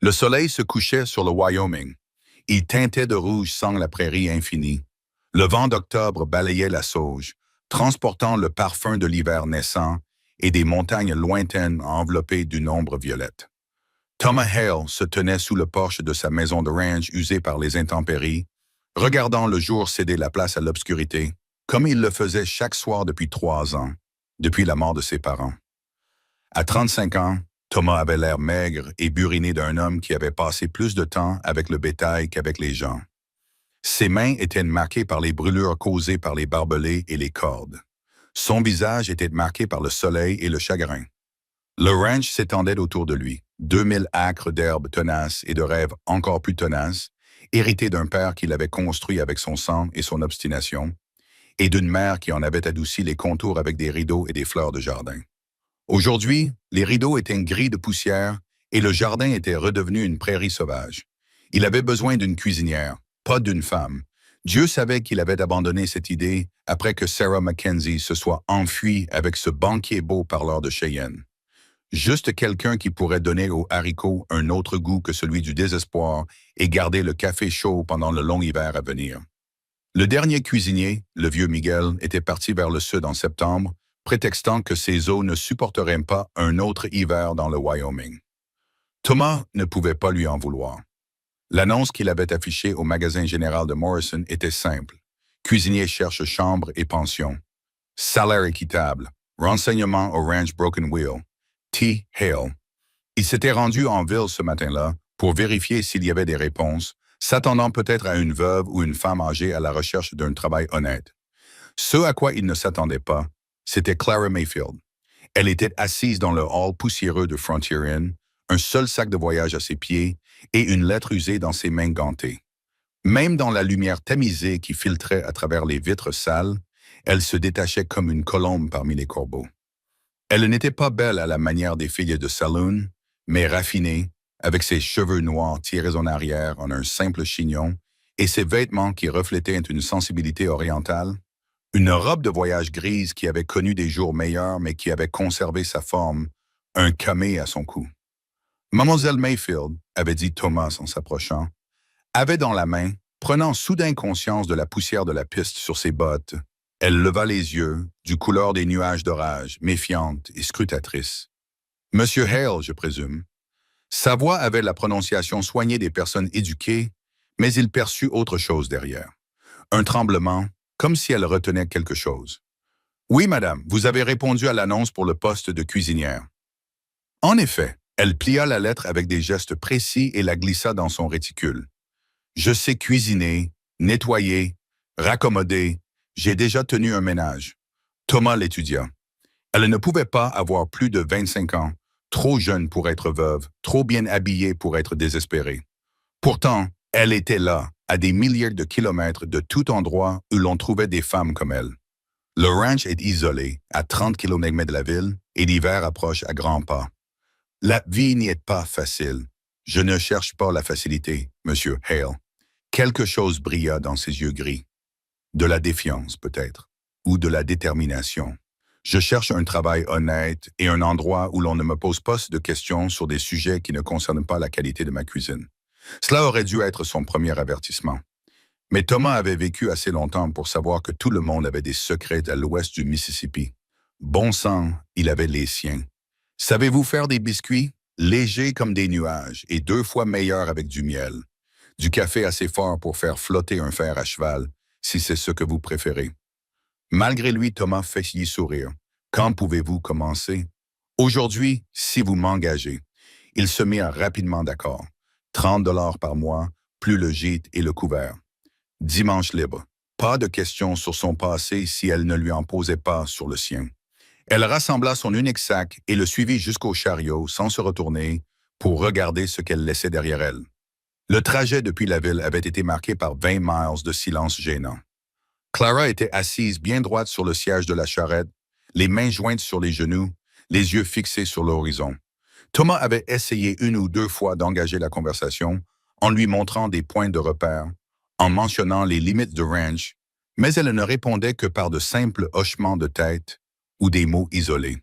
Le soleil se couchait sur le Wyoming. Il teintait de rouge sang la prairie infinie. Le vent d'octobre balayait la sauge, transportant le parfum de l'hiver naissant et des montagnes lointaines enveloppées d'une ombre violette. Thomas Hale se tenait sous le porche de sa maison de ranch usée par les intempéries, regardant le jour céder la place à l'obscurité, comme il le faisait chaque soir depuis 3 ans, depuis la mort de ses parents. À 35 ans, Thomas avait l'air maigre et buriné d'un homme qui avait passé plus de temps avec le bétail qu'avec les gens. Ses mains étaient marquées par les brûlures causées par les barbelés et les cordes. Son visage était marqué par le soleil et le chagrin. Le ranch s'étendait autour de lui, 2000 acres d'herbes tenaces et de rêves encore plus tenaces, hérités d'un père qu'il avait construit avec son sang et son obstination, et d'une mère qui en avait adouci les contours avec des rideaux et des fleurs de jardin. Aujourd'hui, les rideaux étaient gris de poussière et le jardin était redevenu une prairie sauvage. Il avait besoin d'une cuisinière, pas d'une femme. Dieu savait qu'il avait abandonné cette idée après que Sarah Mackenzie se soit enfuie avec ce banquier beau parleur de Cheyenne. Juste quelqu'un qui pourrait donner aux haricots un autre goût que celui du désespoir et garder le café chaud pendant le long hiver à venir. Le dernier cuisinier, le vieux Miguel, était parti vers le sud en septembre, prétextant que ses os ne supporteraient pas un autre hiver dans le Wyoming. Thomas ne pouvait pas lui en vouloir. L'annonce qu'il avait affichée au magasin général de Morrison était simple. Cuisinier cherche chambre et pension. Salaire équitable. Renseignement au ranch Broken Wheel. T. Hale. Il s'était rendu en ville ce matin-là pour vérifier s'il y avait des réponses, s'attendant peut-être à une veuve ou une femme âgée à la recherche d'un travail honnête. Ce à quoi il ne s'attendait pas, c'était Clara Mayfield. Elle était assise dans le hall poussiéreux de Frontier Inn, un seul sac de voyage à ses pieds et une lettre usée dans ses mains gantées. Même dans la lumière tamisée qui filtrait à travers les vitres sales, elle se détachait comme une colombe parmi les corbeaux. Elle n'était pas belle à la manière des filles de saloon, mais raffinée, avec ses cheveux noirs tirés en arrière en un simple chignon et ses vêtements qui reflétaient une sensibilité orientale. Une robe de voyage grise qui avait connu des jours meilleurs mais qui avait conservé sa forme, un camé à son cou. Mademoiselle Mayfield, avait dit Thomas en s'approchant, avait dans la main, prenant soudain conscience de la poussière de la piste sur ses bottes, elle leva les yeux, du couleur des nuages d'orage, méfiante et scrutatrice. « Monsieur Hale, je présume. » Sa voix avait la prononciation soignée des personnes éduquées, mais il perçut autre chose derrière. Un tremblement, comme si elle retenait quelque chose. « Oui, madame, vous avez répondu à l'annonce pour le poste de cuisinière. » En effet, elle plia la lettre avec des gestes précis et la glissa dans son réticule. « Je sais cuisiner, nettoyer, raccommoder. J'ai déjà tenu un ménage. » Thomas l'étudia. Elle ne pouvait pas avoir plus de 25 ans, trop jeune pour être veuve, trop bien habillée pour être désespérée. Pourtant, elle était là, à des milliers de kilomètres de tout endroit où l'on trouvait des femmes comme elle. Le ranch est isolé, à 30 km de la ville, et l'hiver approche à grands pas. La vie n'y est pas facile. Je ne cherche pas la facilité, Monsieur Hale. Quelque chose brilla dans ses yeux gris. De la défiance, peut-être, ou de la détermination. Je cherche un travail honnête et un endroit où l'on ne me pose pas de questions sur des sujets qui ne concernent pas la qualité de ma cuisine. Cela aurait dû être son premier avertissement. Mais Thomas avait vécu assez longtemps pour savoir que tout le monde avait des secrets à l'ouest du Mississippi. Bon sang, il avait les siens. Savez-vous faire des biscuits? Légers comme des nuages et 2 fois meilleurs avec du miel. Du café assez fort pour faire flotter un fer à cheval, si c'est ce que vous préférez. Malgré lui, Thomas fit sourire. Quand pouvez-vous commencer? Aujourd'hui, si vous m'engagez. Ils se mirent rapidement d'accord. 30 $ par mois, plus le gîte et le couvert. Dimanche libre. Pas de questions sur son passé si elle ne lui en posait pas sur le sien. Elle rassembla son unique sac et le suivit jusqu'au chariot sans se retourner pour regarder ce qu'elle laissait derrière elle. Le trajet depuis la ville avait été marqué par 20 miles de silence gênant. Clara était assise bien droite sur le siège de la charrette, les mains jointes sur les genoux, les yeux fixés sur l'horizon. Thomas avait essayé 1 ou 2 fois d'engager la conversation en lui montrant des points de repère, en mentionnant les limites du ranch, mais elle ne répondait que par de simples hochements de tête ou des mots isolés.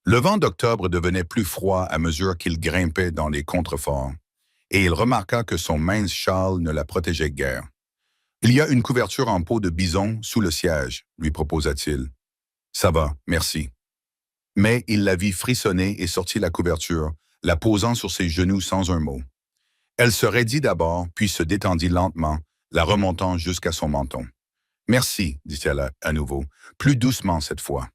Le vent d'octobre devenait plus froid à mesure qu'il grimpait dans les contreforts, et il remarqua que son mince châle ne la protégeait guère. « Il y a une couverture en peau de bison sous le siège, lui proposa-t-il. « Ça va, merci. » Mais il la vit frissonner et sortit la couverture, la posant sur ses genoux sans un mot. Elle se raidit d'abord, puis se détendit lentement, la remontant jusqu'à son menton. « Merci, dit-elle à nouveau, plus doucement cette fois. »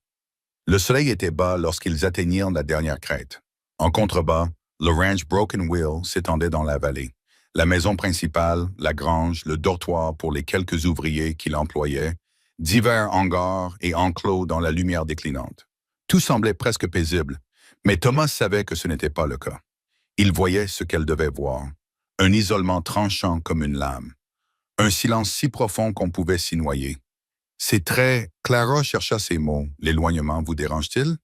Le soleil était bas lorsqu'ils atteignirent la dernière crête. En contrebas, le ranch Broken Wheel s'étendait dans la vallée. La maison principale, la grange, le dortoir pour les quelques ouvriers qui l'employaient, divers hangars et enclos dans la lumière déclinante. Tout semblait presque paisible, mais Thomas savait que ce n'était pas le cas. Il voyait ce qu'elle devait voir, un isolement tranchant comme une lame, un silence si profond qu'on pouvait s'y noyer. Ses traits, Clara chercha ses mots. « L'éloignement vous dérange-t-il »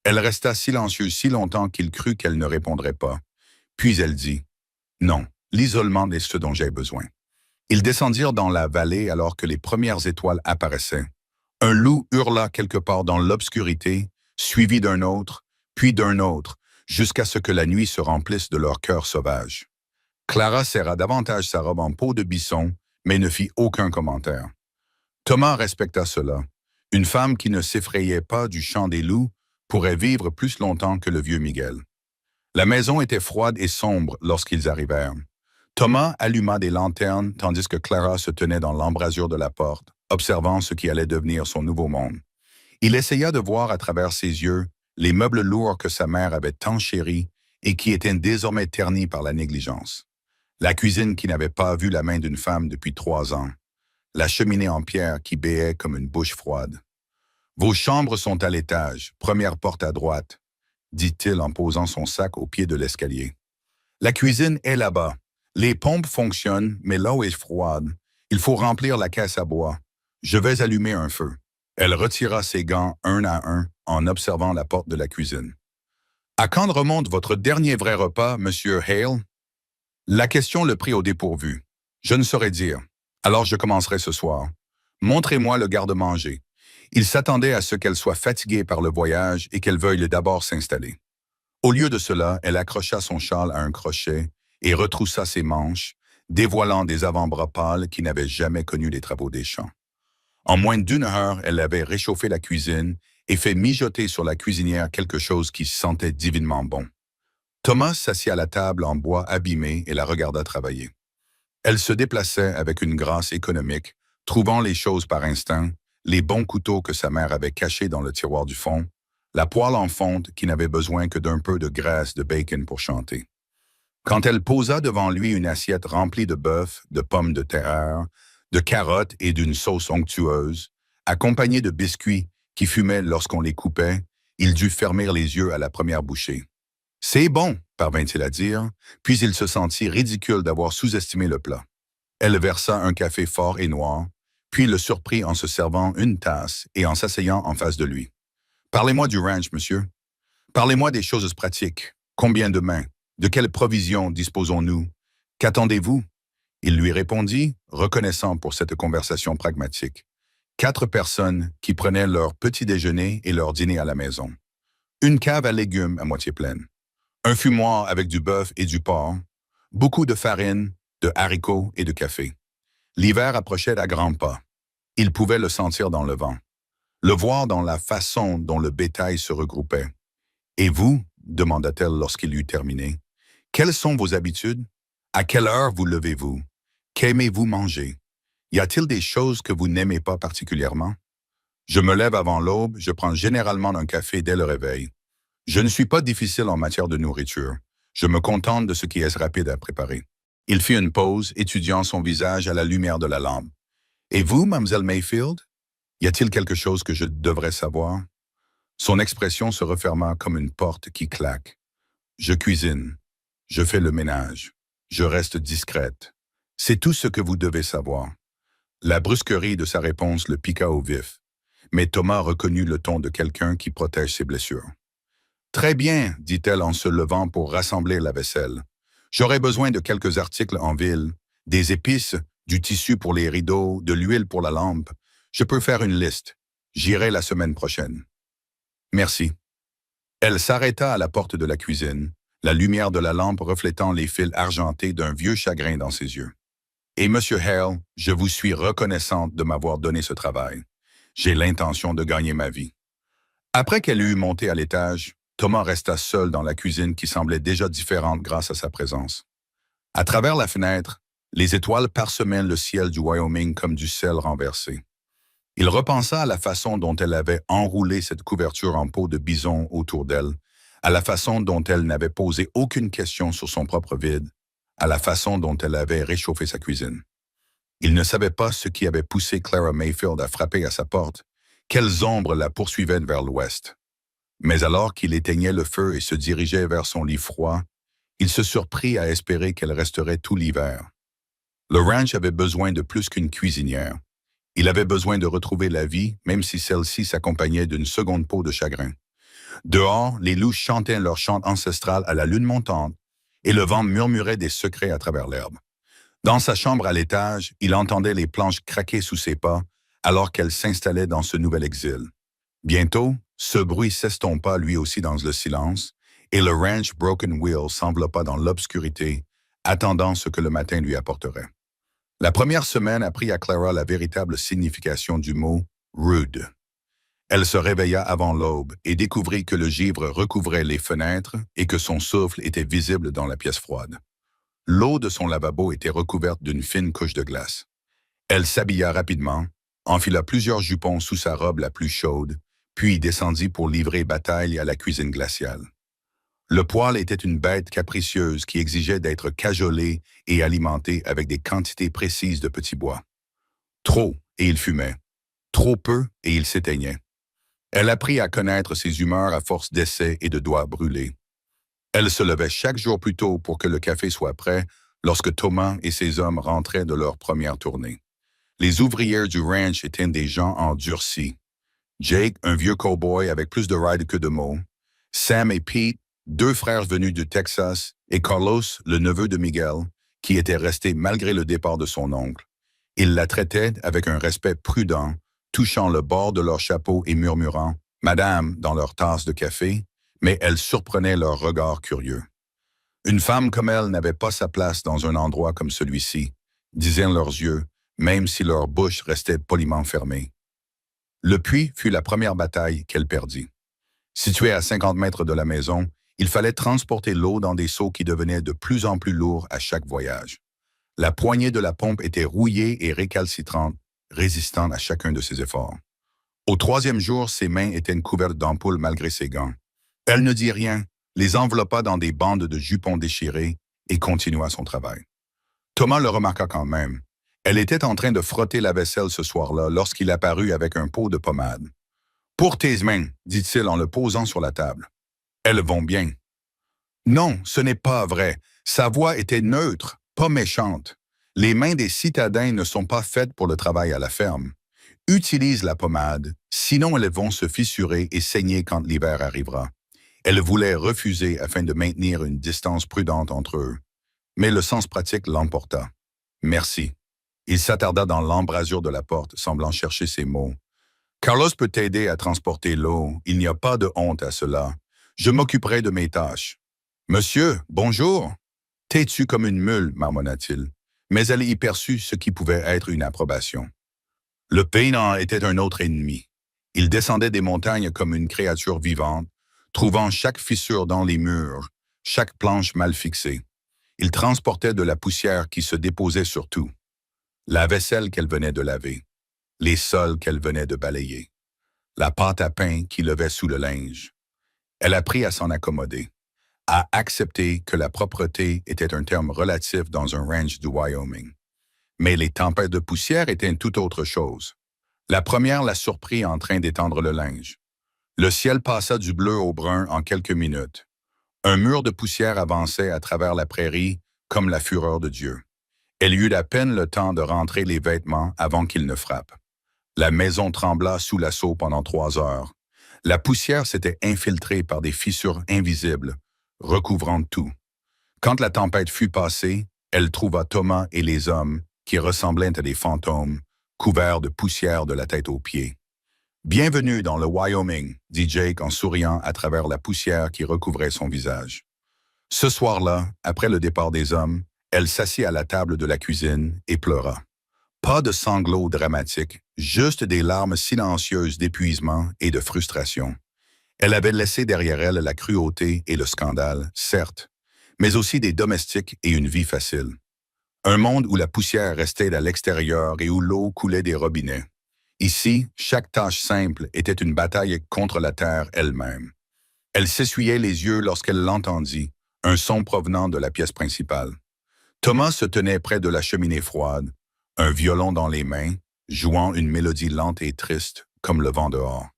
Elle resta silencieuse si longtemps qu'il crut qu'elle ne répondrait pas. Puis elle dit « Non, l'isolement est ce dont j'ai besoin. » Ils descendirent dans la vallée alors que les premières étoiles apparaissaient. Un loup hurla quelque part dans l'obscurité, suivi d'un autre, puis d'un autre, jusqu'à ce que la nuit se remplisse de leurs cœurs sauvages. Clara serra davantage sa robe en peau de bison, mais ne fit aucun commentaire. Thomas respecta cela. Une femme qui ne s'effrayait pas du chant des loups pourrait vivre plus longtemps que le vieux Miguel. La maison était froide et sombre lorsqu'ils arrivèrent. Thomas alluma des lanternes tandis que Clara se tenait dans l'embrasure de la porte, observant ce qui allait devenir son nouveau monde. Il essaya de voir à travers ses yeux les meubles lourds que sa mère avait tant chéris et qui étaient désormais ternis par la négligence. La cuisine qui n'avait pas vu la main d'une femme depuis 3 ans. La cheminée en pierre qui béait comme une bouche froide. « Vos chambres sont à l'étage, première porte à droite, » dit-il en posant son sac au pied de l'escalier. « La cuisine est là-bas. Les pompes fonctionnent, mais l'eau est froide. Il faut remplir la caisse à bois. Je vais allumer un feu. » Elle retira ses gants un à un en observant la porte de la cuisine. « À quand remonte votre dernier vrai repas, Monsieur Hale ?» La question le prit au dépourvu. « Je ne saurais dire. Alors je commencerai ce soir. Montrez-moi le garde-manger. » Il s'attendait à ce qu'elle soit fatiguée par le voyage et qu'elle veuille d'abord s'installer. Au lieu de cela, elle accrocha son châle à un crochet et retroussa ses manches, dévoilant des avant-bras pâles qui n'avaient jamais connu les travaux des champs. En moins d'1 heure, elle avait réchauffé la cuisine et fait mijoter sur la cuisinière quelque chose qui sentait divinement bon. Thomas s'assit à la table en bois abîmé et la regarda travailler. Elle se déplaçait avec une grâce économique, trouvant les choses par instinct, les bons couteaux que sa mère avait cachés dans le tiroir du fond, la poêle en fonte qui n'avait besoin que d'un peu de graisse de bacon pour chanter. Quand elle posa devant lui une assiette remplie de bœuf, de pommes de terre, de carottes et d'une sauce onctueuse, accompagnée de biscuits qui fumaient lorsqu'on les coupait, il dut fermer les yeux à la première bouchée. « C'est bon !» parvint-il à dire, puis il se sentit ridicule d'avoir sous-estimé le plat. Elle versa un café fort et noir, puis le surprit en se servant une tasse et en s'asseyant en face de lui. « Parlez-moi du ranch, monsieur. Parlez-moi des choses pratiques. Combien de mains? De quelles provisions disposons-nous? Qu'attendez-vous? » Il lui répondit, reconnaissant pour cette conversation pragmatique. 4 personnes qui prenaient leur petit déjeuner et leur dîner à la maison. Une cave à légumes à moitié pleine. Un fumoir avec du bœuf et du porc. Beaucoup de farine, de haricots et de café. L'hiver approchait à grands pas. Il pouvait le sentir dans le vent. Le voir dans la façon dont le bétail se regroupait. « Et vous ?» demanda-t-elle lorsqu'il eut terminé. « Quelles sont vos habitudes? À quelle heure vous levez-vous? Qu'aimez-vous manger? Y a-t-il des choses que vous n'aimez pas particulièrement? » Je me lève avant l'aube, je prends généralement un café dès le réveil. Je ne suis pas difficile en matière de nourriture. Je me contente de ce qui est rapide à préparer. Il fit une pause, étudiant son visage à la lumière de la lampe. « Et vous, Mlle Mayfield? Y a-t-il quelque chose que je devrais savoir? » Son expression se referma comme une porte qui claque. « Je cuisine. Je fais le ménage. Je reste discrète. C'est tout ce que vous devez savoir. » La brusquerie de sa réponse le piqua au vif, mais Thomas reconnut le ton de quelqu'un qui protège ses blessures. « Très bien, dit-elle en se levant pour rassembler la vaisselle. J'aurai besoin de quelques articles en ville, des épices, du tissu pour les rideaux, de l'huile pour la lampe. Je peux faire une liste. J'irai la semaine prochaine. » « Merci. » Elle s'arrêta à la porte de la cuisine, la lumière de la lampe reflétant les fils argentés d'un vieux chagrin dans ses yeux. Et Monsieur Hale, je vous suis reconnaissante de m'avoir donné ce travail. J'ai l'intention de gagner ma vie. Après qu'elle eut monté à l'étage, Thomas resta seul dans la cuisine qui semblait déjà différente grâce à sa présence. À travers la fenêtre, les étoiles parsemaient le ciel du Wyoming comme du sel renversé. Il repensa à la façon dont elle avait enroulé cette couverture en peau de bison autour d'elle, à la façon dont elle n'avait posé aucune question sur son propre vide, à la façon dont elle avait réchauffé sa cuisine. Il ne savait pas ce qui avait poussé Clara Mayfield à frapper à sa porte, quelles ombres la poursuivaient vers l'ouest. Mais alors qu'il éteignait le feu et se dirigeait vers son lit froid, il se surprit à espérer qu'elle resterait tout l'hiver. Le ranch avait besoin de plus qu'une cuisinière. Il avait besoin de retrouver la vie, même si celle-ci s'accompagnait d'une seconde peau de chagrin. Dehors, les loups chantaient leur chant ancestral à la lune montante, et le vent murmurait des secrets à travers l'herbe. Dans sa chambre à l'étage, il entendait les planches craquer sous ses pas, alors qu'elle s'installait dans ce nouvel exil. Bientôt, ce bruit s'estompa lui aussi dans le silence, et le ranch Broken Wheel s'enveloppa dans l'obscurité, attendant ce que le matin lui apporterait. La première semaine apprit à Clara la véritable signification du mot « rude ». Elle se réveilla avant l'aube et découvrit que le givre recouvrait les fenêtres et que son souffle était visible dans la pièce froide. L'eau de son lavabo était recouverte d'une fine couche de glace. Elle s'habilla rapidement, enfila plusieurs jupons sous sa robe la plus chaude, puis descendit pour livrer bataille à la cuisine glaciale. Le poêle était une bête capricieuse qui exigeait d'être cajolée et alimentée avec des quantités précises de petits bois. Trop, et il fumait. Trop peu, et il s'éteignait. Elle apprit à connaître ses humeurs à force d'essais et de doigts brûlés. Elle se levait chaque jour plus tôt pour que le café soit prêt lorsque Thomas et ses hommes rentraient de leur première tournée. Les ouvrières du ranch étaient des gens endurcis. Jake, un vieux cow-boy avec plus de ride que de mots. Sam et Pete, deux frères venus du Texas, et Carlos, le neveu de Miguel, qui était resté malgré le départ de son oncle. Ils la traitaient avec un respect prudent, touchant le bord de leur chapeau et murmurant « Madame » dans leur tasse de café, mais elle surprenait leur regard curieux. Une femme comme elle n'avait pas sa place dans un endroit comme celui-ci, disaient leurs yeux, même si leur bouche restait poliment fermée. Le puits fut la première bataille qu'elle perdit. Situé à 50 mètres de la maison, il fallait transporter l'eau dans des seaux qui devenaient de plus en plus lourds à chaque voyage. La poignée de la pompe était rouillée et récalcitrante, résistant à chacun de ses efforts. Au troisième jour, ses mains étaient couvertes d'ampoules malgré ses gants. Elle ne dit rien, les enveloppa dans des bandes de jupons déchirés et continua son travail. Thomas le remarqua quand même. Elle était en train de frotter la vaisselle ce soir-là lorsqu'il apparut avec un pot de pommade. « Pour tes mains, dit-il en le posant sur la table. Elles vont bien. » Non, ce n'est pas vrai. Sa voix était neutre, pas méchante. Les mains des citadins ne sont pas faites pour le travail à la ferme. Utilise la pommade, sinon elles vont se fissurer et saigner quand l'hiver arrivera. Elle voulait refuser afin de maintenir une distance prudente entre eux. Mais le sens pratique l'emporta. « Merci. » Il s'attarda dans l'embrasure de la porte, semblant chercher ses mots. « Carlos peut t'aider à transporter l'eau. Il n'y a pas de honte à cela. Je m'occuperai de mes tâches. »« Monsieur, bonjour. »« Têtu comme une mule, marmonna-t-il. » Mais elle y perçut ce qui pouvait être une approbation. Le paysan était un autre ennemi. Il descendait des montagnes comme une créature vivante, trouvant chaque fissure dans les murs, chaque planche mal fixée. Il transportait de la poussière qui se déposait sur tout. La vaisselle qu'elle venait de laver, les sols qu'elle venait de balayer, la pâte à pain qui levait sous le linge. Elle apprit à s'en accommoder, à accepter que la propreté était un terme relatif dans un ranch du Wyoming. Mais les tempêtes de poussière étaient une toute autre chose. La première la surprit en train d'étendre le linge. Le ciel passa du bleu au brun en quelques minutes. Un mur de poussière avançait à travers la prairie comme la fureur de Dieu. Elle eut à peine le temps de rentrer les vêtements avant qu'il ne frappe. La maison trembla sous l'assaut pendant 3 heures. La poussière s'était infiltrée par des fissures invisibles, recouvrant tout. Quand la tempête fut passée, elle trouva Thomas et les hommes, qui ressemblaient à des fantômes, couverts de poussière de la tête aux pieds. « Bienvenue dans le Wyoming », dit Jake en souriant à travers la poussière qui recouvrait son visage. Ce soir-là, après le départ des hommes, elle s'assit à la table de la cuisine et pleura. Pas de sanglots dramatiques, juste des larmes silencieuses d'épuisement et de frustration. Elle avait laissé derrière elle la cruauté et le scandale, certes, mais aussi des domestiques et une vie facile. Un monde où la poussière restait à l'extérieur et où l'eau coulait des robinets. Ici, chaque tâche simple était une bataille contre la terre elle-même. Elle s'essuyait les yeux lorsqu'elle l'entendit, un son provenant de la pièce principale. Thomas se tenait près de la cheminée froide, un violon dans les mains, jouant une mélodie lente et triste, comme le vent dehors.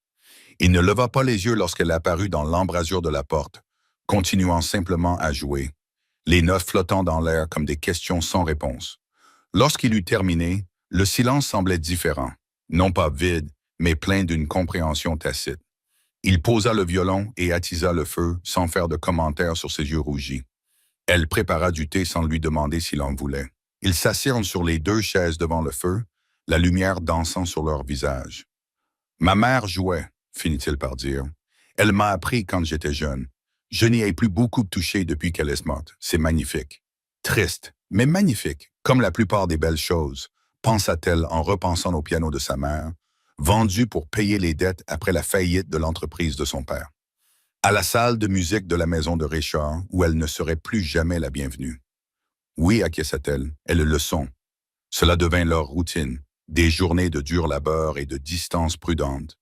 Il ne leva pas les yeux lorsqu'elle apparut dans l'embrasure de la porte, continuant simplement à jouer, les notes flottant dans l'air comme des questions sans réponse. Lorsqu'il eut terminé, le silence semblait différent, non pas vide, mais plein d'une compréhension tacite. Il posa le violon et attisa le feu sans faire de commentaires sur ses yeux rougis. Elle prépara du thé sans lui demander s'il en voulait. Ils s'assirent sur les deux chaises devant le feu, la lumière dansant sur leurs visages. « Ma mère jouait », finit-il par dire. « Elle m'a appris quand j'étais jeune. Je n'y ai plus beaucoup touché depuis qu'elle est morte. C'est magnifique. Triste, mais magnifique, comme la plupart des belles choses, pensa-t-elle en repensant au piano de sa mère, vendu pour payer les dettes après la faillite de l'entreprise de son père. À la salle de musique de la maison de Richard, où elle ne serait plus jamais la bienvenue. Oui, acquiesça-t-elle, elles le sont. Cela devint leur routine, des journées de dur labeur et de distance prudente.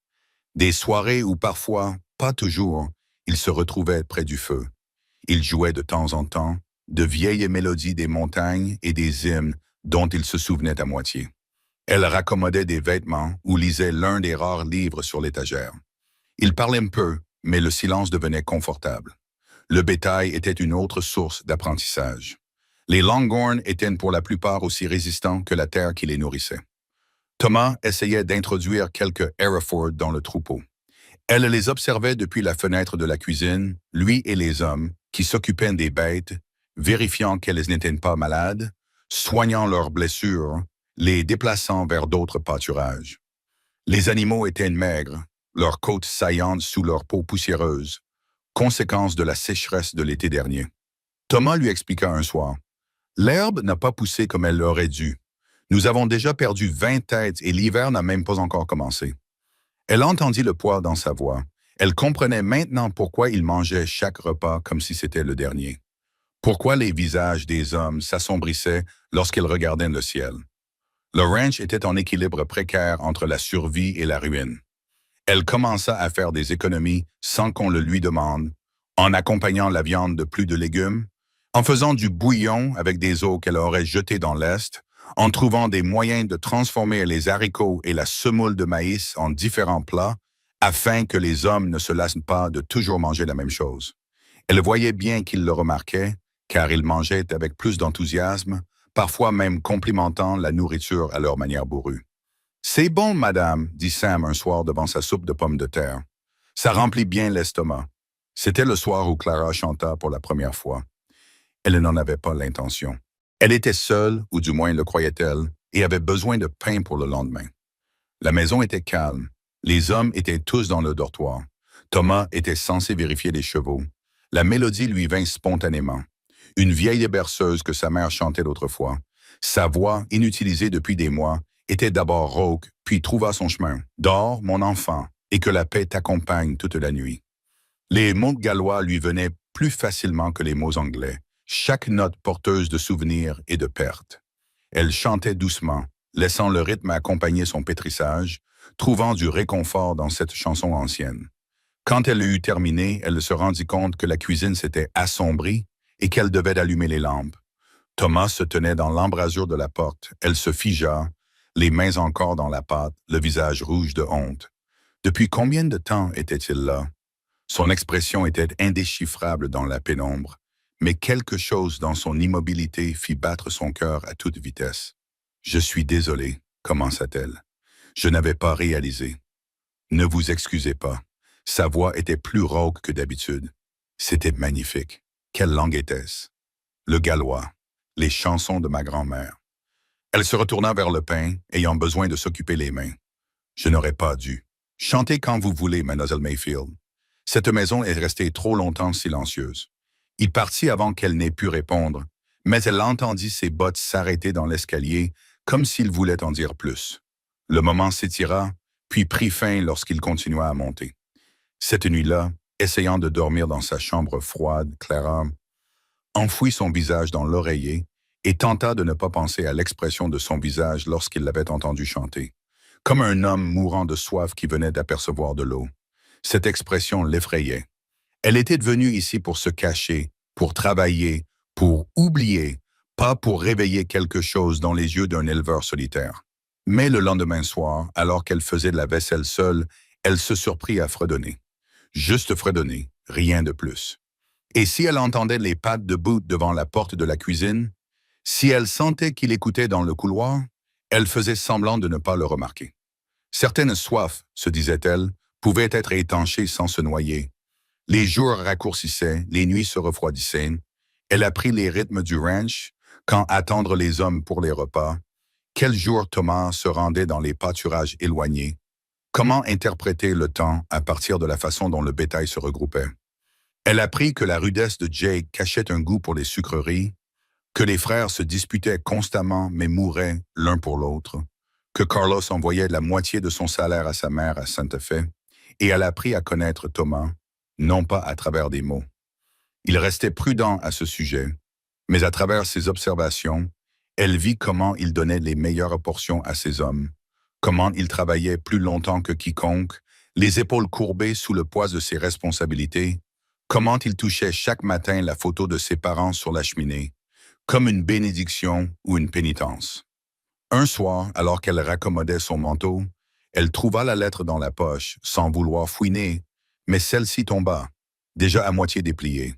Des soirées où parfois, pas toujours, ils se retrouvaient près du feu. Ils jouaient de temps en temps, de vieilles mélodies des montagnes et des hymnes dont ils se souvenaient à moitié. Elle raccommodait des vêtements ou lisait l'un des rares livres sur l'étagère. Ils parlaient peu, mais le silence devenait confortable. Le bétail était une autre source d'apprentissage. Les Longhorns étaient pour la plupart aussi résistants que la terre qui les nourrissait. Thomas essayait d'introduire quelques Hereford dans le troupeau. Elle les observait depuis la fenêtre de la cuisine, lui et les hommes, qui s'occupaient des bêtes, vérifiant qu'elles n'étaient pas malades, soignant leurs blessures, les déplaçant vers d'autres pâturages. Les animaux étaient maigres, leurs côtes saillantes sous leur peau poussiéreuse, conséquence de la sécheresse de l'été dernier. Thomas lui expliqua un soir. « L'herbe n'a pas poussé comme elle l'aurait dû. Nous avons déjà perdu 20 têtes et l'hiver n'a même pas encore commencé. » Elle entendit le poids dans sa voix. Elle comprenait maintenant pourquoi ils mangeaient chaque repas comme si c'était le dernier. Pourquoi les visages des hommes s'assombrissaient lorsqu'ils regardaient le ciel. Le ranch était en équilibre précaire entre la survie et la ruine. Elle commença à faire des économies sans qu'on le lui demande, en accompagnant la viande de plus de légumes, en faisant du bouillon avec des os qu'elle aurait jetés dans l'Est, en trouvant des moyens de transformer les haricots et la semoule de maïs en différents plats, afin que les hommes ne se lassent pas de toujours manger la même chose. Elle voyait bien qu'ils le remarquaient, car ils mangeaient avec plus d'enthousiasme, parfois même complimentant la nourriture à leur manière bourrue. « C'est bon, madame, » dit Sam un soir devant sa soupe de pommes de terre. « Ça remplit bien l'estomac. » C'était le soir où Clara chanta pour la première fois. Elle n'en avait pas l'intention. Elle était seule, ou du moins le croyait-elle, et avait besoin de pain pour le lendemain. La maison était calme. Les hommes étaient tous dans le dortoir. Thomas était censé vérifier les chevaux. La mélodie lui vint spontanément. Une vieille berceuse que sa mère chantait l'autrefois. Sa voix, inutilisée depuis des mois, était d'abord rauque, puis trouva son chemin. « Dors, mon enfant, et que la paix t'accompagne toute la nuit. » Les mots gallois lui venaient plus facilement que les mots anglais, chaque note porteuse de souvenirs et de pertes. Elle chantait doucement, laissant le rythme accompagner son pétrissage, trouvant du réconfort dans cette chanson ancienne. Quand elle eut terminé, elle se rendit compte que la cuisine s'était assombrie et qu'elle devait allumer les lampes. Thomas se tenait dans l'embrasure de la porte. Elle se figea, les mains encore dans la pâte, le visage rouge de honte. Depuis combien de temps était-il là? Son expression était indéchiffrable dans la pénombre, mais quelque chose dans son immobilité fit battre son cœur à toute vitesse. « Je suis désolé, » commença-t-elle. « Je n'avais pas réalisé. » « Ne vous excusez pas. » Sa voix était plus rauque que d'habitude. C'était magnifique. Quelle langue était-ce? Le gallois. Les chansons de ma grand-mère. Elle se retourna vers le pain, ayant besoin de s'occuper les mains. « Je n'aurais pas dû. Chantez quand vous voulez, Mademoiselle Mayfield. » Cette maison est restée trop longtemps silencieuse. Il partit avant qu'elle n'ait pu répondre, mais elle entendit ses bottes s'arrêter dans l'escalier, comme s'il voulait en dire plus. Le moment s'étira, puis prit fin lorsqu'il continua à monter. Cette nuit-là, essayant de dormir dans sa chambre froide, Clara enfouit son visage dans l'oreiller et tenta de ne pas penser à l'expression de son visage lorsqu'il l'avait entendu chanter, comme un homme mourant de soif qui venait d'apercevoir de l'eau. Cette expression l'effrayait. Elle était venue ici pour se cacher, pour travailler, pour oublier, pas pour réveiller quelque chose dans les yeux d'un éleveur solitaire. Mais le lendemain soir, alors qu'elle faisait de la vaisselle seule, elle se surprit à fredonner. Juste fredonner, rien de plus. Et si elle entendait les pattes de Boot devant la porte de la cuisine, si elle sentait qu'il écoutait dans le couloir, elle faisait semblant de ne pas le remarquer. Certaines soifs, se disait-elle, pouvaient être étanchées sans se noyer. Les jours raccourcissaient, les nuits se refroidissaient. Elle apprit les rythmes du ranch, quand attendre les hommes pour les repas, quel jour Thomas se rendait dans les pâturages éloignés, comment interpréter le temps à partir de la façon dont le bétail se regroupait. Elle apprit que la rudesse de Jake cachait un goût pour les sucreries, que les frères se disputaient constamment mais mouraient l'un pour l'autre, que Carlos envoyait la moitié de son salaire à sa mère à Santa Fe, et elle apprit à connaître Thomas, non pas à travers des mots. Il restait prudent à ce sujet, mais à travers ses observations, elle vit comment il donnait les meilleures portions à ses hommes, comment il travaillait plus longtemps que quiconque, les épaules courbées sous le poids de ses responsabilités, comment il touchait chaque matin la photo de ses parents sur la cheminée, comme une bénédiction ou une pénitence. Un soir, alors qu'elle raccommodait son manteau, elle trouva la lettre dans la poche, sans vouloir fouiner, mais celle-ci tomba, déjà à moitié dépliée.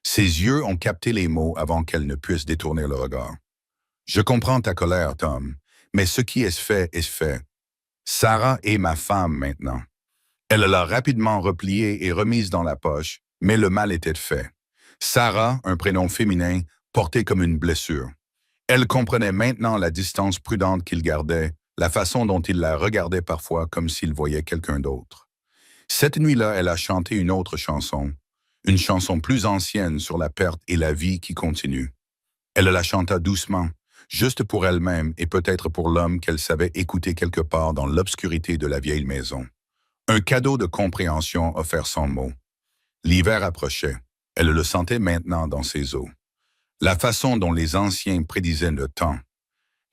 Ses yeux ont capté les mots avant qu'elle ne puisse détourner le regard. « Je comprends ta colère, Tom, mais ce qui est fait est fait. Sarah est ma femme maintenant. » Elle l'a rapidement repliée et remise dans la poche, mais le mal était fait. Sarah, un prénom féminin, porté comme une blessure. Elle comprenait maintenant la distance prudente qu'il gardait, la façon dont il la regardait parfois comme s'il voyait quelqu'un d'autre. Cette nuit-là, elle a chanté une autre chanson, une chanson plus ancienne sur la perte et la vie qui continue. Elle la chanta doucement, juste pour elle-même et peut-être pour l'homme qu'elle savait écouter quelque part dans l'obscurité de la vieille maison. Un cadeau de compréhension offert sans mots. L'hiver approchait. Elle le sentait maintenant dans ses os. La façon dont les anciens prédisaient le temps.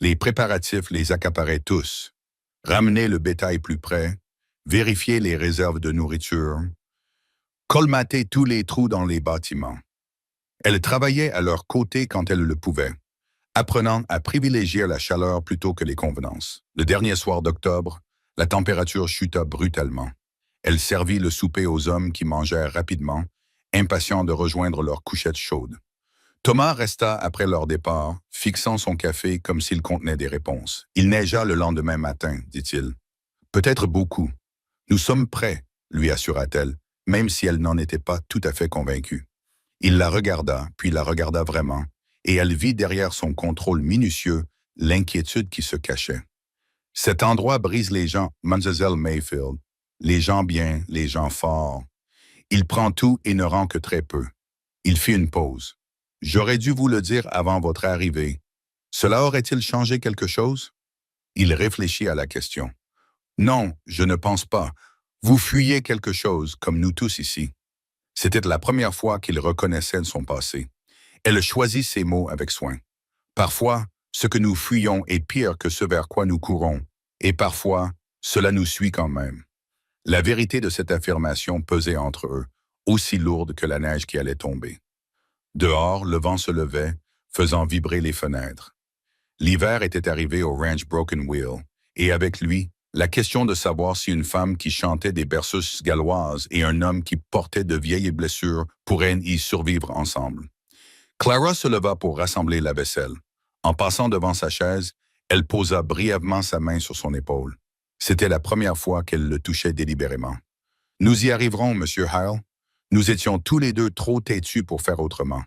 Les préparatifs les accaparaient tous. Ramener le bétail plus près, vérifier les réserves de nourriture, colmater tous les trous dans les bâtiments. Elle travaillait à leur côté quand elle le pouvait, apprenant à privilégier la chaleur plutôt que les convenances. Le dernier soir d'octobre, la température chuta brutalement. Elle servit le souper aux hommes qui mangèrent rapidement, impatients de rejoindre leur couchette chaude. Thomas resta après leur départ, fixant son café comme s'il contenait des réponses. « Il neigea le lendemain matin, dit-il. Peut-être beaucoup. Nous sommes prêts, lui assura-t-elle, même si elle n'en était pas tout à fait convaincue. Il la regarda, puis la regarda vraiment, et elle vit derrière son contrôle minutieux l'inquiétude qui se cachait. Cet endroit brise les gens, Mademoiselle Mayfield, les gens bien, les gens forts. Il prend tout et ne rend que très peu. Il fit une pause. J'aurais dû vous le dire avant votre arrivée. Cela aurait-il changé quelque chose? Il réfléchit à la question. Non, je ne pense pas. Vous fuyez quelque chose, comme nous tous ici. C'était la première fois qu'il reconnaissait son passé. Elle choisit ses mots avec soin. Parfois, ce que nous fuyons est pire que ce vers quoi nous courons, et parfois, cela nous suit quand même. La vérité de cette affirmation pesait entre eux, aussi lourde que la neige qui allait tomber. Dehors, le vent se levait, faisant vibrer les fenêtres. L'hiver était arrivé au ranch Broken Wheel, et avec lui, la question de savoir si une femme qui chantait des berceuses galloises et un homme qui portait de vieilles blessures pourraient y survivre ensemble. Clara se leva pour rassembler la vaisselle. En passant devant sa chaise, elle posa brièvement sa main sur son épaule. C'était la première fois qu'elle le touchait délibérément. « Nous y arriverons, Monsieur Hale. Nous étions tous les deux trop têtus pour faire autrement. »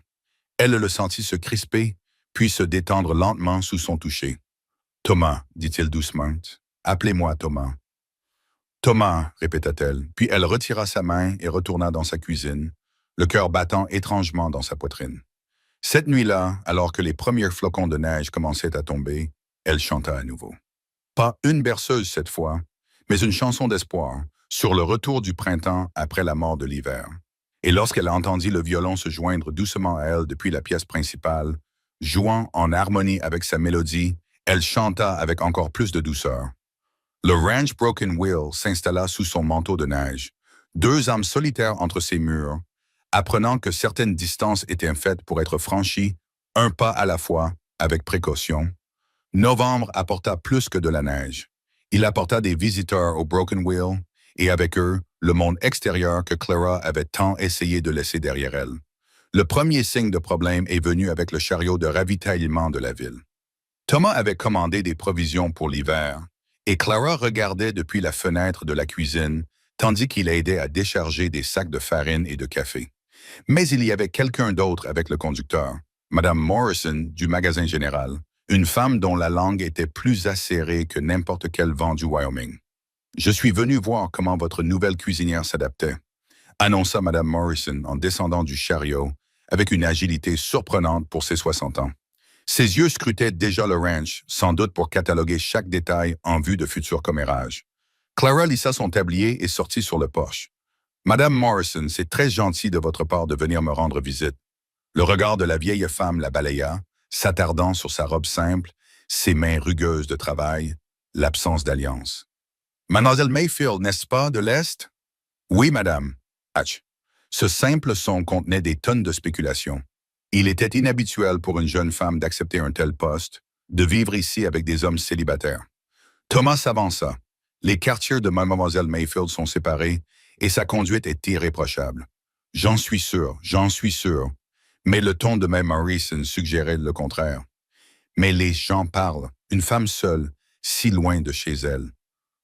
Elle le sentit se crisper, puis se détendre lentement sous son toucher. « Thomas, dit-il doucement, appelez-moi Thomas. »« Thomas, répéta-t-elle, puis elle retira sa main et retourna dans sa cuisine, le cœur battant étrangement dans sa poitrine. Cette nuit-là, alors que les premiers flocons de neige commençaient à tomber, elle chanta à nouveau. Pas une berceuse cette fois, mais une chanson d'espoir sur le retour du printemps après la mort de l'hiver. Et lorsqu'elle entendit le violon se joindre doucement à elle depuis la pièce principale, jouant en harmonie avec sa mélodie, elle chanta avec encore plus de douceur. Le ranch Broken Wheel s'installa sous son manteau de neige, deux âmes solitaires entre ses murs, apprenant que certaines distances étaient faites pour être franchies, un pas à la fois, avec précaution. Novembre apporta plus que de la neige. Il apporta des visiteurs au Broken Wheel, et avec eux, le monde extérieur que Clara avait tant essayé de laisser derrière elle. Le premier signe de problème est venu avec le chariot de ravitaillement de la ville. Thomas avait commandé des provisions pour l'hiver, et Clara regardait depuis la fenêtre de la cuisine, tandis qu'il aidait à décharger des sacs de farine et de café. Mais il y avait quelqu'un d'autre avec le conducteur, Madame Morrison du magasin général, une femme dont la langue était plus acérée que n'importe quel vent du Wyoming. « Je suis venu voir comment votre nouvelle cuisinière s'adaptait », annonça Madame Morrison en descendant du chariot avec une agilité surprenante pour ses 60 ans. Ses yeux scrutaient déjà le ranch, sans doute pour cataloguer chaque détail en vue de futurs commérages. Clara lissa son tablier et sortit sur le porche. « Madame Morrison, c'est très gentil de votre part de venir me rendre visite. » Le regard de la vieille femme la balaya, s'attardant sur sa robe simple, ses mains rugueuses de travail, l'absence d'alliance. « Mademoiselle Mayfield, n'est-ce pas, de l'Est? »« Oui, madame. » Ce simple son contenait des tonnes de spéculation. Il était inhabituel pour une jeune femme d'accepter un tel poste, de vivre ici avec des hommes célibataires. Thomas s'avança. Les quartiers de Mademoiselle Mayfield sont séparés et sa conduite est irréprochable. « J'en suis sûr, j'en suis sûr. » Mais le ton de Mme Morrison suggérait le contraire. Mais les gens parlent, une femme seule, si loin de chez elle.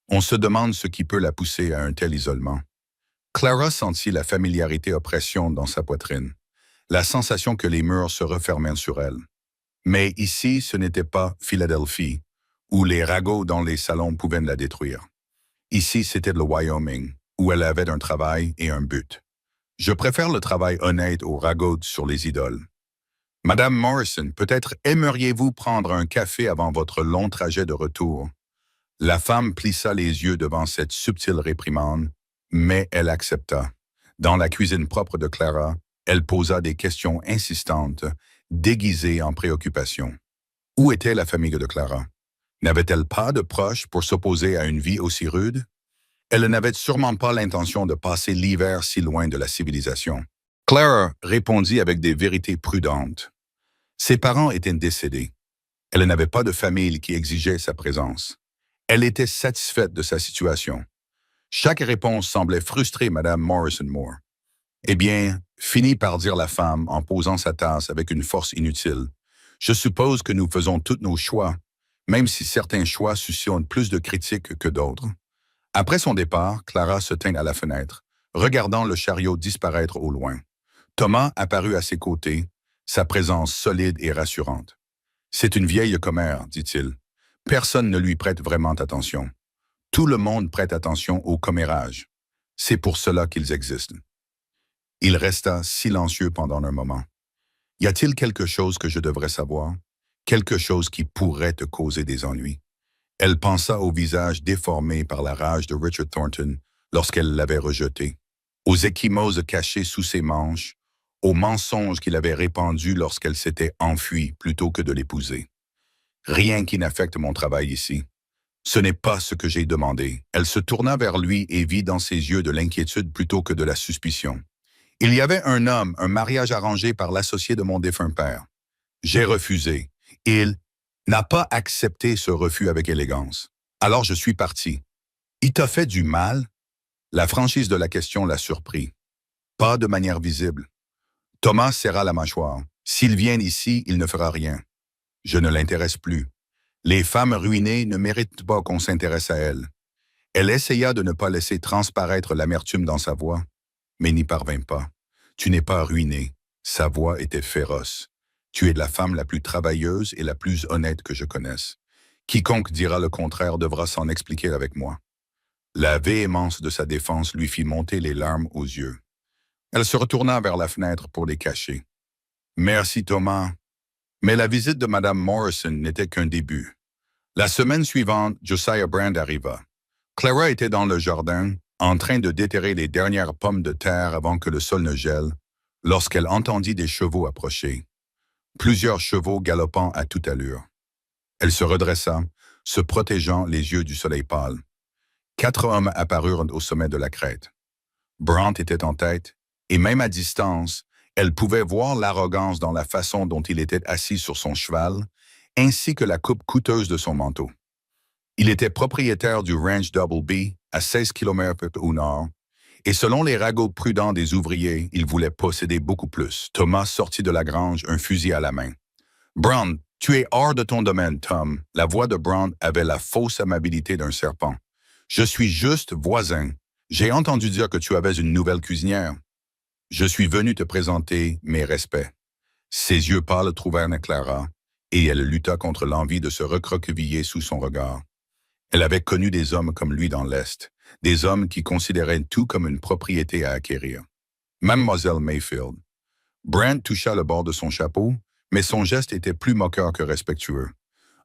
On se demande ce qui peut la pousser à un tel isolement. Clara sentit la familiarité oppression dans sa poitrine, la sensation que les murs se refermaient sur elle. Mais ici, ce n'était pas Philadelphie, où les ragots dans les salons pouvaient la détruire. Ici, c'était le Wyoming, où elle avait un travail et un but. Je préfère le travail honnête aux ragots sur les idoles. Madame Morrison, peut-être aimeriez-vous prendre un café avant votre long trajet de retour? La femme plissa les yeux devant cette subtile réprimande, mais elle accepta. Dans la cuisine propre de Clara, elle posa des questions insistantes, déguisées en préoccupation. Où était la famille de Clara? N'avait-elle pas de proches pour s'opposer à une vie aussi rude? Elle n'avait sûrement pas l'intention de passer l'hiver si loin de la civilisation. Clara répondit avec des vérités prudentes. Ses parents étaient décédés. Elle n'avait pas de famille qui exigeait sa présence. Elle était satisfaite de sa situation. Chaque réponse semblait frustrer Madame Morrison Moore. « Eh bien, » finit par dire la femme en posant sa tasse avec une force inutile, « je suppose que nous faisons tous nos choix, même si certains choix suscitent plus de critiques que d'autres. » Après son départ, Clara se tint à la fenêtre, regardant le chariot disparaître au loin. Thomas apparut à ses côtés, sa présence solide et rassurante. « C'est une vieille commère, dit-il. Personne ne lui prête vraiment attention. Tout le monde prête attention aux commérages. C'est pour cela qu'ils existent. » Il resta silencieux pendant un moment. « Y a-t-il quelque chose que je devrais savoir? Quelque chose qui pourrait te causer des ennuis? » Elle pensa au visage déformé par la rage de Richard Thornton lorsqu'elle l'avait rejeté, aux ecchymoses cachées sous ses manches, aux mensonges qu'il avait répandus lorsqu'elle s'était enfuie plutôt que de l'épouser. « Rien qui n'affecte mon travail ici. Ce n'est pas ce que j'ai demandé. » Elle se tourna vers lui et vit dans ses yeux de l'inquiétude plutôt que de la suspicion. « Il y avait un homme, un mariage arrangé par l'associé de mon défunt père. J'ai refusé. Il n'a pas accepté ce refus avec élégance. Alors je suis parti. Il t'a fait du mal? » La franchise de la question la surprit. Pas de manière visible. Thomas serra la mâchoire. « S'il vient ici, il ne fera rien. Je ne l'intéresse plus. Les femmes ruinées ne méritent pas qu'on s'intéresse à elles. » Elle essaya de ne pas laisser transparaître l'amertume dans sa voix, mais n'y parvint pas. « Tu n'es pas ruinée. » Sa voix était féroce. « Tu es la femme la plus travailleuse et la plus honnête que je connaisse. Quiconque dira le contraire devra s'en expliquer avec moi. » La véhémence de sa défense lui fit monter les larmes aux yeux. Elle se retourna vers la fenêtre pour les cacher. Merci, Thomas. Mais la visite de Madame Morrison n'était qu'un début. La semaine suivante, Josiah Brand arriva. Clara était dans le jardin, en train de déterrer les dernières pommes de terre avant que le sol ne gèle, lorsqu'elle entendit des chevaux approcher. Plusieurs chevaux galopant à toute allure. Elle se redressa, se protégeant les yeux du soleil pâle. 4 hommes apparurent au sommet de la crête. Brandt était en tête, et même à distance, elle pouvait voir l'arrogance dans la façon dont il était assis sur son cheval, ainsi que la coupe coûteuse de son manteau. Il était propriétaire du ranch Double B, à 16 km au nord, et selon les ragots prudents des ouvriers, il voulait posséder beaucoup plus. Thomas sortit de la grange, un fusil à la main. « Brown, tu es hors de ton domaine, Tom. » La voix de Brown avait la fausse amabilité d'un serpent. « Je suis juste voisin. J'ai entendu dire que tu avais une nouvelle cuisinière. Je suis venu te présenter mes respects. » Ses yeux pâles trouvèrent Clara, et elle lutta contre l'envie de se recroqueviller sous son regard. Elle avait connu des hommes comme lui dans l'Est, des hommes qui considéraient tout comme une propriété à acquérir. Mademoiselle Mayfield. Brand toucha le bord de son chapeau, mais son geste était plus moqueur que respectueux.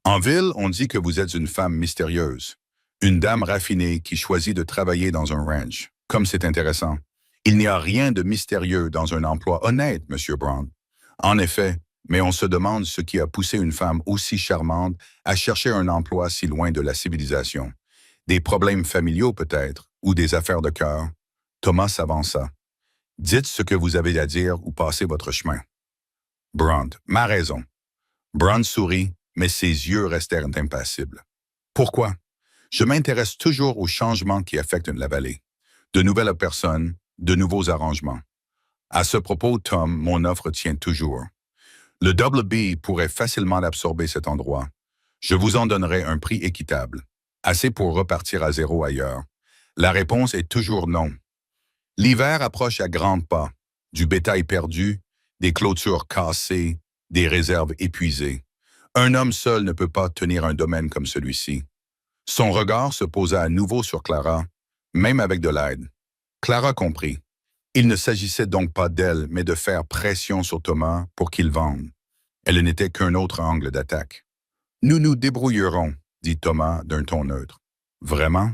En ville, on dit que vous êtes une femme mystérieuse, une dame raffinée qui choisit de travailler dans un ranch. Comme c'est intéressant. Il n'y a rien de mystérieux dans un emploi honnête, Monsieur Brown. En effet, mais on se demande ce qui a poussé une femme aussi charmante à chercher un emploi si loin de la civilisation. Des problèmes familiaux peut-être, ou des affaires de cœur. Thomas s'avança. Dites ce que vous avez à dire ou passez votre chemin. Brand, ma raison. Brand sourit, mais ses yeux restèrent impassibles. Pourquoi? Je m'intéresse toujours aux changements qui affectent la vallée. De nouvelles personnes, de nouveaux arrangements. À ce propos, Tom, mon offre tient toujours. Le Double B pourrait facilement absorber cet endroit. Je vous en donnerai un prix équitable. Assez pour repartir à zéro ailleurs. La réponse est toujours non. L'hiver approche à grands pas. Du bétail perdu, des clôtures cassées, des réserves épuisées. Un homme seul ne peut pas tenir un domaine comme celui-ci. Son regard se posa à nouveau sur Clara, même avec de l'aide. Clara comprit. Il ne s'agissait donc pas d'elle, mais de faire pression sur Thomas pour qu'il vende. Elle n'était qu'un autre angle d'attaque. « Nous nous débrouillerons », dit Thomas d'un ton neutre. « Vraiment? »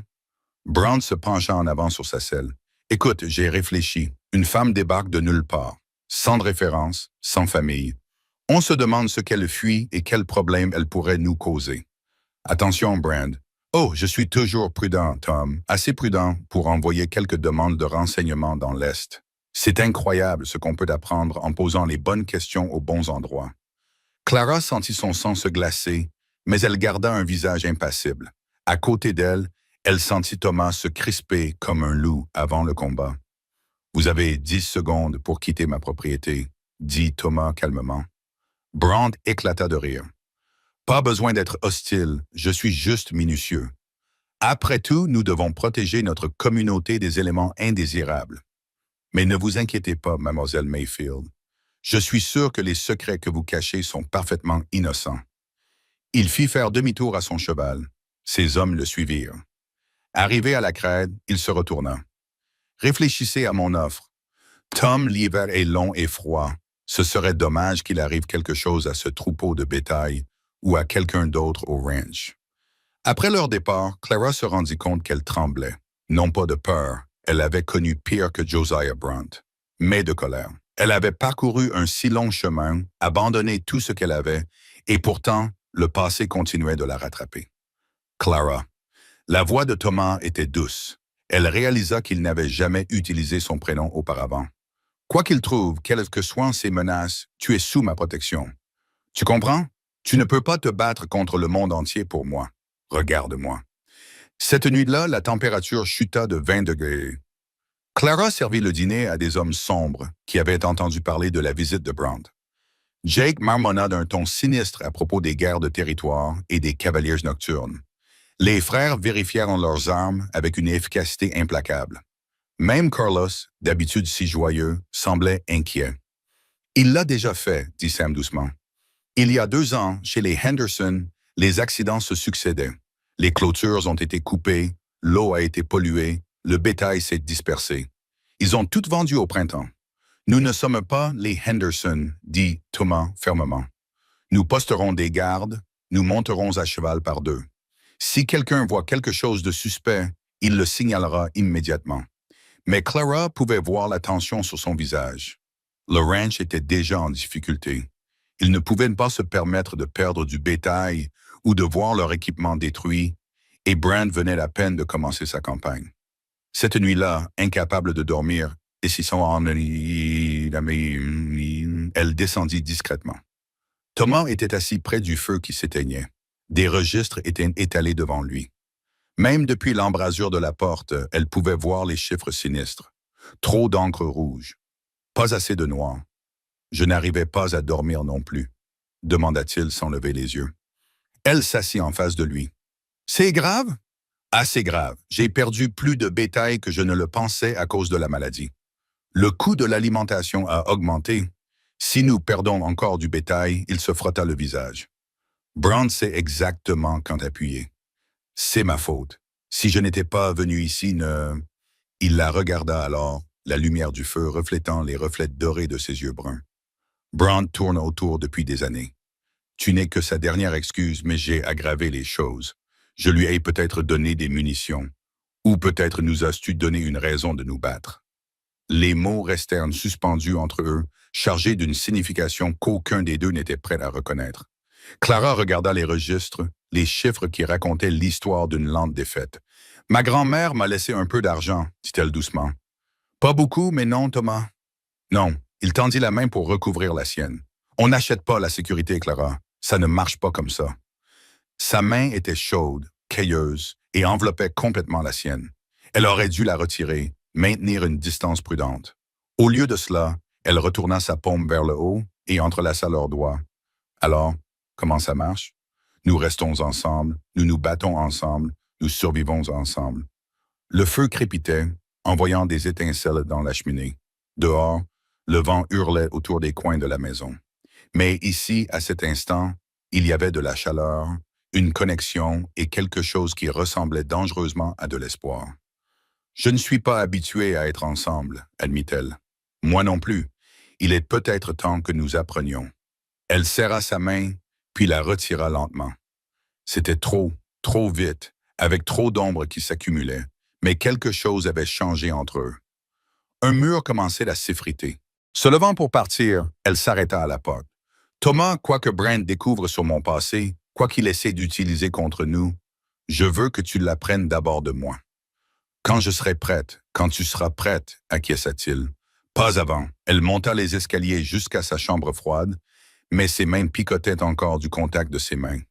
Brown se pencha en avant sur sa selle. « Écoute, j'ai réfléchi. Une femme débarque de nulle part, sans de référence, sans famille. On se demande ce qu'elle fuit et quels problèmes elle pourrait nous causer. Attention, Brand. Oh, je suis toujours prudent, Tom, assez prudent pour envoyer quelques demandes de renseignements dans l'Est. C'est incroyable ce qu'on peut apprendre en posant les bonnes questions aux bons endroits. » Clara sentit son sang se glacer, mais elle garda un visage impassible. À côté d'elle, elle sentit Thomas se crisper comme un loup avant le combat. « Vous avez 10 secondes pour quitter ma propriété, » dit Thomas calmement. Brand éclata de rire. « Pas besoin d'être hostile, je suis juste minutieux. Après tout, nous devons protéger notre communauté des éléments indésirables. Mais ne vous inquiétez pas, mademoiselle Mayfield. Je suis sûr que les secrets que vous cachez sont parfaitement innocents. » Il fit faire demi-tour à son cheval. Ses hommes le suivirent. Arrivé à la crête, il se retourna. « Réfléchissez à mon offre. Tom, l'hiver est long et froid. Ce serait dommage qu'il arrive quelque chose à ce troupeau de bétail ou à quelqu'un d'autre au ranch. » Après leur départ, Clara se rendit compte qu'elle tremblait. Non pas de peur, elle avait connu pire que Josiah Brandt, mais de colère. Elle avait parcouru un si long chemin, abandonné tout ce qu'elle avait, et pourtant, le passé continuait de la rattraper. Clara. La voix de Thomas était douce. Elle réalisa qu'il n'avait jamais utilisé son prénom auparavant. « Quoi qu'il trouve, quelles que soient ses menaces, tu es sous ma protection. Tu comprends? Tu ne peux pas te battre contre le monde entier pour moi. Regarde-moi. » Cette nuit-là, la température chuta de 20 degrés. Clara servit le dîner à des hommes sombres qui avaient entendu parler de la visite de Brandt. Jake marmonna d'un ton sinistre à propos des guerres de territoire et des cavaliers nocturnes. Les frères vérifièrent leurs armes avec une efficacité implacable. Même Carlos, d'habitude si joyeux, semblait inquiet. « Il l'a déjà fait, » dit Sam doucement. « Il y a 2 ans, chez les Henderson, les accidents se succédaient. Les clôtures ont été coupées, l'eau a été polluée, le bétail s'est dispersé. Ils ont tout vendu au printemps. Nous ne sommes pas les Henderson, dit Thomas fermement. Nous posterons des gardes, nous monterons à cheval par deux. Si quelqu'un voit quelque chose de suspect, il le signalera immédiatement. Mais Clara pouvait voir la tension sur son visage. Le ranch était déjà en difficulté. Ils ne pouvaient pas se permettre de perdre du bétail ou de voir leur équipement détruit, et Brand venait à peine de commencer sa campagne. Cette nuit-là, incapable de dormir, et si son elle descendit discrètement. Thomas était assis près du feu qui s'éteignait. Des registres étaient étalés devant lui. Même depuis l'embrasure de la porte, elle pouvait voir les chiffres sinistres. Trop d'encre rouge. Pas assez de noir. Je n'arrivais pas à dormir non plus, demanda-t-il sans lever les yeux. Elle s'assit en face de lui. C'est grave? Assez grave. J'ai perdu plus de bétail que je ne le pensais à cause de la maladie. Le coût de l'alimentation a augmenté. Si nous perdons encore du bétail, il se frotta le visage. Brown sait exactement quand appuyer. C'est ma faute. Si je n'étais pas venu ici, Il la regarda alors, la lumière du feu reflétant les reflets dorés de ses yeux bruns. Brown tourne autour depuis des années. Tu n'es que sa dernière excuse, mais j'ai aggravé les choses. Je lui ai peut-être donné des munitions. Ou peut-être nous as-tu donné une raison de nous battre. Les mots restèrent suspendus entre eux, chargés d'une signification qu'aucun des deux n'était prêt à reconnaître. Clara regarda les registres, les chiffres qui racontaient l'histoire d'une lente défaite. « Ma grand-mère m'a laissé un peu d'argent, dit-elle doucement. « Pas beaucoup, mais non, Thomas. » « Non. » Il tendit la main pour recouvrir la sienne. « On n'achète pas la sécurité, Clara. Ça ne marche pas comme ça. » Sa main était chaude, cailleuse, et enveloppait complètement la sienne. Elle aurait dû la retirer, maintenir une distance prudente. Au lieu de cela, elle retourna sa paume vers le haut et entrelaça leurs doigts. « Alors, comment ça marche? Nous restons ensemble, nous nous battons ensemble, nous survivons ensemble. » Le feu crépitait, envoyant des étincelles dans la cheminée. Dehors, le vent hurlait autour des coins de la maison. Mais ici, à cet instant, il y avait de la chaleur, une connexion et quelque chose qui ressemblait dangereusement à de l'espoir. « Je ne suis pas habituée à être ensemble, » admit-elle. « Moi non plus. Il est peut-être temps que nous apprenions. » Elle serra sa main, puis la retira lentement. C'était trop vite, avec trop d'ombre qui s'accumulaient, mais quelque chose avait changé entre eux. Un mur commençait à s'effriter. Se levant pour partir, elle s'arrêta à la porte. « Thomas, quoi que Brand découvre sur mon passé, quoi qu'il essaie d'utiliser contre nous, je veux que tu l'apprennes d'abord de moi. » « Quand je serai prête, quand tu seras prête, acquiesça-t-il. Pas avant. Elle monta les escaliers jusqu'à sa chambre froide, mais ses mains picotaient encore du contact de ses mains.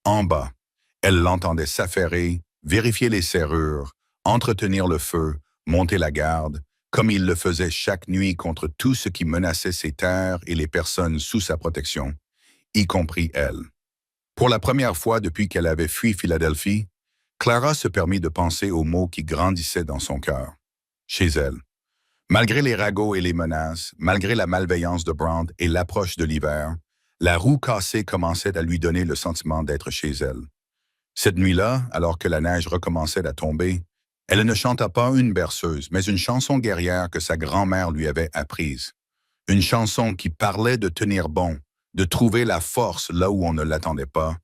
En bas, elle l'entendait s'affairer, vérifier les serrures, entretenir le feu, monter la garde, comme il le faisait chaque nuit contre tout ce qui menaçait ses terres et les personnes sous sa protection, y compris elle. Pour la première fois depuis qu'elle avait fui Philadelphie, Clara se permit de penser aux mots qui grandissaient dans son cœur. Chez elle. Malgré les ragots et les menaces, malgré la malveillance de Brand et l'approche de l'hiver, la roue cassée commençait à lui donner le sentiment d'être chez elle. Cette nuit-là, alors que la neige recommençait à tomber, elle ne chanta pas une berceuse, mais une chanson guerrière que sa grand-mère lui avait apprise. Une chanson qui parlait de tenir bon, de trouver la force là où on ne l'attendait pas,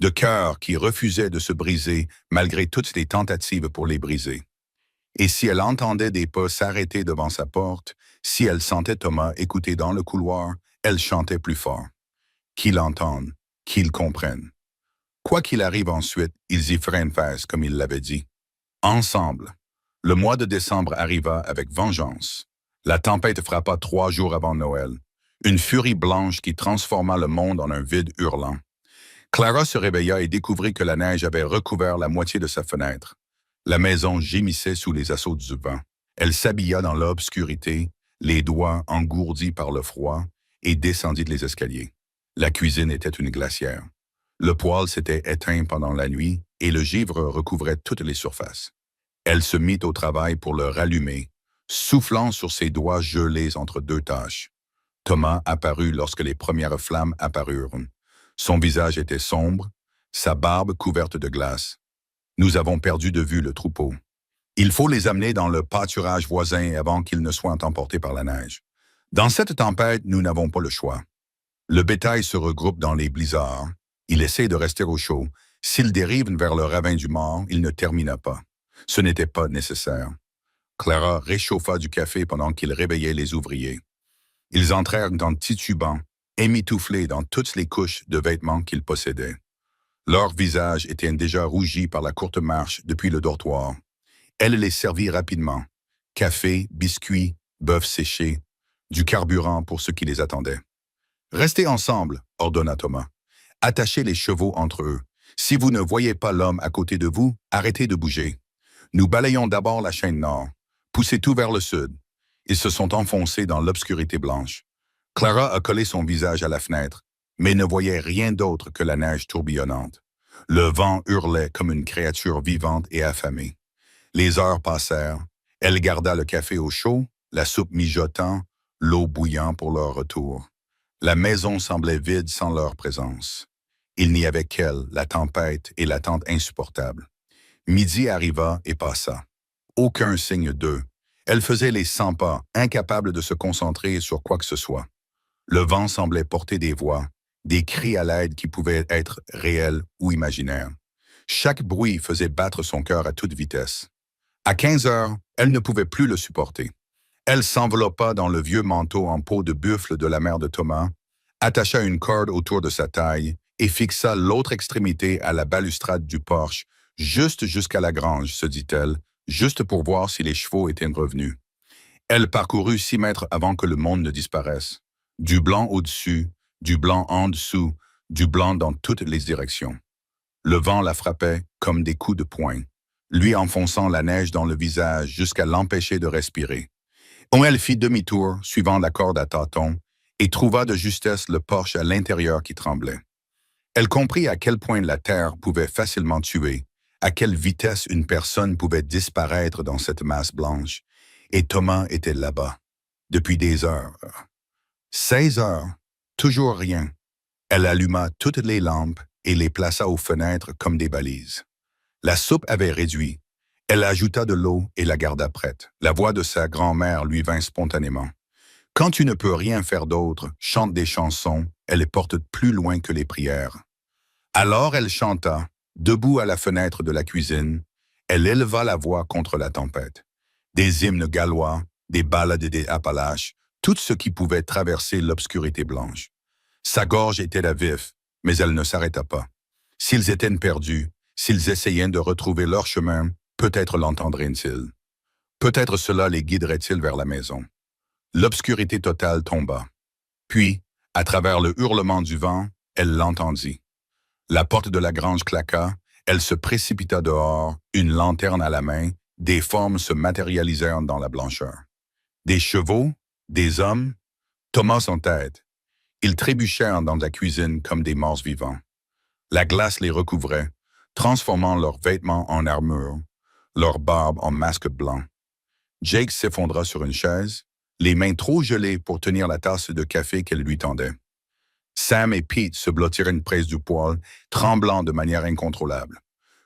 de cœurs qui refusaient de se briser malgré toutes les tentatives pour les briser. Et si elle entendait des pas s'arrêter devant sa porte, si elle sentait Thomas écouter dans le couloir, elle chantait plus fort. Qu'ils l'entendent, qu'ils comprennent. Quoi qu'il arrive ensuite, ils y feraient une fête, comme il l'avait dit. Ensemble. Le mois de décembre arriva avec vengeance. La tempête frappa 3 jours avant Noël. Une furie blanche qui transforma le monde en un vide hurlant. Clara se réveilla et découvrit que la neige avait recouvert la moitié de sa fenêtre. La maison gémissait sous les assauts du vent. Elle s'habilla dans l'obscurité, les doigts engourdis par le froid, et descendit les escaliers. La cuisine était une glacière. Le poêle s'était éteint pendant la nuit et le givre recouvrait toutes les surfaces. Elle se mit au travail pour le rallumer, soufflant sur ses doigts gelés entre 2 tâches. Thomas apparut lorsque les premières flammes apparurent. Son visage était sombre, sa barbe couverte de glace. Nous avons perdu de vue le troupeau. Il faut les amener dans le pâturage voisin avant qu'ils ne soient emportés par la neige. Dans cette tempête, nous n'avons pas le choix. Le bétail se regroupe dans les blizzards. Il essaie de rester au chaud. S'il dérive vers le ravin du mort, il ne termina pas. Ce n'était pas nécessaire. Clara réchauffa du café pendant qu'il réveillait les ouvriers. Ils entrèrent en titubant, émitouflés dans toutes les couches de vêtements qu'ils possédaient. Leurs visages étaient déjà rougis par la courte marche depuis le dortoir. Elle les servit rapidement. Café, biscuits, bœuf séché, du carburant pour ceux qui les attendaient. « Restez ensemble », ordonna Thomas. « Attachez les chevaux entre eux. Si vous ne voyez pas l'homme à côté de vous, arrêtez de bouger. Nous balayons d'abord la chaîne nord. Poussez tout vers le sud. » Ils se sont enfoncés dans l'obscurité blanche. Clara a collé son visage à la fenêtre, mais ne voyait rien d'autre que la neige tourbillonnante. Le vent hurlait comme une créature vivante et affamée. Les heures passèrent. Elle garda le café au chaud, la soupe mijotant, l'eau bouillant pour leur retour. La maison semblait vide sans leur présence. Il n'y avait qu'elle, la tempête et l'attente insupportable. Midi arriva et passa. Aucun signe d'eux. Elle faisait les 100 pas, incapable de se concentrer sur quoi que ce soit. Le vent semblait porter des voix, des cris à l'aide qui pouvaient être réels ou imaginaires. Chaque bruit faisait battre son cœur à toute vitesse. À 15 heures, elle ne pouvait plus le supporter. Elle s'enveloppa dans le vieux manteau en peau de buffle de la mère de Thomas, attacha une corde autour de sa taille et fixa l'autre extrémité à la balustrade du porche, juste jusqu'à la grange, se dit-elle, juste pour voir si les chevaux étaient revenus. Elle parcourut 6 mètres avant que le monde ne disparaisse. Du blanc au-dessus, du blanc en dessous, du blanc dans toutes les directions. Le vent la frappait comme des coups de poing, lui enfonçant la neige dans le visage jusqu'à l'empêcher de respirer. Elle fit demi-tour, suivant la corde à tâtons, et trouva de justesse le porche à l'intérieur qui tremblait. Elle comprit à quel point la terre pouvait facilement tuer, à quelle vitesse une personne pouvait disparaître dans cette masse blanche, et Thomas était là-bas, depuis des heures. 16 heures, toujours rien. Elle alluma toutes les lampes et les plaça aux fenêtres comme des balises. La soupe avait réduit. Elle ajouta de l'eau et la garda prête. La voix de sa grand-mère lui vint spontanément. Quand tu ne peux rien faire d'autre, chante des chansons, elles les portent plus loin que les prières. Alors elle chanta, debout à la fenêtre de la cuisine, elle éleva la voix contre la tempête. Des hymnes gallois, des ballades des Appalaches, tout ce qui pouvait traverser l'obscurité blanche. Sa gorge était à vif, mais elle ne s'arrêta pas. S'ils étaient perdus, s'ils essayaient de retrouver leur chemin, peut-être l'entendraient-ils. Peut-être cela les guiderait-il vers la maison. L'obscurité totale tomba. Puis, à travers le hurlement du vent, elle l'entendit. La porte de la grange claqua, elle se précipita dehors, une lanterne à la main, des formes se matérialisèrent dans la blancheur. Des chevaux, des hommes, Thomas en tête. Ils trébuchèrent dans la cuisine comme des morts vivants. La glace les recouvrait, transformant leurs vêtements en armure, leurs barbes en masques blancs. Jake s'effondra sur une chaise, les mains trop gelées pour tenir la tasse de café qu'elle lui tendait. Sam et Pete se blottirent une presse du poêle, tremblant de manière incontrôlable.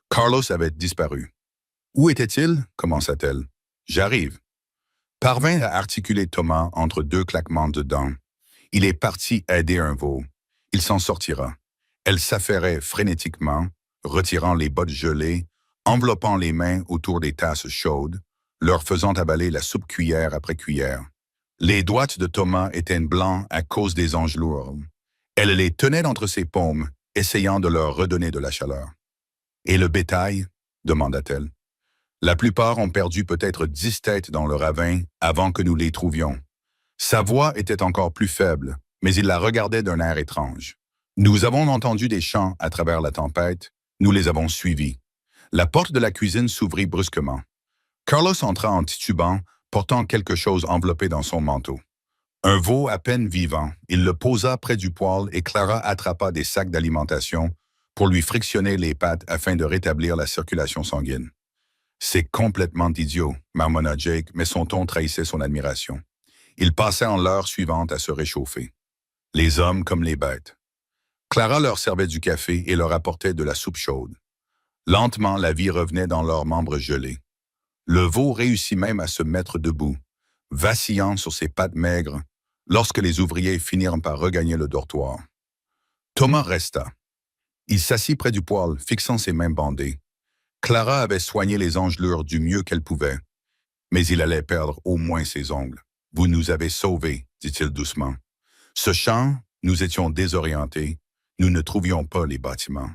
Carlos avait disparu. « Où était-il » commença-t-elle. « J'arrive. » Parvint à articuler Thomas entre 2 claquements de dents. Il est parti aider un veau. Il s'en sortira. Elle s'affairait frénétiquement, retirant les bottes gelées, enveloppant les mains autour des tasses chaudes, leur faisant avaler la soupe cuillère après cuillère. Les doigts de Thomas étaient blancs à cause des engelures. Elle les tenait entre ses paumes, essayant de leur redonner de la chaleur. « Et le bétail » demanda-t-elle. « La plupart ont perdu peut-être 10 têtes dans le ravin avant que nous les trouvions. » Sa voix était encore plus faible, mais il la regardait d'un air étrange. « Nous avons entendu des chants à travers la tempête, nous les avons suivis. » La porte de la cuisine s'ouvrit brusquement. Carlos entra en titubant, portant quelque chose enveloppé dans son manteau. Un veau à peine vivant, il le posa près du poêle et Clara attrapa des sacs d'alimentation pour lui frictionner les pattes afin de rétablir la circulation sanguine. « C'est complètement idiot », marmonna Jake, mais son ton trahissait son admiration. Ils passaient en l'heure suivante à se réchauffer. Les hommes comme les bêtes. Clara leur servait du café et leur apportait de la soupe chaude. Lentement, la vie revenait dans leurs membres gelés. Le veau réussit même à se mettre debout, vacillant sur ses pattes maigres, lorsque les ouvriers finirent par regagner le dortoir. Thomas resta. Il s'assit près du poêle, fixant ses mains bandées. Clara avait soigné les engelures du mieux qu'elle pouvait, mais il allait perdre au moins ses ongles. « Vous nous avez sauvés », dit-il doucement. Ce chant, nous étions désorientés. Nous ne trouvions pas les bâtiments.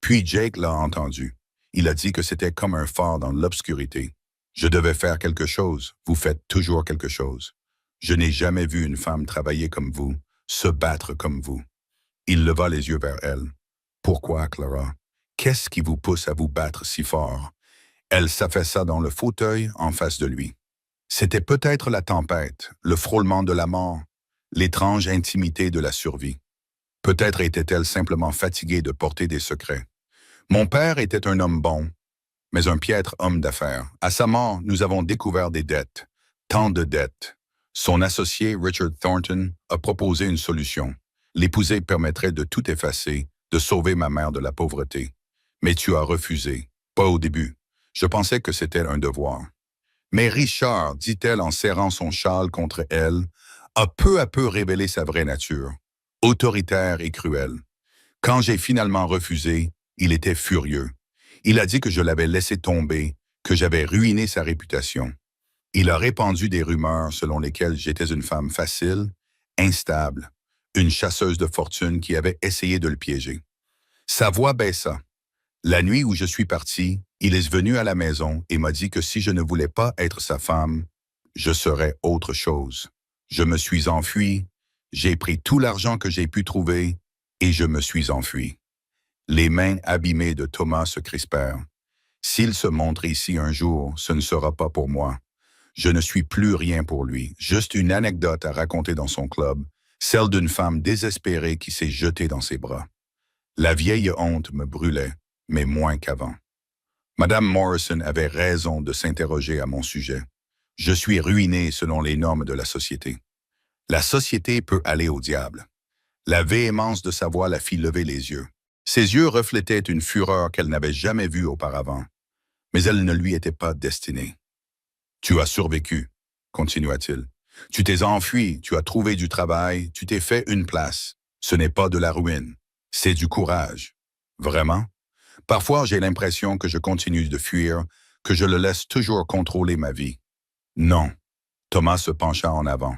Puis Jake l'a entendu. Il a dit que c'était comme un phare dans l'obscurité. Je devais faire quelque chose. Vous faites toujours quelque chose. Je n'ai jamais vu une femme travailler comme vous, se battre comme vous. Il leva les yeux vers elle. Pourquoi, Clara? Qu'est-ce qui vous pousse à vous battre si fort? Elle s'affaissa dans le fauteuil en face de lui. C'était peut-être la tempête, le frôlement de la mort, l'étrange intimité de la survie. Peut-être était-elle simplement fatiguée de porter des secrets. Mon père était un homme bon, mais un piètre homme d'affaires. À sa mort, nous avons découvert des dettes, tant de dettes. Son associé, Richard Thornton, a proposé une solution. L'épouser permettrait de tout effacer, de sauver ma mère de la pauvreté. Mais tu as refusé. Pas au début. Je pensais que c'était un devoir. Mais Richard, dit-elle en serrant son châle contre elle, a peu à peu révélé sa vraie nature, autoritaire et cruel. Quand j'ai finalement refusé, il était furieux. Il a dit que je l'avais laissé tomber, que j'avais ruiné sa réputation. Il a répandu des rumeurs selon lesquelles j'étais une femme facile, instable, une chasseuse de fortune qui avait essayé de le piéger. Sa voix baissa. La nuit où je suis parti, il est venu à la maison et m'a dit que si je ne voulais pas être sa femme, je serais autre chose. Je me suis enfui, j'ai pris tout l'argent que j'ai pu trouver et je me suis enfui. Les mains abîmées de Thomas se crispèrent. S'il se montre ici un jour, ce ne sera pas pour moi. Je ne suis plus rien pour lui, juste une anecdote à raconter dans son club, celle d'une femme désespérée qui s'est jetée dans ses bras. La vieille honte me brûlait, mais moins qu'avant. Madame Morrison avait raison de s'interroger à mon sujet. Je suis ruiné selon les normes de la société. La société peut aller au diable. La véhémence de sa voix la fit lever les yeux. Ses yeux reflétaient une fureur qu'elle n'avait jamais vue auparavant, mais elle ne lui était pas destinée. « Tu as survécu », continua-t-il. « Tu t'es enfui, tu as trouvé du travail, tu t'es fait une place. Ce n'est pas de la ruine, c'est du courage. » Vraiment? Parfois, j'ai l'impression que je continue de fuir, que je le laisse toujours contrôler ma vie. Non. Thomas se pencha en avant.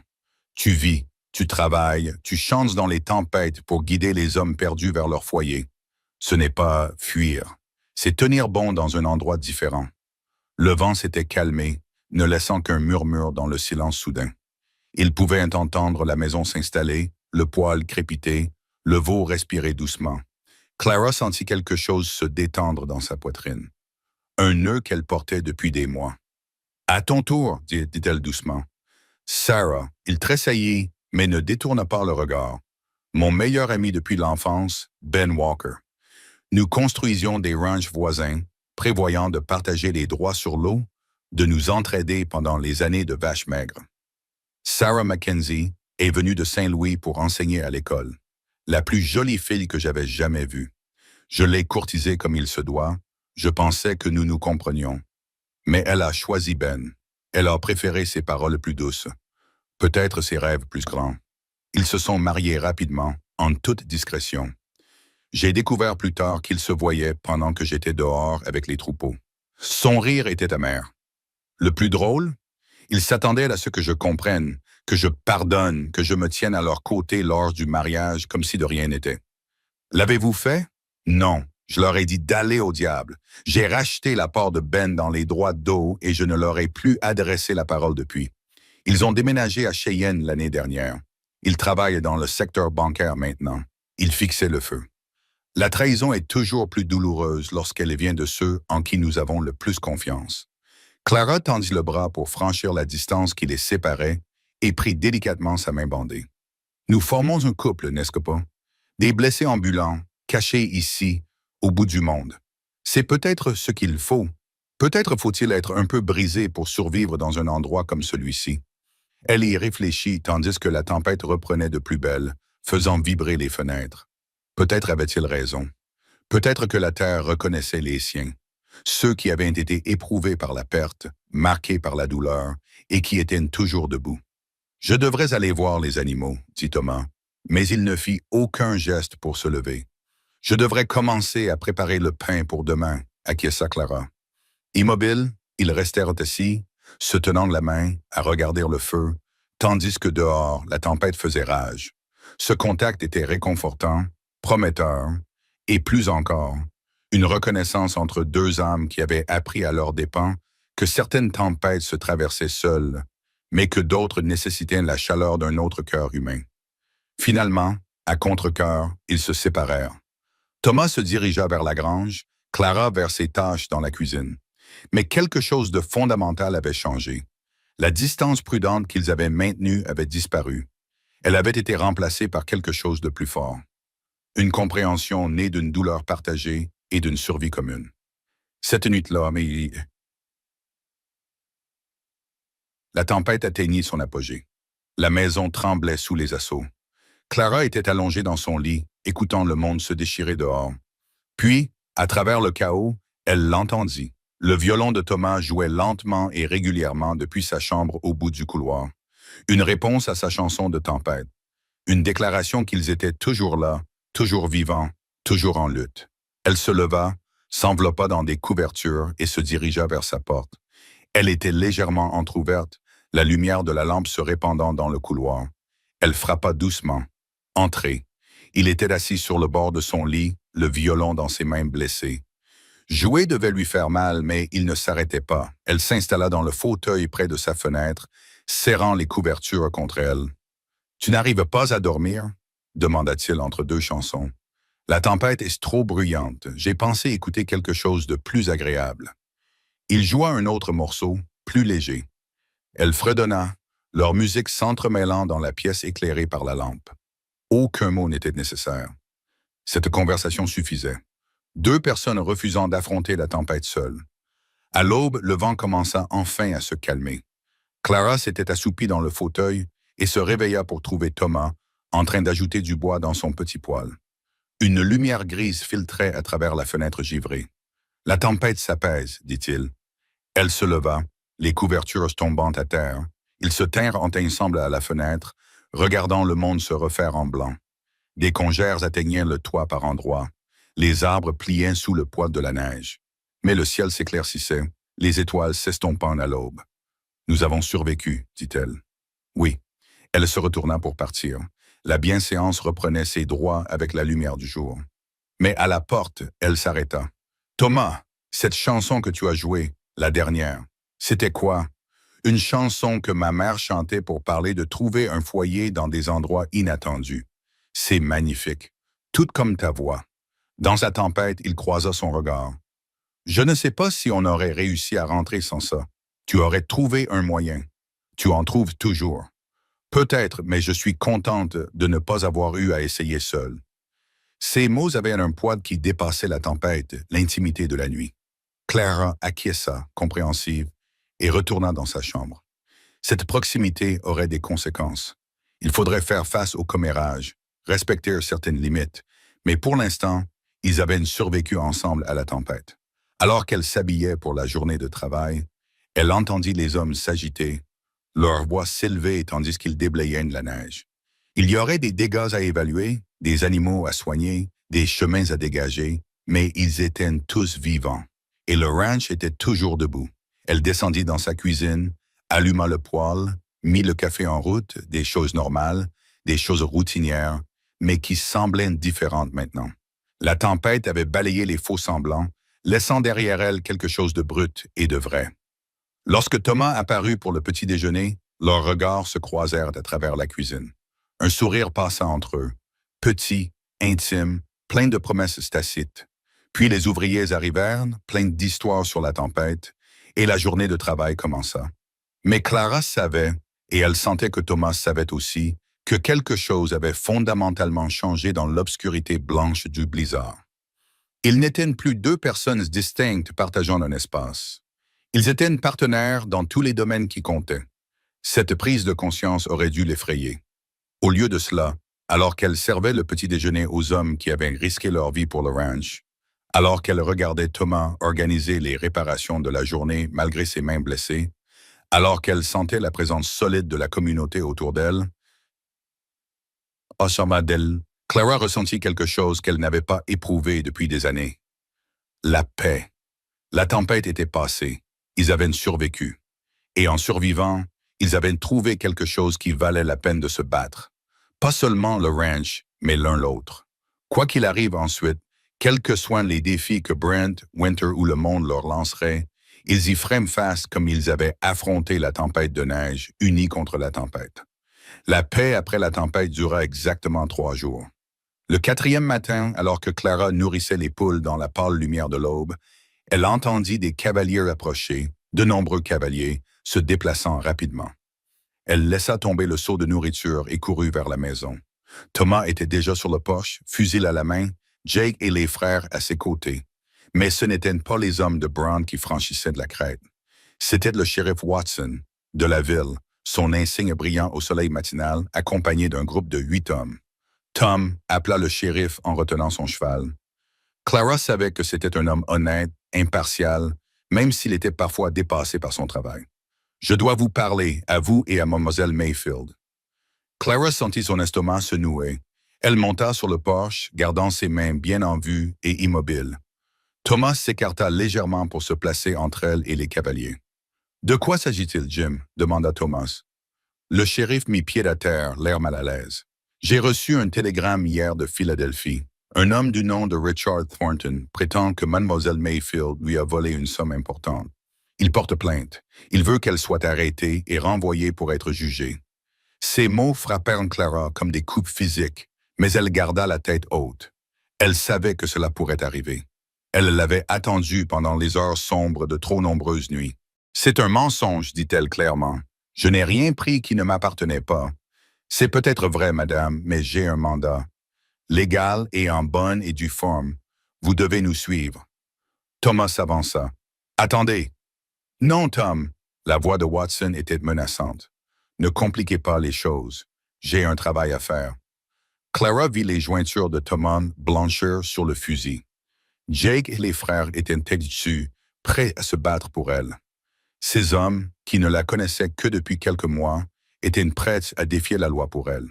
Tu vis, tu travailles, tu chantes dans les tempêtes pour guider les hommes perdus vers leur foyer. Ce n'est pas fuir, c'est tenir bon dans un endroit différent. Le vent s'était calmé, ne laissant qu'un murmure dans le silence soudain. Il pouvait entendre la maison s'installer, le poêle crépiter, le veau respirer doucement. Clara sentit quelque chose se détendre dans sa poitrine. Un nœud qu'elle portait depuis des mois. « À ton tour, dit-elle doucement. » Sarah, il tressaillit, mais ne détourna pas le regard. Mon meilleur ami depuis l'enfance, Ben Walker. Nous construisions des ranchs voisins, prévoyant de partager les droits sur l'eau, de nous entraider pendant les années de vaches maigres. Sarah Mackenzie est venue de Saint-Louis pour enseigner à l'école. La plus jolie fille que j'avais jamais vue. Je l'ai courtisée comme il se doit. Je pensais que nous nous comprenions. Mais elle a choisi Ben. Elle a préféré ses paroles plus douces. Peut-être ses rêves plus grands. Ils se sont mariés rapidement, en toute discrétion. J'ai découvert plus tard qu'il se voyait pendant que j'étais dehors avec les troupeaux. Son rire était amer. Le plus drôle, il s'attendait à ce que je comprenne, que je pardonne, que je me tienne à leur côté lors du mariage comme si de rien n'était. L'avez-vous fait? Non. Je leur ai dit d'aller au diable. J'ai racheté la part de Ben dans les droits d'eau et je ne leur ai plus adressé la parole depuis. Ils ont déménagé à Cheyenne l'année dernière. Ils travaillent dans le secteur bancaire maintenant. Ils fixaient le feu. La trahison est toujours plus douloureuse lorsqu'elle vient de ceux en qui nous avons le plus confiance. Clara tendit le bras pour franchir la distance qui les séparait et prit délicatement sa main bandée. Nous formons un couple, n'est-ce pas? Des blessés ambulants, cachés ici, au bout du monde. C'est peut-être ce qu'il faut. Peut-être faut-il être un peu brisé pour survivre dans un endroit comme celui-ci. Elle y réfléchit tandis que la tempête reprenait de plus belle, faisant vibrer les fenêtres. Peut-être avait-il raison. Peut-être que la terre reconnaissait les siens, ceux qui avaient été éprouvés par la perte, marqués par la douleur, et qui étaient toujours debout. Je devrais aller voir les animaux, dit Thomas, mais il ne fit aucun geste pour se lever. Je devrais commencer à préparer le pain pour demain, acquiesça Clara. Immobiles, ils restèrent assis, se tenant la main, à regarder le feu, tandis que dehors, la tempête faisait rage. Ce contact était réconfortant, prometteur, et plus encore, une reconnaissance entre deux âmes qui avaient appris à leurs dépens que certaines tempêtes se traversaient seules, mais que d'autres nécessitaient la chaleur d'un autre cœur humain. Finalement, à contre-cœur, ils se séparèrent. Thomas se dirigea vers la grange, Clara vers ses tâches dans la cuisine. Mais quelque chose de fondamental avait changé. La distance prudente qu'ils avaient maintenue avait disparu. Elle avait été remplacée par quelque chose de plus fort. Une compréhension née d'une douleur partagée et d'une survie commune. Cette nuit-là, la tempête atteignit son apogée. La maison tremblait sous les assauts. Clara était allongée dans son lit, écoutant le monde se déchirer dehors. Puis, à travers le chaos, elle l'entendit. Le violon de Thomas jouait lentement et régulièrement depuis sa chambre au bout du couloir. Une réponse à sa chanson de tempête. Une déclaration qu'ils étaient toujours là, toujours vivants, toujours en lutte. Elle se leva, s'enveloppa dans des couvertures et se dirigea vers sa porte. Elle était légèrement entr'ouverte, la lumière de la lampe se répandant dans le couloir. Elle frappa doucement. Entrez. Il était assis sur le bord de son lit, le violon dans ses mains blessées. Jouer devait lui faire mal, mais il ne s'arrêtait pas. Elle s'installa dans le fauteuil près de sa fenêtre, serrant les couvertures contre elle. « Tu n'arrives pas à dormir ?» demanda-t-il entre deux chansons. « La tempête est trop bruyante. J'ai pensé écouter quelque chose de plus agréable. » Il joua un autre morceau, plus léger. Elle fredonna, leur musique s'entremêlant dans la pièce éclairée par la lampe. Aucun mot n'était nécessaire. Cette conversation suffisait. Deux personnes refusant d'affronter la tempête seules. À l'aube, le vent commença enfin à se calmer. Clara s'était assoupie dans le fauteuil et se réveilla pour trouver Thomas en train d'ajouter du bois dans son petit poêle. Une lumière grise filtrait à travers la fenêtre givrée. « La tempête s'apaise, dit-il. » Elle se leva, les couvertures tombant à terre. Ils se tinrent ensemble à la fenêtre, regardant le monde se refaire en blanc. Des congères atteignaient le toit par endroits. Les arbres pliaient sous le poids de la neige. Mais le ciel s'éclaircissait, les étoiles s'estompant à l'aube. « Nous avons survécu, dit-elle. »« Oui. » Elle se retourna pour partir. La bienséance reprenait ses droits avec la lumière du jour. Mais à la porte, elle s'arrêta. « Thomas, cette chanson que tu as jouée, la dernière, c'était quoi? » « Une chanson que ma mère chantait pour parler de trouver un foyer dans des endroits inattendus. C'est magnifique, tout comme ta voix. » Dans sa tempête, il croisa son regard. « Je ne sais pas si on aurait réussi à rentrer sans ça. Tu aurais trouvé un moyen. Tu en trouves toujours. Peut-être, mais je suis contente de ne pas avoir eu à essayer seule. » Ces mots avaient un poids qui dépassait la tempête, l'intimité de la nuit. Clara acquiesça, compréhensive, et retourna dans sa chambre. Cette proximité aurait des conséquences. Il faudrait faire face au commérage, respecter certaines limites, mais pour l'instant, ils avaient survécu ensemble à la tempête. Alors qu'elle s'habillait pour la journée de travail, elle entendit les hommes s'agiter, leur voix s'élever tandis qu'ils déblayaient de la neige. Il y aurait des dégâts à évaluer, des animaux à soigner, des chemins à dégager, mais ils étaient tous vivants, et le ranch était toujours debout. Elle descendit dans sa cuisine, alluma le poêle, mit le café en route, des choses normales, des choses routinières, mais qui semblaient différentes maintenant. La tempête avait balayé les faux semblants, laissant derrière elle quelque chose de brut et de vrai. Lorsque Thomas apparut pour le petit déjeuner, leurs regards se croisèrent à travers la cuisine. Un sourire passa entre eux, petit, intime, plein de promesses tacites. Puis les ouvriers arrivèrent, pleins d'histoires sur la tempête, et la journée de travail commença. Mais Clara savait, et elle sentait que Thomas savait aussi, que quelque chose avait fondamentalement changé dans l'obscurité blanche du blizzard. Ils n'étaient plus deux personnes distinctes partageant un espace. Ils étaient partenaires dans tous les domaines qui comptaient. Cette prise de conscience aurait dû l'effrayer. Au lieu de cela, alors qu'elle servait le petit déjeuner aux hommes qui avaient risqué leur vie pour le ranch, alors qu'elle regardait Thomas organiser les réparations de la journée malgré ses mains blessées, Alors qu'elle sentait la présence solide de la communauté autour d'elle, Clara ressentit quelque chose qu'elle n'avait pas éprouvé depuis des années. La paix. La tempête était passée. Ils avaient survécu. Et en survivant, ils avaient trouvé quelque chose qui valait la peine de se battre. Pas seulement le ranch, mais l'un l'autre. Quoi qu'il arrive ensuite, quels que soient les défis que Brent, Winter ou le monde leur lancerait, ils y feraient face comme ils avaient affronté la tempête de neige, unis contre la tempête. La paix après la tempête dura exactement 3 jours. Le 4e matin, alors que Clara nourrissait les poules dans la pâle lumière de l'aube, elle entendit des cavaliers approcher, de nombreux cavaliers, se déplaçant rapidement. Elle laissa tomber le seau de nourriture et courut vers la maison. Thomas était déjà sur le porche, fusil à la main, Jake et les frères à ses côtés. Mais ce n'étaient pas les hommes de Brown qui franchissaient de la crête. C'était le shérif Watson, de la ville, son insigne brillant au soleil matinal, accompagné d'un groupe de 8 hommes. Tom appela le shérif en retenant son cheval. Clara savait que c'était un homme honnête, impartial, même s'il était parfois dépassé par son travail. « Je dois vous parler, à vous et à mademoiselle Mayfield. » Clara sentit son estomac se nouer. Elle monta sur le porche, gardant ses mains bien en vue et immobiles. Thomas s'écarta légèrement pour se placer entre elle et les cavaliers. « De quoi s'agit-il, Jim? » demanda Thomas. Le shérif mit pied à terre, l'air mal à l'aise. « J'ai reçu un télégramme hier de Philadelphie. Un homme du nom de Richard Thornton prétend que mademoiselle Mayfield lui a volé une somme importante. Il porte plainte. Il veut qu'elle soit arrêtée et renvoyée pour être jugée. » Ces mots frappèrent Clara comme des coups physiques, mais elle garda la tête haute. Elle savait que cela pourrait arriver. Elle l'avait attendu pendant les heures sombres de trop nombreuses nuits. « C'est un mensonge, dit-elle clairement. Je n'ai rien pris qui ne m'appartenait pas. C'est peut-être vrai, madame, mais j'ai un mandat. Légal et en bonne et due forme. Vous devez nous suivre. » Thomas s'avança. « Attendez. »« Non, Tom. » La voix de Watson était menaçante. « Ne compliquez pas les choses. J'ai un travail à faire. » Clara vit les jointures de Thomas blanchir sur le fusil. Jake et les frères étaient têtus, prêts à se battre pour elle. Ces hommes, qui ne la connaissaient que depuis quelques mois, étaient prêts à défier la loi pour elle.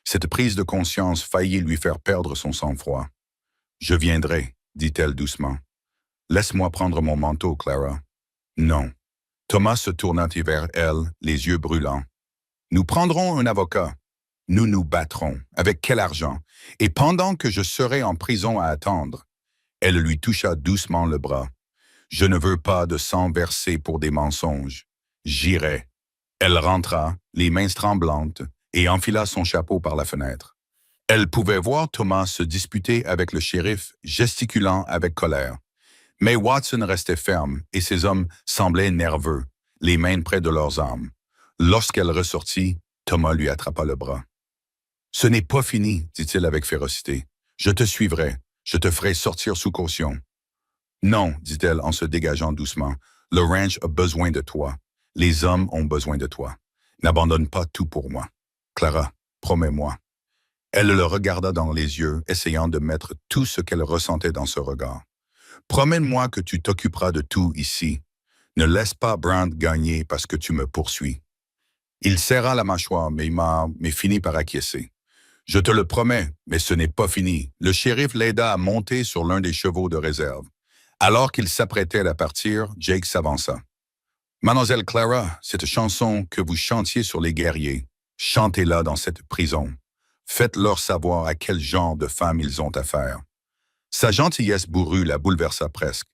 Cette prise de conscience faillit lui faire perdre son sang-froid. « Je viendrai, » dit-elle doucement. « Laisse-moi prendre mon manteau, Clara. »« Non. » Thomas se tourna vers elle, les yeux brûlants. « Nous prendrons un avocat. Nous nous battrons. Avec quel argent? Et pendant que je serai en prison à attendre. » Elle lui toucha doucement le bras. « Je ne veux pas de sang versé pour des mensonges. J'irai. » Elle rentra, les mains tremblantes, et enfila son chapeau par la fenêtre. Elle pouvait voir Thomas se disputer avec le shérif, gesticulant avec colère. Mais Watson restait ferme, et ses hommes semblaient nerveux, les mains près de leurs armes. Lorsqu'elle ressortit, Thomas lui attrapa le bras. « Ce n'est pas fini, dit-il avec férocité. Je te suivrai. Je te ferai sortir sous caution. »« Non, dit-elle en se dégageant doucement. Le ranch a besoin de toi. Les hommes ont besoin de toi. N'abandonne pas tout pour moi. Clara, promets-moi. » Elle le regarda dans les yeux, essayant de mettre tout ce qu'elle ressentait dans ce regard. « Promets-moi que tu t'occuperas de tout ici. Ne laisse pas Brand gagner parce que tu me poursuis. » Il serra la mâchoire, mais finit par acquiescer. « Je te le promets, mais ce n'est pas fini. » Le shérif l'aida à monter sur l'un des chevaux de réserve. Alors qu'il s'apprêtait à partir, Jake s'avança. « Mademoiselle Clara, cette chanson que vous chantiez sur les guerriers, chantez-la dans cette prison. Faites-leur savoir à quel genre de femme ils ont affaire. » Sa gentillesse bourrue la bouleversa presque.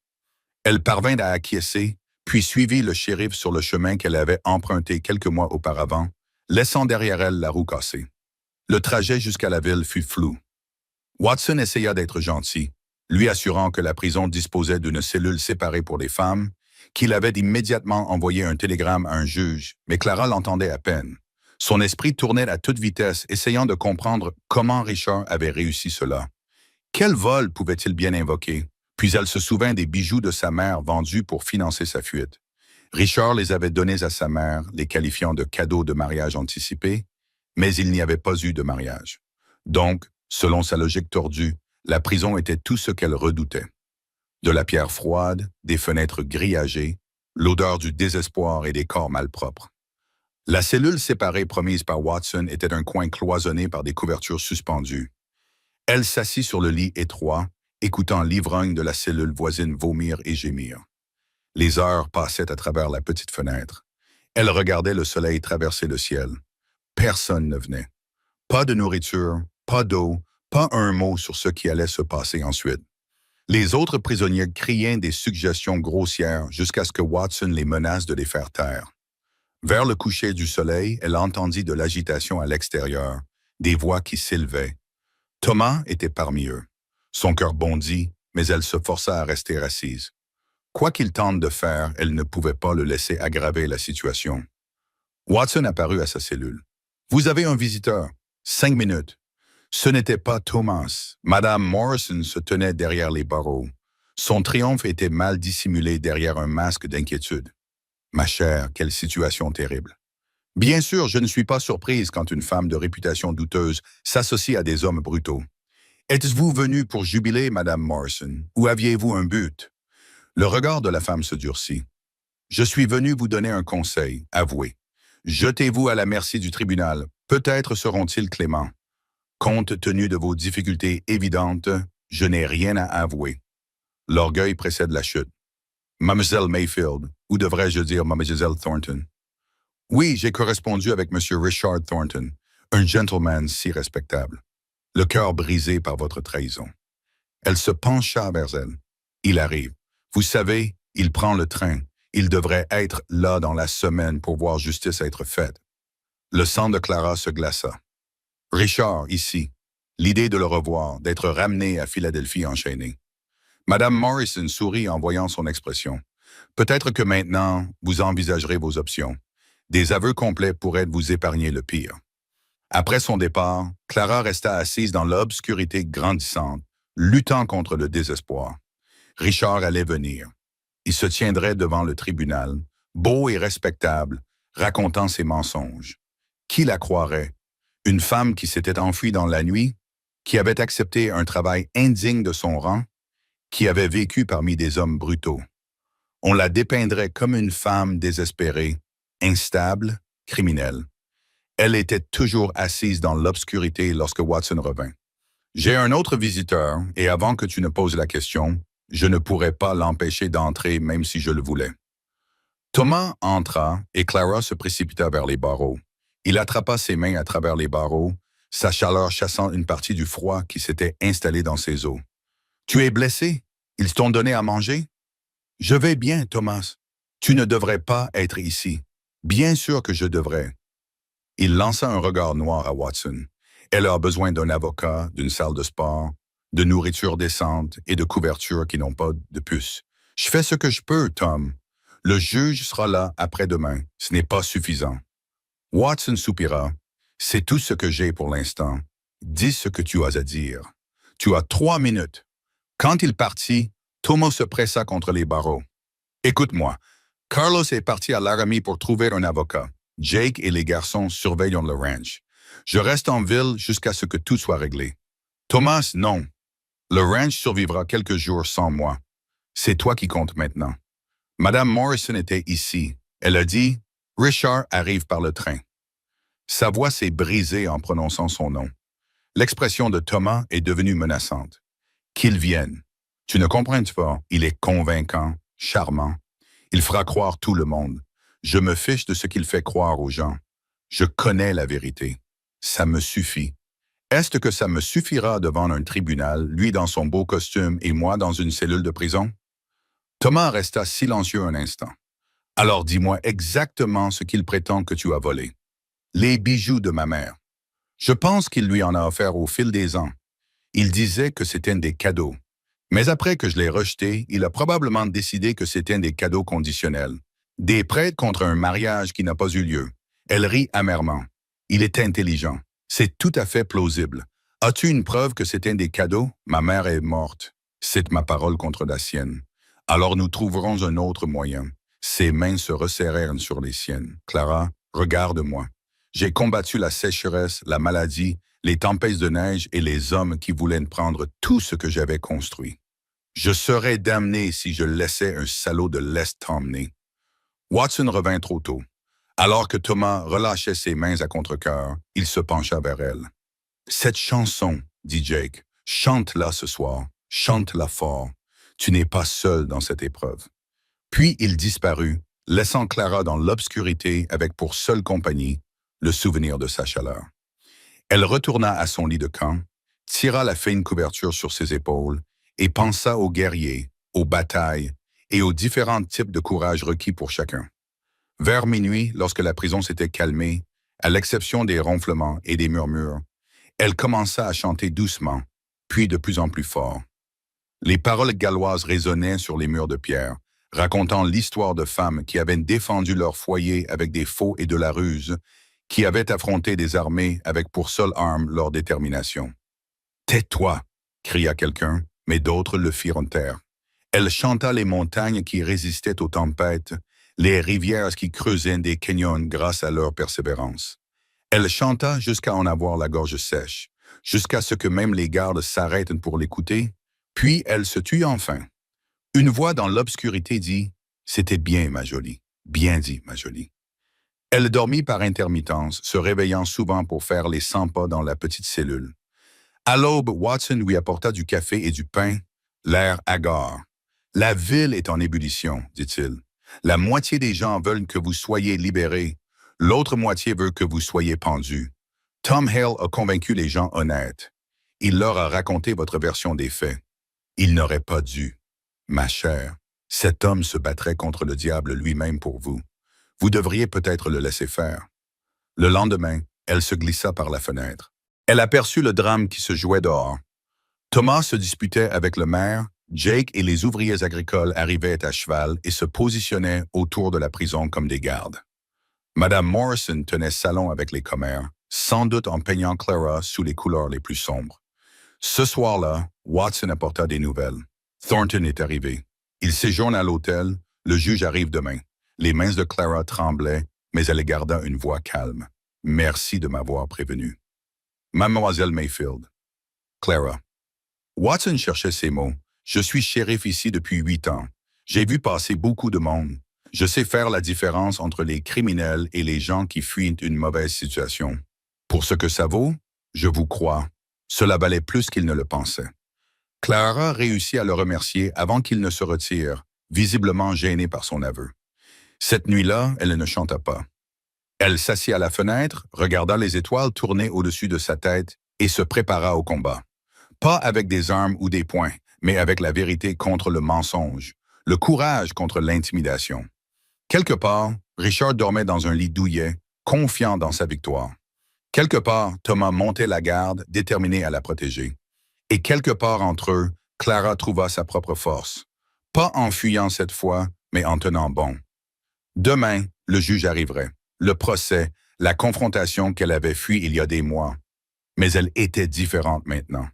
Elle parvint à acquiescer, puis suivit le shérif sur le chemin qu'elle avait emprunté quelques mois auparavant, laissant derrière elle la roue cassée. Le trajet jusqu'à la ville fut flou. Watson essaya d'être gentil, lui assurant que la prison disposait d'une cellule séparée pour les femmes, qu'il avait immédiatement envoyé un télégramme à un juge, mais Clara l'entendait à peine. Son esprit tournait à toute vitesse, essayant de comprendre comment Richard avait réussi cela. Quel vol pouvait-il bien invoquer? Puis elle se souvint des bijoux de sa mère vendus pour financer sa fuite. Richard les avait donnés à sa mère, les qualifiant de cadeaux de mariage anticipé, mais il n'y avait pas eu de mariage. Donc, selon sa logique tordue, la prison était tout ce qu'elle redoutait. De la pierre froide, des fenêtres grillagées, l'odeur du désespoir et des corps malpropres. La cellule séparée promise par Watson était un coin cloisonné par des couvertures suspendues. Elle s'assit sur le lit étroit, écoutant l'ivrogne de la cellule voisine vomir et gémir. Les heures passaient à travers la petite fenêtre. Elle regardait le soleil traverser le ciel. Personne ne venait. Pas de nourriture, pas d'eau, pas un mot sur ce qui allait se passer ensuite. Les autres prisonniers criaient des suggestions grossières jusqu'à ce que Watson les menace de les faire taire. Vers le coucher du soleil, elle entendit de l'agitation à l'extérieur, des voix qui s'élevaient. Thomas était parmi eux. Son cœur bondit, mais elle se força à rester assise. Quoi qu'il tente de faire, elle ne pouvait pas le laisser aggraver la situation. Watson apparut à sa cellule. « Vous avez un visiteur. 5 minutes. » Ce n'était pas Thomas. Madame Morrison se tenait derrière les barreaux. Son triomphe était mal dissimulé derrière un masque d'inquiétude. « Ma chère, quelle situation terrible. Bien sûr, je ne suis pas surprise quand une femme de réputation douteuse s'associe à des hommes brutaux. Êtes-vous venue pour jubiler, Madame Morrison, ou aviez-vous un but? » Le regard de la femme se durcit. « Je suis venu vous donner un conseil, avouez. Jetez-vous à la merci du tribunal. Peut-être seront-ils cléments. Compte tenu de vos difficultés évidentes, je n'ai rien à avouer. L'orgueil précède la chute. Mademoiselle Mayfield, ou devrais-je dire Mademoiselle Thornton? Oui, j'ai correspondu avec Monsieur Richard Thornton, un gentleman si respectable. Le cœur brisé par votre trahison. » Elle se pencha vers elle. « Il arrive. Vous savez, il prend le train. Il devrait être là dans la semaine pour voir justice être faite. » Le sang de Clara se glaça. Richard, ici. L'idée de le revoir, d'être ramené à Philadelphie enchaîné. Madame Morrison sourit en voyant son expression. Peut-être que maintenant, vous envisagerez vos options. Des aveux complets pourraient vous épargner le pire. Après son départ, Clara resta assise dans l'obscurité grandissante, luttant contre le désespoir. Richard allait venir. Il se tiendrait devant le tribunal, beau et respectable, racontant ses mensonges. Qui la croirait? Une femme qui s'était enfuie dans la nuit, qui avait accepté un travail indigne de son rang, qui avait vécu parmi des hommes brutaux. On la dépeindrait comme une femme désespérée, instable, criminelle. Elle était toujours assise dans l'obscurité lorsque Watson revint. « J'ai un autre visiteur, et avant que tu ne poses la question, je ne pourrais pas l'empêcher d'entrer même si je le voulais. » Thomas entra et Clara se précipita vers les barreaux. Il attrapa ses mains à travers les barreaux, sa chaleur chassant une partie du froid qui s'était installé dans ses os. « Tu es blessé? Ils t'ont donné à manger? »« Je vais bien, Thomas. Tu ne devrais pas être ici. Bien sûr que je devrais. » Il lança un regard noir à Watson. Elle a besoin d'un avocat, d'une salle de sport, de nourriture décente et de couvertures qui n'ont pas de puce. « Je fais ce que je peux, Tom. Le juge sera là après-demain. Ce n'est pas suffisant. » Watson soupira. « C'est tout ce que j'ai pour l'instant. Dis ce que tu as à dire. Tu as 3 minutes. » Quand il partit, Thomas se pressa contre les barreaux. « Écoute-moi. Carlos est parti à Laramie pour trouver un avocat. Jake et les garçons surveillent le ranch. Je reste en ville jusqu'à ce que tout soit réglé. Thomas, non. Le ranch survivra quelques jours sans moi. C'est toi qui comptes maintenant. » Madame Morrison était ici. Elle a dit « Richard arrive par le train. » Sa voix s'est brisée en prononçant son nom. L'expression de Thomas est devenue menaçante. « Qu'il vienne. Tu ne comprends pas, il est convaincant, charmant. Il fera croire tout le monde. Je me fiche de ce qu'il fait croire aux gens. Je connais la vérité. Ça me suffit. Est-ce que ça me suffira devant un tribunal, lui dans son beau costume et moi dans une cellule de prison? » Thomas resta silencieux un instant. « Alors dis-moi exactement ce qu'il prétend que tu as volé. »« Les bijoux de ma mère. Je pense qu'il lui en a offert au fil des ans. Il disait que c'était des cadeaux. Mais après que je l'ai rejeté, il a probablement décidé que c'était des cadeaux conditionnels. Des prêts contre un mariage qui n'a pas eu lieu. » Elle rit amèrement. « Il est intelligent. C'est tout à fait plausible. As-tu une preuve que c'était des cadeaux? Ma mère est morte. C'est ma parole contre la sienne. Alors nous trouverons un autre moyen. » Ses mains se resserrèrent sur les siennes. « Clara, regarde-moi. J'ai combattu la sécheresse, la maladie, les tempêtes de neige et les hommes qui voulaient prendre tout ce que j'avais construit. Je serais damné si je laissais un salaud de l'Est t'emmener. Watson revint trop tôt. Alors que Thomas relâchait ses mains à contre-cœur, il se pencha vers elle. « Cette chanson, dit Jake, chante-la ce soir, chante-la fort. Tu n'es pas seul dans cette épreuve. » Puis il disparut, laissant Clara dans l'obscurité avec pour seule compagnie le souvenir de sa chaleur. Elle retourna à son lit de camp, tira la fine couverture sur ses épaules et pensa aux guerriers, aux batailles et aux différents types de courage requis pour chacun. Vers minuit, lorsque la prison s'était calmée, à l'exception des ronflements et des murmures, elle commença à chanter doucement, puis de plus en plus fort. Les paroles galloises résonnaient sur les murs de pierre, racontant l'histoire de femmes qui avaient défendu leur foyer avec des faux et de la ruse, qui avaient affronté des armées avec pour seule arme leur détermination. « Tais-toi » cria quelqu'un, mais d'autres le firent taire. Elle chanta les montagnes qui résistaient aux tempêtes, les rivières qui creusaient des canyons grâce à leur persévérance. Elle chanta jusqu'à en avoir la gorge sèche, jusqu'à ce que même les gardes s'arrêtent pour l'écouter, puis elle se tut enfin. Une voix dans l'obscurité dit « C'était bien, ma jolie, bien dit, ma jolie. » Elle dormit par intermittence, se réveillant souvent pour faire les 100 pas dans la petite cellule. À l'aube, Watson lui apporta du café et du pain, l'air hagard. « La ville est en ébullition, dit-il. La moitié des gens veulent que vous soyez libérés. L'autre moitié veut que vous soyez pendus. Tom Hale a convaincu les gens honnêtes. Il leur a raconté votre version des faits. Il n'aurait pas dû. Ma chère, cet homme se battrait contre le diable lui-même pour vous. Vous devriez peut-être le laisser faire. » Le lendemain, elle se glissa par la fenêtre. Elle aperçut le drame qui se jouait dehors. Thomas se disputait avec le maire, Jake et les ouvriers agricoles arrivaient à cheval et se positionnaient autour de la prison comme des gardes. Madame Morrison tenait salon avec les commères, sans doute en peignant Clara sous les couleurs les plus sombres. Ce soir-là, Watson apporta des nouvelles. Thornton est arrivé. Il séjourne à l'hôtel. Le juge arrive demain. Les mains de Clara tremblaient, mais elle garda une voix calme. « Merci de m'avoir prévenu. » Mademoiselle Mayfield. Clara. Watson cherchait ses mots. « Je suis shérif ici depuis 8 ans. J'ai vu passer beaucoup de monde. Je sais faire la différence entre les criminels et les gens qui fuient une mauvaise situation. Pour ce que ça vaut, je vous crois. Cela valait plus qu'il ne le pensait. » Clara réussit à le remercier avant qu'il ne se retire, visiblement gênée par son aveu. Cette nuit-là, elle ne chanta pas. Elle s'assit à la fenêtre, regarda les étoiles tourner au-dessus de sa tête et se prépara au combat. Pas avec des armes ou des poings, mais avec la vérité contre le mensonge, le courage contre l'intimidation. Quelque part, Richard dormait dans un lit douillet, confiant dans sa victoire. Quelque part, Thomas montait la garde, déterminé à la protéger. Et quelque part entre eux, Clara trouva sa propre force. Pas en fuyant cette fois, mais en tenant bon. Demain, le juge arriverait. Le procès, la confrontation qu'elle avait fui il y a des mois. Mais elle était différente maintenant.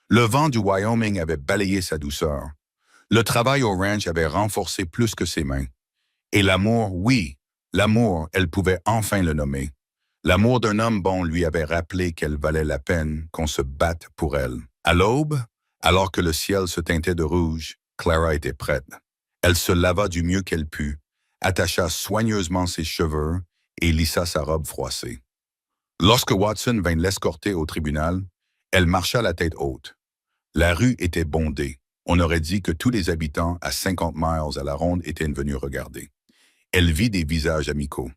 Le vent du Wyoming avait balayé sa douceur. Le travail au ranch avait renforcé plus que ses mains. Et l'amour, oui, l'amour, elle pouvait enfin le nommer. L'amour d'un homme bon lui avait rappelé qu'elle valait la peine qu'on se batte pour elle. À l'aube, alors que le ciel se teintait de rouge, Clara était prête. Elle se lava du mieux qu'elle put, attacha soigneusement ses cheveux et lissa sa robe froissée. Lorsque Watson vint l'escorter au tribunal, elle marcha la tête haute. La rue était bondée. On aurait dit que tous les habitants à 50 miles à la ronde étaient venus regarder. Elle vit des visages amicaux.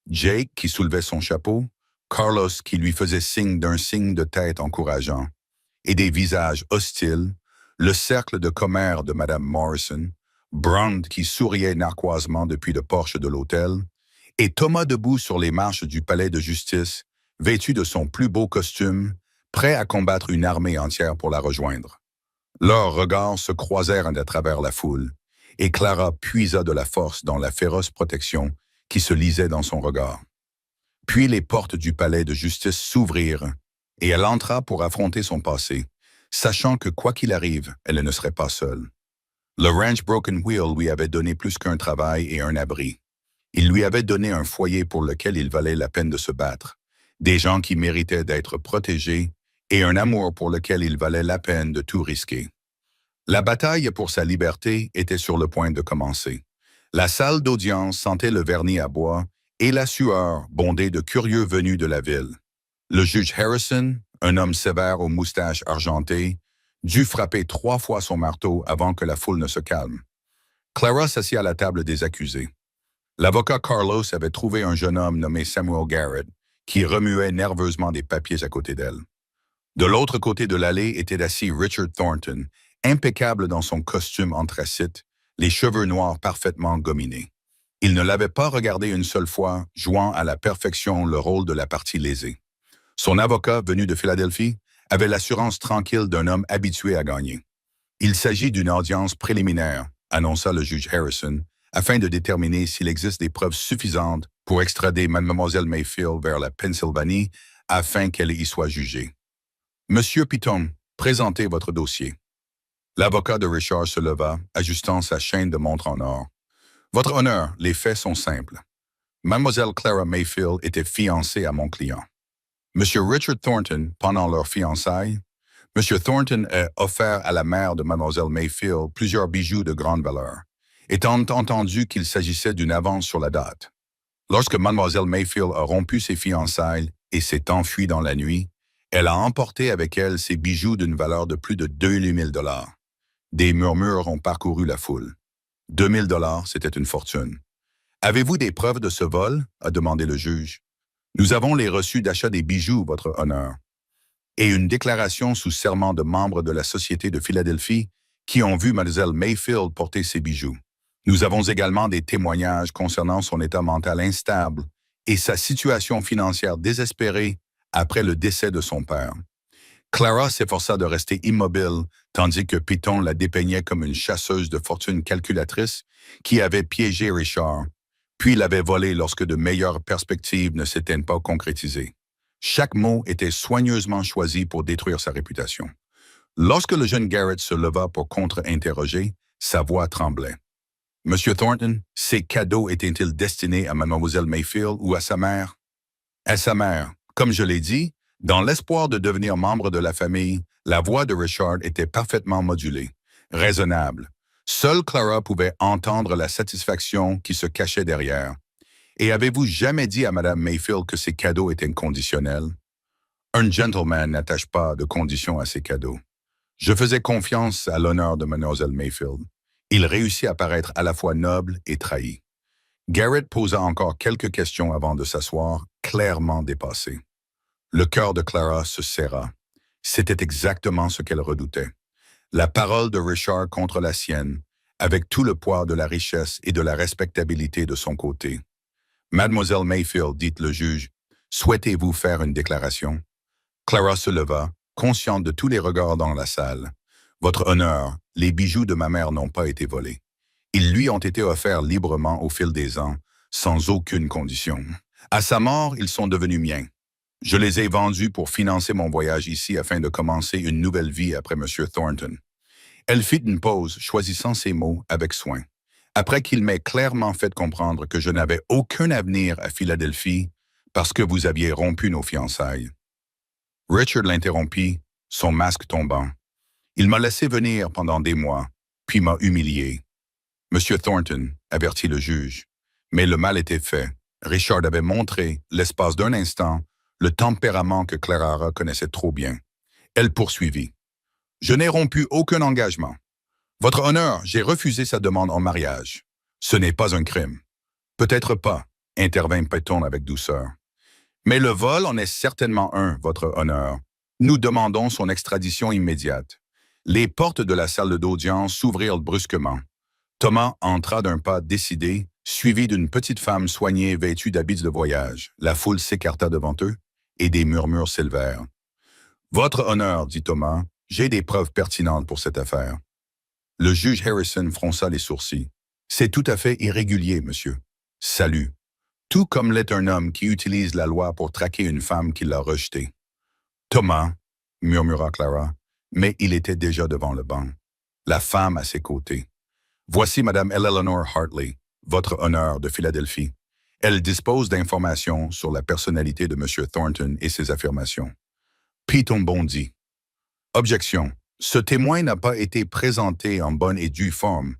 Jake qui soulevait son chapeau, Carlos qui lui faisait signe d'un signe de tête encourageant, et des visages hostiles, le cercle de commères de Madame Morrison, Brand qui souriait narquoisement depuis le porche de l'hôtel, et Thomas debout sur les marches du palais de justice, vêtu de son plus beau costume, prêt à combattre une armée entière pour la rejoindre. Leurs regards se croisèrent à travers la foule, et Clara puisa de la force dans la féroce protection qui se lisait dans son regard. Puis les portes du palais de justice s'ouvrirent, et elle entra pour affronter son passé, sachant que quoi qu'il arrive, elle ne serait pas seule. Le ranch Broken Wheel lui avait donné plus qu'un travail et un abri. Il lui avait donné un foyer pour lequel il valait la peine de se battre, des gens qui méritaient d'être protégés et un amour pour lequel il valait la peine de tout risquer. La bataille pour sa liberté était sur le point de commencer. La salle d'audience sentait le vernis à bois et la sueur bondée de curieux venus de la ville. Le juge Harrison, un homme sévère aux moustaches argentées, dut frapper 3 fois son marteau avant que la foule ne se calme. Clara s'assit à la table des accusés. L'avocat Carlos avait trouvé un jeune homme nommé Samuel Garrett, qui remuait nerveusement des papiers à côté d'elle. De l'autre côté de l'allée était assis Richard Thornton, impeccable dans son costume anthracite, les cheveux noirs parfaitement gominés. Il ne l'avait pas regardé une seule fois, jouant à la perfection le rôle de la partie lésée. Son avocat, venu de Philadelphie, avait l'assurance tranquille d'un homme habitué à gagner. Il s'agit d'une audience préliminaire, annonça le juge Harrison, afin de déterminer s'il existe des preuves suffisantes pour extrader Mademoiselle Mayfield vers la Pennsylvanie afin qu'elle y soit jugée. Monsieur Piton, présentez votre dossier. L'avocat de Richard se leva, ajustant sa chaîne de montre en or. Votre honneur, les faits sont simples. Mademoiselle Clara Mayfield était fiancée à mon client. Monsieur Richard Thornton, pendant leur fiançailles, Monsieur Thornton a offert à la mère de Mademoiselle Mayfield plusieurs bijoux de grande valeur, étant entendu qu'il s'agissait d'une avance sur la date. Lorsque Mademoiselle Mayfield a rompu ses fiançailles et s'est enfuie dans la nuit, elle a emporté avec elle ses bijoux d'une valeur de plus de 2000 $. Des murmures ont parcouru la foule. 2000 $, c'était une fortune. Avez-vous des preuves de ce vol? A demandé le juge. Nous avons les reçus d'achat des bijoux, votre honneur, et une déclaration sous serment de membres de la Société de Philadelphie qui ont vu Mademoiselle Mayfield porter ses bijoux. Nous avons également des témoignages concernant son état mental instable et sa situation financière désespérée après le décès de son père. Clara s'efforça de rester immobile, tandis que Piton la dépeignait comme une chasseuse de fortune calculatrice qui avait piégé Richard, puis l'avait volé lorsque de meilleures perspectives ne s'étaient pas concrétisées. Chaque mot était soigneusement choisi pour détruire sa réputation. Lorsque le jeune Garrett se leva pour contre-interroger, sa voix tremblait. « Monsieur Thornton, ces cadeaux étaient-ils destinés à Mademoiselle Mayfield ou à sa mère? » « À sa mère. Comme je l'ai dit, dans l'espoir de devenir membre de la famille, la voix de Richard était parfaitement modulée, raisonnable. Seule Clara pouvait entendre la satisfaction qui se cachait derrière. Et avez-vous jamais dit à Madame Mayfield que ces cadeaux étaient conditionnels? Un gentleman n'attache pas de conditions à ses cadeaux. Je faisais confiance à l'honneur de Mademoiselle Mayfield. Il réussit à paraître à la fois noble et trahi. Garrett posa encore quelques questions avant de s'asseoir, clairement dépassé. Le cœur de Clara se serra. C'était exactement ce qu'elle redoutait. La parole de Richard contre la sienne, avec tout le poids de la richesse et de la respectabilité de son côté. « Mademoiselle Mayfield, dit le juge, souhaitez-vous faire une déclaration? » Clara se leva, consciente de tous les regards dans la salle. « Votre honneur, les bijoux de ma mère n'ont pas été volés. Ils lui ont été offerts librement au fil des ans, sans aucune condition. À sa mort, ils sont devenus miens. Je les ai vendus pour financer mon voyage ici afin de commencer une nouvelle vie après M. Thornton. » Elle fit une pause, choisissant ses mots avec soin. Après qu'il m'ait clairement fait comprendre que je n'avais aucun avenir à Philadelphie parce que vous aviez rompu nos fiançailles. Richard l'interrompit, son masque tombant. Il m'a laissé venir pendant des mois, puis m'a humilié. Monsieur Thornton, avertit le juge, mais le mal était fait. Richard avait montré, l'espace d'un instant, le tempérament que Clara connaissait trop bien. Elle poursuivit. Je n'ai rompu aucun engagement. Votre honneur, j'ai refusé sa demande en mariage. Ce n'est pas un crime. Peut-être pas, intervint Piton avec douceur. Mais le vol en est certainement un, votre honneur. Nous demandons son extradition immédiate. Les portes de la salle d'audience s'ouvrirent brusquement. Thomas entra d'un pas décidé, suivi d'une petite femme soignée vêtue d'habits de voyage. La foule s'écarta devant eux, et des murmures s'élevèrent. « Votre honneur, dit Thomas, j'ai des preuves pertinentes pour cette affaire. » Le juge Harrison fronça les sourcils. « C'est tout à fait irrégulier, monsieur. Salut. Tout comme l'est un homme qui utilise la loi pour traquer une femme qui l'a rejetée. »« Thomas, murmura Clara, mais il était déjà devant le banc. La femme à ses côtés. Voici Madame Eleanor Hartley, votre honneur de Philadelphie. Elle dispose d'informations sur la personnalité de M. Thornton et ses affirmations. » Piton bondit. « Objection. Ce témoin n'a pas été présenté en bonne et due forme. »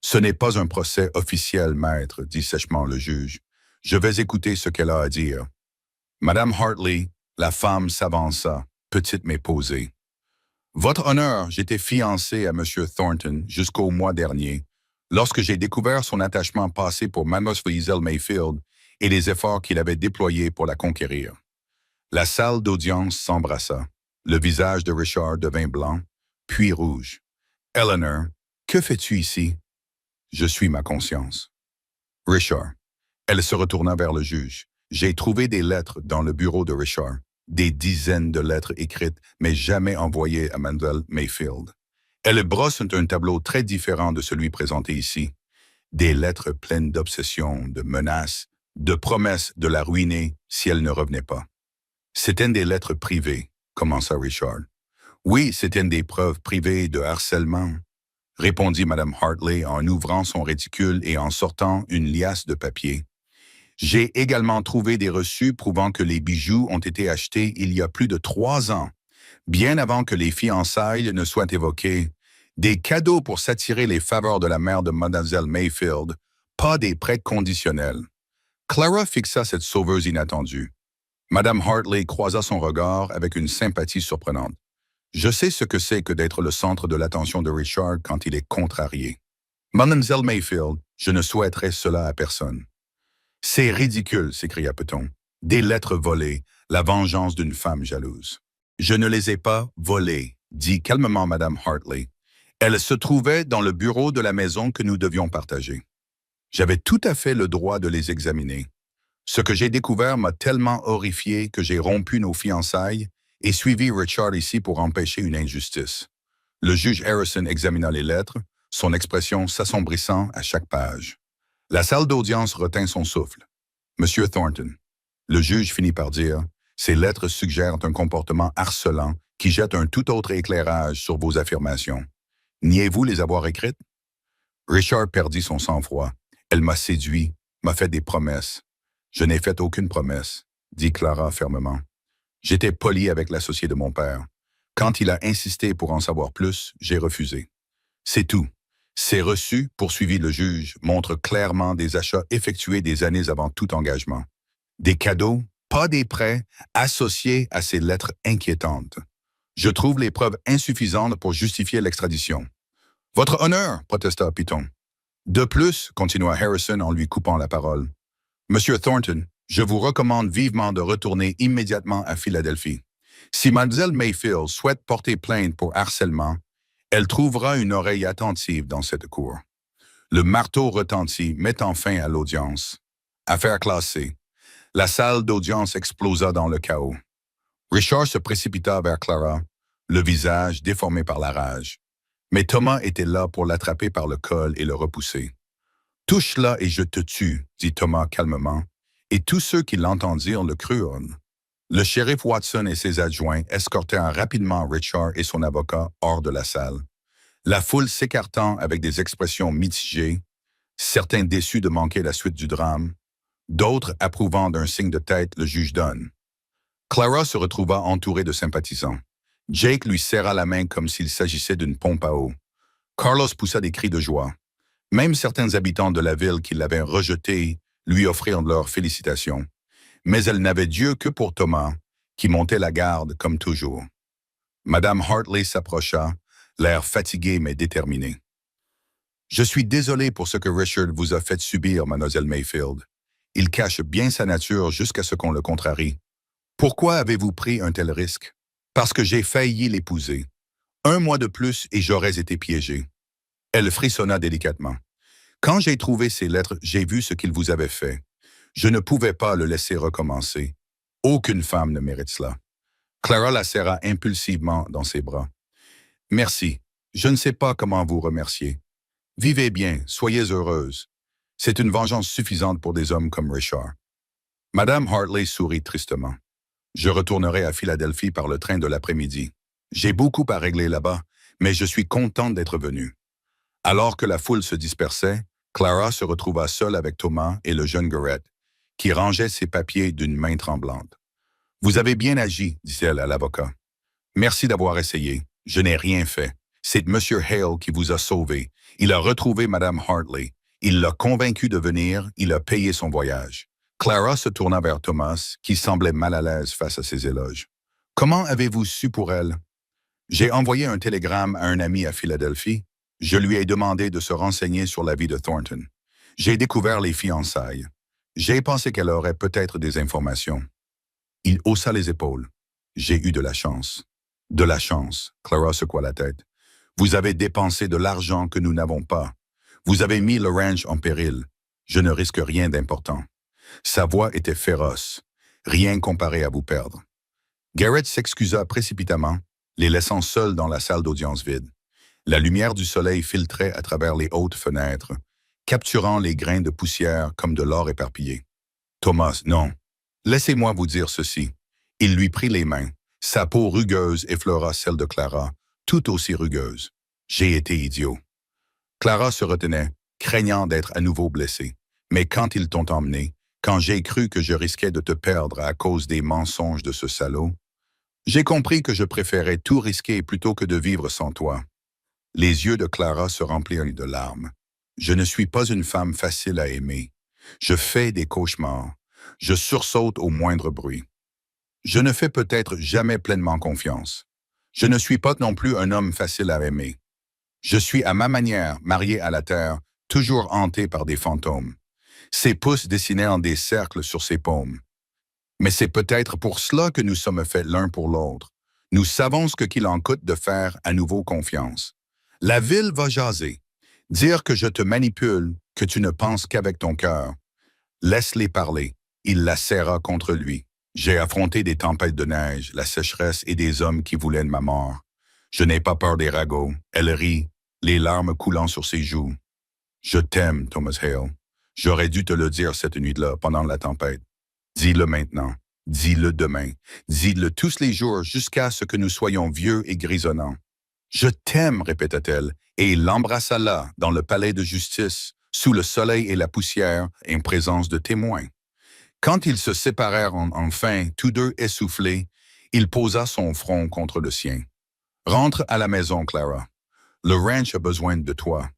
Ce n'est pas un procès officiel, maître, dit sèchement le juge. Je vais écouter ce qu'elle a à dire. Madame Hartley, la femme s'avança, petite mais posée. Votre honneur, j'étais fiancé à M. Thornton jusqu'au mois dernier, lorsque j'ai découvert son attachement passé pour Mademoiselle Mayfield et les efforts qu'il avait déployés pour la conquérir. La salle d'audience s'embrassa. Le visage de Richard devint blanc, puis rouge. « Eleanor, que fais-tu ici? » « Je suis ma conscience. » « Richard. » Elle se retourna vers le juge. « J'ai trouvé des lettres dans le bureau de Richard. Des dizaines de lettres écrites, mais jamais envoyées à Mademoiselle Mayfield. Elle brosse un tableau très différent de celui présenté ici. Des lettres pleines d'obsessions, de menaces, de promesses de la ruiner si elle ne revenait pas. C'étaient des lettres privées, commença Richard. Oui, c'étaient des preuves privées de harcèlement, répondit Mme Hartley en ouvrant son réticule et en sortant une liasse de papier. J'ai également trouvé des reçus prouvant que les bijoux ont été achetés il y a plus de 3 ans, bien avant que les fiançailles ne soient évoquées. Des cadeaux pour s'attirer les faveurs de la mère de Mademoiselle Mayfield, pas des prêts conditionnels. Clara fixa cette sauveuse inattendue. Madame Hartley croisa son regard avec une sympathie surprenante. Je sais ce que c'est que d'être le centre de l'attention de Richard quand il est contrarié. Mademoiselle Mayfield, je ne souhaiterais cela à personne. C'est ridicule, s'écria Peton. Des lettres volées, la vengeance d'une femme jalouse. Je ne les ai pas volées, dit calmement Madame Hartley. Elles se trouvaient dans le bureau de la maison que nous devions partager. J'avais tout à fait le droit de les examiner. Ce que j'ai découvert m'a tellement horrifié que j'ai rompu nos fiançailles et suivi Richard ici pour empêcher une injustice. Le juge Harrison examina les lettres, son expression s'assombrissant à chaque page. La salle d'audience retint son souffle. « Monsieur Thornton. » Le juge finit par dire, « Ces lettres suggèrent un comportement harcelant qui jette un tout autre éclairage sur vos affirmations. Niez-vous les avoir écrites? » Richard perdit son sang-froid. « Elle m'a séduit, m'a fait des promesses. »« Je n'ai fait aucune promesse, » dit Clara fermement. « J'étais poli avec l'associé de mon père. Quand il a insisté pour en savoir plus, j'ai refusé. C'est tout. Ces reçus, poursuivit le juge, montrent clairement des achats effectués des années avant tout engagement. Des cadeaux, pas des prêts, associés à ces lettres inquiétantes. Je trouve les preuves insuffisantes pour justifier l'extradition. « Votre honneur, protesta Piton. De plus, continua Harrison en lui coupant la parole. Monsieur Thornton, je vous recommande vivement de retourner immédiatement à Philadelphie. Si Mademoiselle Mayfield souhaite porter plainte pour harcèlement, elle trouvera une oreille attentive dans cette cour. » Le marteau retentit, mettant fin à l'audience. Affaire classée. La salle d'audience explosa dans le chaos. Richard se précipita vers Clara, le visage déformé par la rage. Mais Thomas était là pour l'attraper par le col et le repousser. « Touche-la et je te tue, » dit Thomas calmement, et tous ceux qui l'entendirent le crurent. Le shérif Watson et ses adjoints escortèrent rapidement Richard et son avocat hors de la salle. La foule s'écartant avec des expressions mitigées, certains déçus de manquer la suite du drame, d'autres approuvant d'un signe de tête le juge Dunn. Clara se retrouva entourée de sympathisants. Jake lui serra la main comme s'il s'agissait d'une pompe à eau. Carlos poussa des cris de joie. Même certains habitants de la ville qui l'avaient rejeté lui offrirent leurs félicitations. Mais elle n'avait Dieu que pour Thomas, qui montait la garde comme toujours. Madame Hartley s'approcha, l'air fatigué mais déterminé. « Je suis désolé pour ce que Richard vous a fait subir, Mademoiselle Mayfield. Il cache bien sa nature jusqu'à ce qu'on le contrarie. Pourquoi avez-vous pris un tel risque? Parce que j'ai failli l'épouser. 1 mois de plus et j'aurais été piégé. » Elle frissonna délicatement. « Quand j'ai trouvé ces lettres, j'ai vu ce qu'il vous avait fait. Je ne pouvais pas le laisser recommencer. Aucune femme ne mérite cela. » Clara la serra impulsivement dans ses bras. « Merci. Je ne sais pas comment vous remercier. Vivez bien, soyez heureuse. C'est une vengeance suffisante pour des hommes comme Richard. » Madame Hartley sourit tristement. « Je retournerai à Philadelphie par le train de l'après-midi. J'ai beaucoup à régler là-bas, mais je suis contente d'être venue. » Alors que la foule se dispersait, Clara se retrouva seule avec Thomas et le jeune Garrett, qui rangeait ses papiers d'une main tremblante. « Vous avez bien agi, dit-elle à l'avocat. Merci d'avoir essayé. Je n'ai rien fait. C'est M. Hale qui vous a sauvé. Il a retrouvé Mme Hartley. Il l'a convaincu de venir, il a payé son voyage. Clara se tourna vers Thomas, qui semblait mal à l'aise face à ses éloges. « Comment avez-vous su pour elle? » « J'ai envoyé un télégramme à un ami à Philadelphie. Je lui ai demandé de se renseigner sur la vie de Thornton. J'ai découvert les fiançailles. J'ai pensé qu'elle aurait peut-être des informations. » Il haussa les épaules. « J'ai eu de la chance. » « De la chance. » Clara secoua la tête. « Vous avez dépensé de l'argent que nous n'avons pas. Vous avez mis le ranch en péril. Je ne risque rien d'important. » Sa voix était féroce. Rien comparé à vous perdre. Garrett s'excusa précipitamment, les laissant seuls dans la salle d'audience vide. La lumière du soleil filtrait à travers les hautes fenêtres, capturant les grains de poussière comme de l'or éparpillé. « Thomas, non. Laissez-moi vous dire ceci. » Il lui prit les mains. Sa peau rugueuse effleura celle de Clara, tout aussi rugueuse. « J'ai été idiot. » Clara se retenait, craignant d'être à nouveau blessée. « Mais quand ils t'ont emmené, quand j'ai cru que je risquais de te perdre à cause des mensonges de ce salaud, j'ai compris que je préférais tout risquer plutôt que de vivre sans toi. » Les yeux de Clara se remplirent de larmes. « Je ne suis pas une femme facile à aimer. Je fais des cauchemars. Je sursaute au moindre bruit. Je ne fais peut-être jamais pleinement confiance. Je ne suis pas non plus un homme facile à aimer. Je suis à ma manière marié à la terre, toujours hanté par des fantômes. Ses pouces dessinaient en des cercles sur ses paumes. Mais c'est peut-être pour cela que nous sommes faits l'un pour l'autre. Nous savons ce qu'il en coûte de faire à nouveau confiance. La ville va jaser. Dire que je te manipule, que tu ne penses qu'avec ton cœur. Laisse-les parler. Il la serra contre lui. J'ai affronté des tempêtes de neige, la sécheresse et des hommes qui voulaient de ma mort. Je n'ai pas peur des ragots. Elle rit, les larmes coulant sur ses joues. Je t'aime, Thomas Hale. J'aurais dû te le dire cette nuit-là, pendant la tempête. Dis-le maintenant. Dis-le demain. Dis-le tous les jours jusqu'à ce que nous soyons vieux et grisonnants. Je t'aime, répéta-t-elle, et il l'embrassa là, dans le palais de justice, sous le soleil et la poussière, en présence de témoins. Quand ils se séparèrent enfin, tous deux essoufflés, il posa son front contre le sien. « Rentre à la maison, Clara. Le ranch a besoin de toi.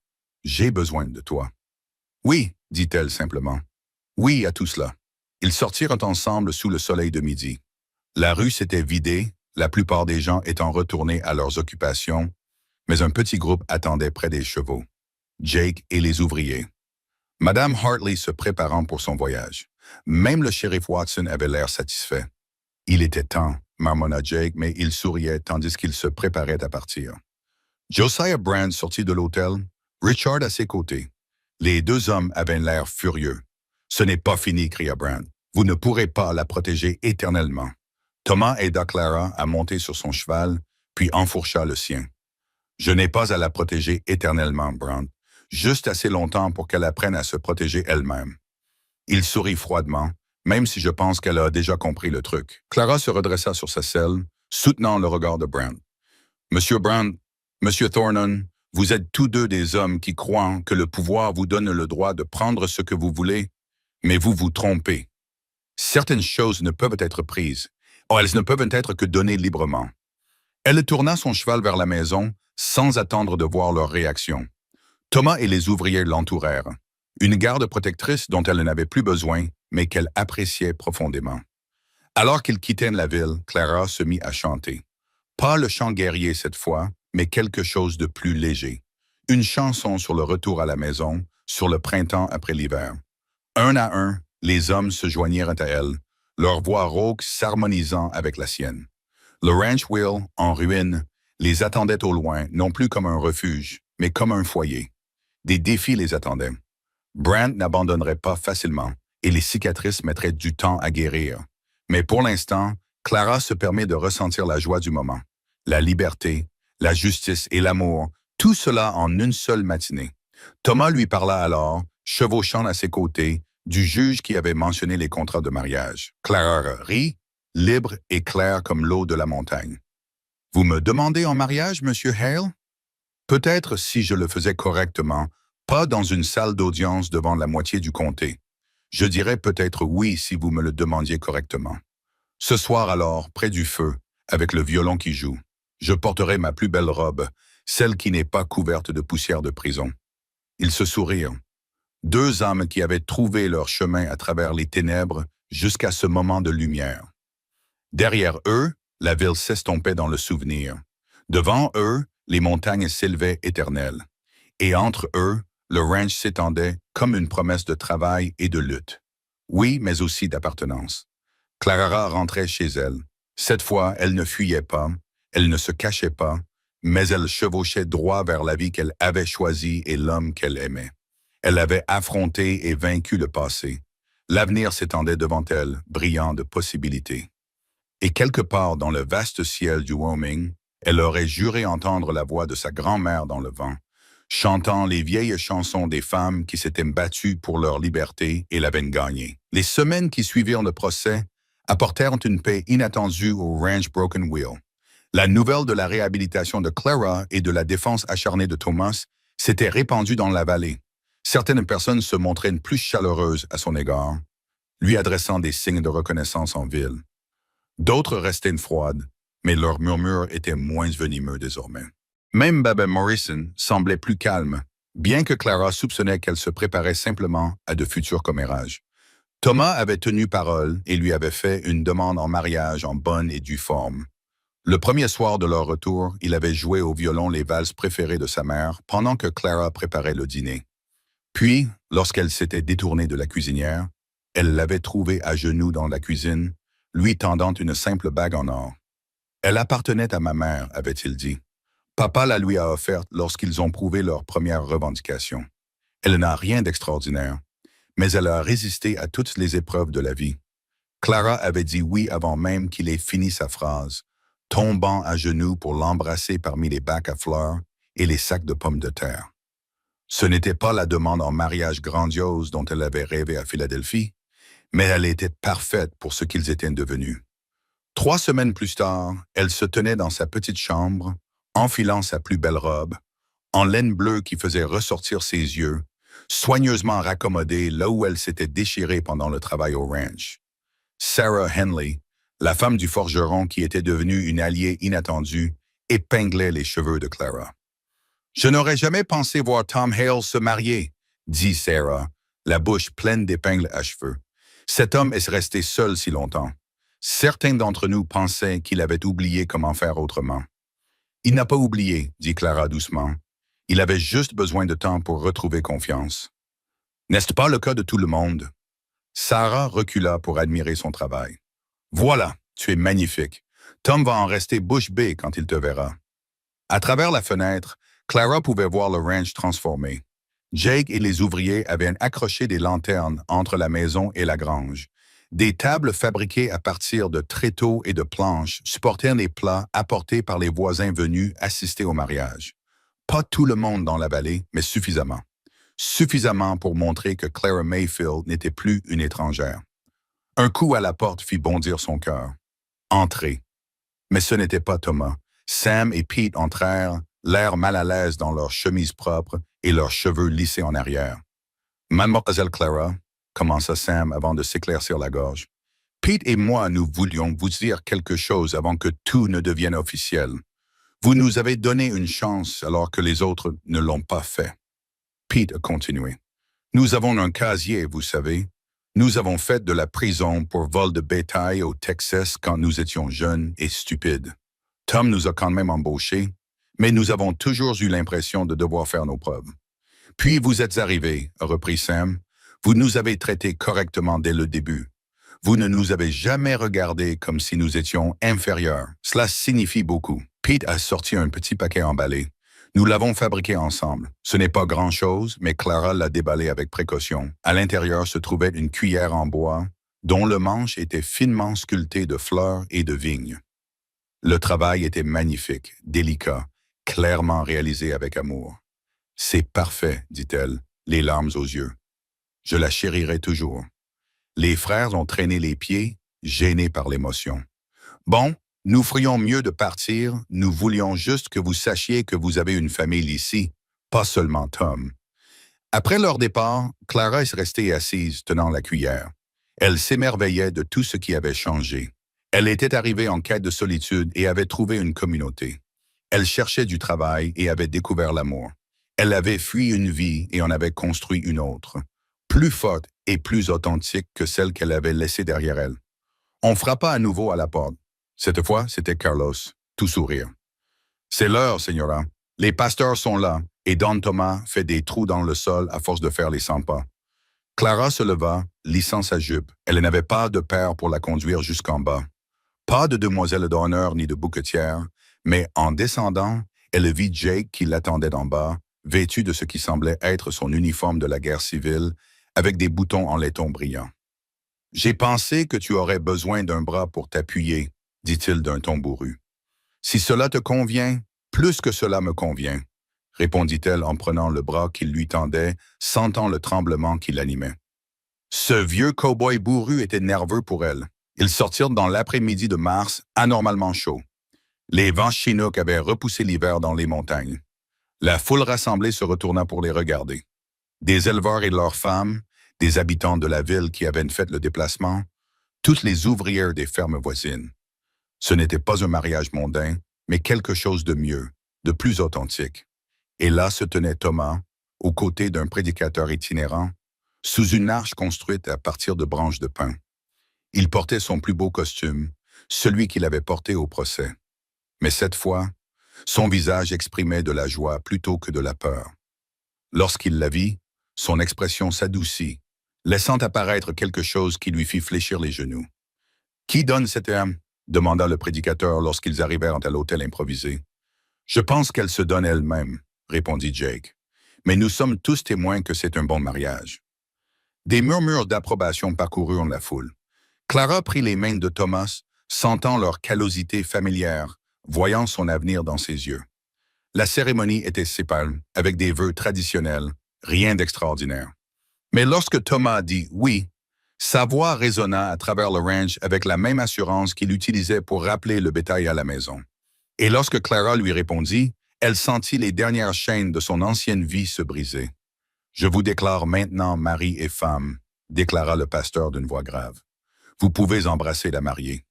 J'ai besoin de toi. » « Oui, dit-elle simplement. « Oui à tout cela. » Ils sortirent ensemble sous le soleil de midi. La rue s'était vidée, la plupart des gens étant retournés à leurs occupations, mais un petit groupe attendait près des chevaux. Jake et les ouvriers. Madame Hartley se préparant pour son voyage. Même le shérif Watson avait l'air satisfait. « Il était temps », marmonna Jake, mais il souriait tandis qu'il se préparait à partir. Josiah Brand sortit de l'hôtel, Richard à ses côtés. Les deux hommes avaient l'air furieux. « Ce n'est pas fini », cria Brand. « Vous ne pourrez pas la protéger éternellement. » Thomas aida Clara à monter sur son cheval, puis enfourcha le sien. « Je n'ai pas à la protéger éternellement, Brand. Juste assez longtemps pour qu'elle apprenne à se protéger elle-même. » Il sourit froidement, même si je pense qu'elle a déjà compris le truc. Clara se redressa sur sa selle, soutenant le regard de Brand. « Monsieur Brand, Monsieur Thornton, vous êtes tous deux des hommes qui croient que le pouvoir vous donne le droit de prendre ce que vous voulez, mais vous vous trompez. Certaines choses ne peuvent être prises. Elles ne peuvent être que données librement. » Elle tourna son cheval vers la maison, sans attendre de voir leur réaction. Thomas et les ouvriers l'entourèrent. Une garde protectrice dont elle n'avait plus besoin, mais qu'elle appréciait profondément. Alors qu'ils quittaient la ville, Clara se mit à chanter. Pas le chant guerrier cette fois, mais quelque chose de plus léger. Une chanson sur le retour à la maison, sur le printemps après l'hiver. Un à un, les hommes se joignirent à elle, leur voix rauque s'harmonisant avec la sienne. Le ranch wheel, en ruine, les attendait au loin, non plus comme un refuge, mais comme un foyer. Des défis les attendaient. Brand n'abandonnerait pas facilement, et les cicatrices mettraient du temps à guérir. Mais pour l'instant, Clara se permet de ressentir la joie du moment. La liberté, la justice et l'amour, tout cela en une seule matinée. Thomas lui parla alors, chevauchant à ses côtés, du juge qui avait mentionné les contrats de mariage. Clara rit, libre et claire comme l'eau de la montagne. « Vous me demandez en mariage, Monsieur Hale? Peut-être si je le faisais correctement, pas dans une salle d'audience devant la moitié du comté. Je dirais peut-être oui si vous me le demandiez correctement. Ce soir alors, près du feu, avec le violon qui joue, je porterai ma plus belle robe, celle qui n'est pas couverte de poussière de prison. Ils se sourirent. Deux âmes qui avaient trouvé leur chemin à travers les ténèbres jusqu'à ce moment de lumière. Derrière eux, la ville s'estompait dans le souvenir. Devant eux, les montagnes s'élevaient éternelles. Et entre eux, le ranch s'étendait comme une promesse de travail et de lutte. Oui, mais aussi d'appartenance. Clara rentrait chez elle. Cette fois, elle ne fuyait pas, elle ne se cachait pas, mais elle chevauchait droit vers la vie qu'elle avait choisie et l'homme qu'elle aimait. Elle avait affronté et vaincu le passé. L'avenir s'étendait devant elle, brillant de possibilités. Et quelque part dans le vaste ciel du Wyoming, elle aurait juré entendre la voix de sa grand-mère dans le vent, chantant les vieilles chansons des femmes qui s'étaient battues pour leur liberté et l'avaient gagnée. Les semaines qui suivirent le procès apportèrent une paix inattendue au ranch Broken Wheel. La nouvelle de la réhabilitation de Clara et de la défense acharnée de Thomas s'était répandue dans la vallée. Certaines personnes se montraient plus chaleureuses à son égard, lui adressant des signes de reconnaissance en ville. D'autres restaient froides, mais leurs murmures étaient moins venimeux désormais. Même Baba Morrison semblait plus calme, bien que Clara soupçonnait qu'elle se préparait simplement à de futurs commérages. Thomas avait tenu parole et lui avait fait une demande en mariage en bonne et due forme. Le premier soir de leur retour, il avait joué au violon les valses préférées de sa mère pendant que Clara préparait le dîner. Puis, lorsqu'elle s'était détournée de la cuisinière, elle l'avait trouvé à genoux dans la cuisine, lui tendant une simple bague en or. « Elle appartenait à ma mère », avait-il dit. Papa la lui a offerte lorsqu'ils ont prouvé leur première revendication. Elle n'a rien d'extraordinaire, mais elle a résisté à toutes les épreuves de la vie. Clara avait dit oui avant même qu'il ait fini sa phrase, tombant à genoux pour l'embrasser parmi les bacs à fleurs et les sacs de pommes de terre. Ce n'était pas la demande en mariage grandiose dont elle avait rêvé à Philadelphie, mais elle était parfaite pour ce qu'ils étaient devenus. 3 semaines plus tard, elle se tenait dans sa petite chambre, enfilant sa plus belle robe, en laine bleue qui faisait ressortir ses yeux, soigneusement raccommodée là où elle s'était déchirée pendant le travail au ranch. Sarah Henley, la femme du forgeron qui était devenue une alliée inattendue, épinglait les cheveux de Clara. « Je n'aurais jamais pensé voir Tom Hale se marier, » dit Sarah, la bouche pleine d'épingles à cheveux. « Cet homme est resté seul si longtemps. Certains d'entre nous pensaient qu'il avait oublié comment faire autrement. » « Il n'a pas oublié, » dit Clara doucement. « Il avait juste besoin de temps pour retrouver confiance. » « N'est-ce pas le cas de tout le monde? » Sarah recula pour admirer son travail. « Voilà, tu es magnifique. Tom va en rester bouche bée quand il te verra. » À travers la fenêtre, Clara pouvait voir le ranch transformé. Jake et les ouvriers avaient accroché des lanternes entre la maison et la grange. Des tables fabriquées à partir de tréteaux et de planches supportaient les plats apportés par les voisins venus assister au mariage. Pas tout le monde dans la vallée, mais suffisamment. Suffisamment pour montrer que Clara Mayfield n'était plus une étrangère. Un coup à la porte fit bondir son cœur. Entrez. Mais ce n'était pas Thomas. Sam et Pete entrèrent, l'air mal à l'aise dans leurs chemises propres et leurs cheveux lissés en arrière. « Mademoiselle Clara », commença Sam avant de s'éclaircir la gorge. « Pete et moi, nous voulions vous dire quelque chose avant que tout ne devienne officiel. Vous nous avez donné une chance alors que les autres ne l'ont pas fait. » Pete a continué. « Nous avons un casier, vous savez. Nous avons fait de la prison pour vol de bétail au Texas quand nous étions jeunes et stupides. Tom nous a quand même embauchés, mais nous avons toujours eu l'impression de devoir faire nos preuves. Puis vous êtes arrivés, a repris Sam. Vous nous avez traités correctement dès le début. Vous ne nous avez jamais regardés comme si nous étions inférieurs. Cela signifie beaucoup. » Pete a sorti un petit paquet emballé. Nous l'avons fabriqué ensemble. Ce n'est pas grand-chose, mais Clara l'a déballé avec précaution. À l'intérieur se trouvait une cuillère en bois, dont le manche était finement sculpté de fleurs et de vignes. Le travail était magnifique, délicat, clairement réalisé avec amour. « C'est parfait, dit-elle, les larmes aux yeux. Je la chérirai toujours. » Les frères ont traîné les pieds, gênés par l'émotion. « Bon, nous ferions mieux de partir, nous voulions juste que vous sachiez que vous avez une famille ici, pas seulement Tom. » Après leur départ, Clara est restée assise, tenant la cuillère. Elle s'émerveillait de tout ce qui avait changé. Elle était arrivée en quête de solitude et avait trouvé une communauté. Elle cherchait du travail et avait découvert l'amour. Elle avait fui une vie et en avait construit une autre, plus forte et plus authentique que celle qu'elle avait laissée derrière elle. On frappa à nouveau à la porte. Cette fois, c'était Carlos, tout sourire. C'est l'heure, señora. Les pasteurs sont là, et Don Thomas fait des trous dans le sol à force de faire les 100 pas. Clara se leva, lissant sa jupe. Elle n'avait pas de père pour la conduire jusqu'en bas. Pas de demoiselle d'honneur ni de bouquetière, mais en descendant, elle vit Jake qui l'attendait d'en bas, vêtu de ce qui semblait être son uniforme de la guerre civile, avec des boutons en laiton brillants. « J'ai pensé que tu aurais besoin d'un bras pour t'appuyer, » dit-il d'un ton bourru. « Si cela te convient, plus que cela me convient, » répondit-elle en prenant le bras qu'il lui tendait, sentant le tremblement qui l'animait. Ce vieux cow-boy bourru était nerveux pour elle. Ils sortirent dans l'après-midi de mars, anormalement chaud. Les vents Chinook avaient repoussé l'hiver dans les montagnes. La foule rassemblée se retourna pour les regarder. Des éleveurs et leurs femmes, des habitants de la ville qui avaient fait le déplacement, toutes les ouvrières des fermes voisines. Ce n'était pas un mariage mondain, mais quelque chose de mieux, de plus authentique. Et là se tenait Thomas, aux côtés d'un prédicateur itinérant, sous une arche construite à partir de branches de pin. Il portait son plus beau costume, celui qu'il avait porté au procès. Mais cette fois, son visage exprimait de la joie plutôt que de la peur. Lorsqu'il la vit, son expression s'adoucit, laissant apparaître quelque chose qui lui fit fléchir les genoux. « Qui donne cette âme ?» demanda le prédicateur lorsqu'ils arrivèrent à l'hôtel improvisé. « Je pense qu'elle se donne elle-même, » répondit Jake. « Mais nous sommes tous témoins que c'est un bon mariage. » Des murmures d'approbation parcoururent la foule. Clara prit les mains de Thomas, sentant leur callosité familière, voyant son avenir dans ses yeux. La cérémonie était sépale, avec des vœux traditionnels, rien d'extraordinaire. Mais lorsque Thomas dit « oui », sa voix résonna à travers le ranch avec la même assurance qu'il utilisait pour rappeler le bétail à la maison. Et lorsque Clara lui répondit, elle sentit les dernières chaînes de son ancienne vie se briser. « Je vous déclare maintenant mari et femme », déclara le pasteur d'une voix grave. « Vous pouvez embrasser la mariée. »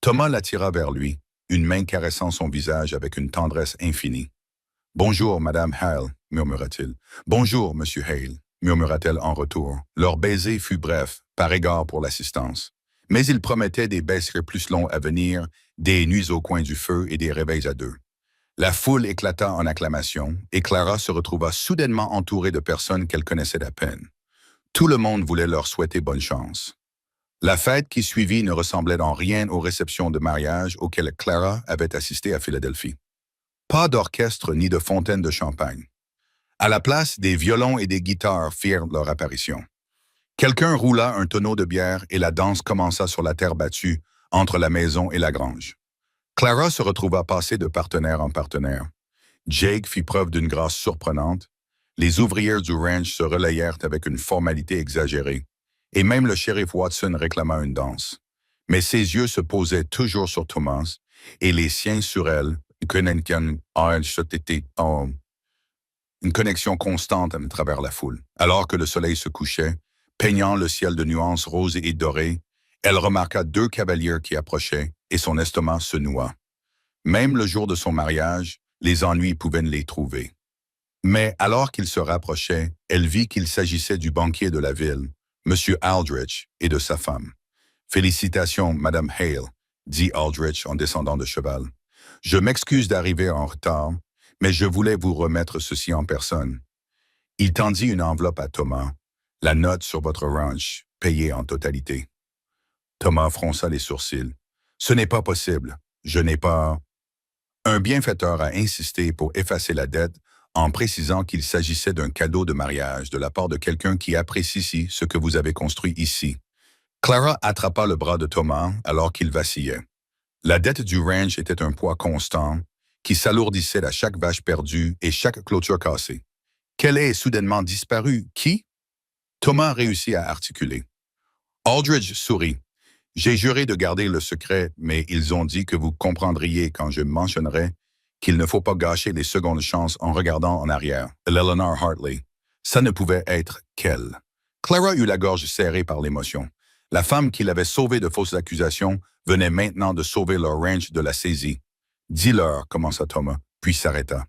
Thomas l'attira vers lui, une main caressant son visage avec une tendresse infinie. « Bonjour, Madame Hale », murmura-t-il. « Bonjour, Monsieur Hale », murmura-t-elle en retour. Leur baiser fut bref, par égard pour l'assistance. Mais il promettait des baisers plus longs à venir, des nuits au coin du feu et des réveils à deux. La foule éclata en acclamations, et Clara se retrouva soudainement entourée de personnes qu'elle connaissait à peine. Tout le monde voulait leur souhaiter bonne chance. La fête qui suivit ne ressemblait en rien aux réceptions de mariage auxquelles Clara avait assisté à Philadelphie. Pas d'orchestre ni de fontaine de champagne. À la place, des violons et des guitares firent leur apparition. Quelqu'un roula un tonneau de bière et la danse commença sur la terre battue, entre la maison et la grange. Clara se retrouva passée de partenaire en partenaire. Jake fit preuve d'une grâce surprenante. Les ouvrières du ranch se relayèrent avec une formalité exagérée. Et même le shérif Watson réclama une danse. Mais ses yeux se posaient toujours sur Thomas, et les siens sur elle, une connexion constante à travers la foule. Alors que le soleil se couchait, peignant le ciel de nuances roses et dorées, elle remarqua deux cavaliers qui approchaient, et son estomac se noua. Même le jour de son mariage, les ennuis pouvaient les trouver. Mais alors qu'ils se rapprochaient, elle vit qu'il s'agissait du banquier de la ville, M. Aldrich, et de sa femme. « Félicitations, Madame Hale », dit Aldrich en descendant de cheval. « Je m'excuse d'arriver en retard, mais je voulais vous remettre ceci en personne. » Il tendit une enveloppe à Thomas, la note sur votre ranch, payée en totalité. Thomas fronça les sourcils. « Ce n'est pas possible. Je n'ai pas... » Un bienfaiteur a insisté pour effacer la dette en précisant qu'il s'agissait d'un cadeau de mariage de la part de quelqu'un qui apprécie ce que vous avez construit ici. Clara attrapa le bras de Thomas alors qu'il vacillait. La dette du ranch était un poids constant qui s'alourdissait à chaque vache perdue et chaque clôture cassée. Qu'elle ait soudainement disparu, qui? Thomas réussit à articuler. Aldridge sourit. « J'ai juré de garder le secret, mais ils ont dit que vous comprendriez quand je mentionnerai qu'il ne faut pas gâcher les secondes chances en regardant en arrière. Eleanor Hartley. Ça ne pouvait être qu'elle. » Clara eut la gorge serrée par l'émotion. La femme qui l'avait sauvée de fausses accusations venait maintenant de sauver leur ranch de la saisie. Dis-leur, commença Thomas, puis s'arrêta,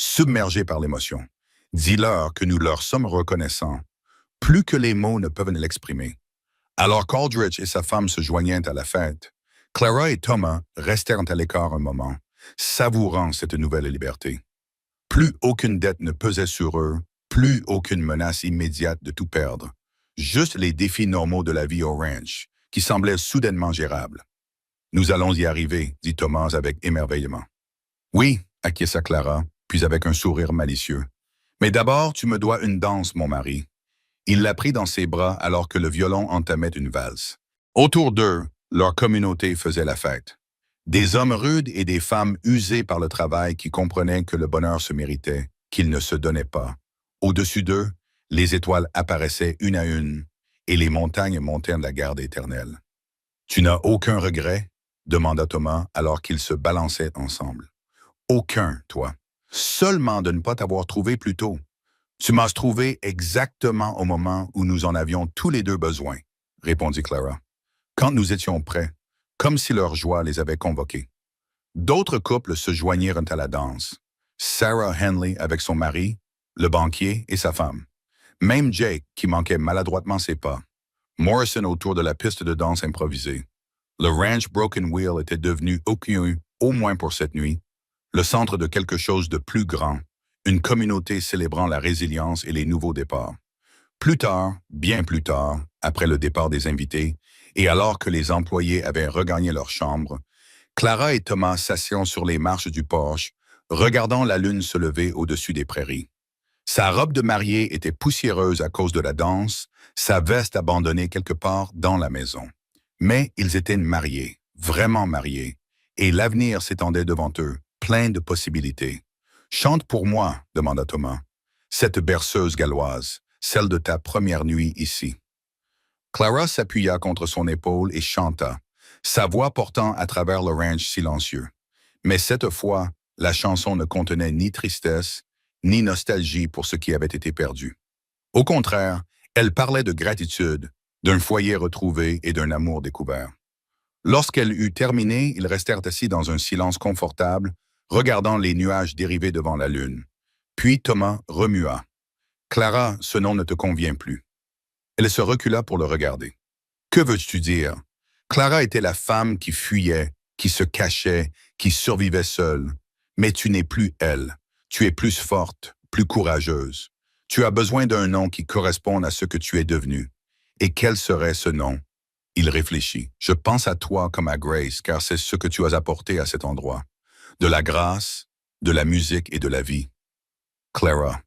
submergé par l'émotion. Dis-leur que nous leur sommes reconnaissants, plus que les mots ne peuvent l'exprimer. Alors qu'Aldrich et sa femme se joignaient à la fête, Clara et Thomas restèrent à l'écart un moment, savourant cette nouvelle liberté. Plus aucune dette ne pesait sur eux, plus aucune menace immédiate de tout perdre. Juste les défis normaux de la vie au ranch, qui semblaient soudainement gérables. Nous allons y arriver, dit Thomas avec émerveillement. Oui, acquiesça Clara, puis avec un sourire malicieux. Mais d'abord, tu me dois une danse, mon mari. Il la prit dans ses bras alors que le violon entamait une valse. Autour d'eux, leur communauté faisait la fête. Des hommes rudes et des femmes usées par le travail qui comprenaient que le bonheur se méritait, qu'il ne se donnait pas. Au-dessus d'eux, les étoiles apparaissaient une à une, et les montagnes montaient de la garde éternelle. « Tu n'as aucun regret ?» demanda Thomas alors qu'ils se balançaient ensemble. « Aucun, toi. Seulement de ne pas t'avoir trouvé plus tôt. Tu m'as trouvé exactement au moment où nous en avions tous les deux besoin, » répondit Clara. « Quand nous étions prêts, comme si leur joie les avait convoqués. » D'autres couples se joignirent à la danse. Sarah Henley avec son mari, le banquier et sa femme. Même Jake qui manquait maladroitement ses pas. Morrison autour de la piste de danse improvisée. Le ranch Broken Wheel était devenu au moins pour cette nuit, le centre de quelque chose de plus grand, une communauté célébrant la résilience et les nouveaux départs. Plus tard, bien plus tard, après le départ des invités, et alors que les employés avaient regagné leur chambre, Clara et Thomas s'assirent sur les marches du porche, regardant la lune se lever au-dessus des prairies. Sa robe de mariée était poussiéreuse à cause de la danse, sa veste abandonnée quelque part dans la maison. Mais ils étaient mariés, vraiment mariés, et l'avenir s'étendait devant eux, plein de possibilités. « Chante pour moi, » demanda Thomas. « Cette berceuse galloise, celle de ta première nuit ici. » Clara s'appuya contre son épaule et chanta, sa voix portant à travers le ranch silencieux. Mais cette fois, la chanson ne contenait ni tristesse, ni nostalgie pour ce qui avait été perdu. Au contraire, elle parlait de gratitude, d'un foyer retrouvé et d'un amour découvert. Lorsqu'elle eut terminé, ils restèrent assis dans un silence confortable, regardant les nuages dériver devant la lune. Puis Thomas remua. « Clara, ce nom ne te convient plus. » Elle se recula pour le regarder. « Que veux-tu dire? » Clara était la femme qui fuyait, qui se cachait, qui survivait seule. Mais tu n'es plus elle. Tu es plus forte, plus courageuse. Tu as besoin d'un nom qui corresponde à ce que tu es devenu. Et quel serait ce nom? Il réfléchit. Je pense à toi comme à Grace, car c'est ce que tu as apporté à cet endroit. De la grâce, de la musique et de la vie. Clara.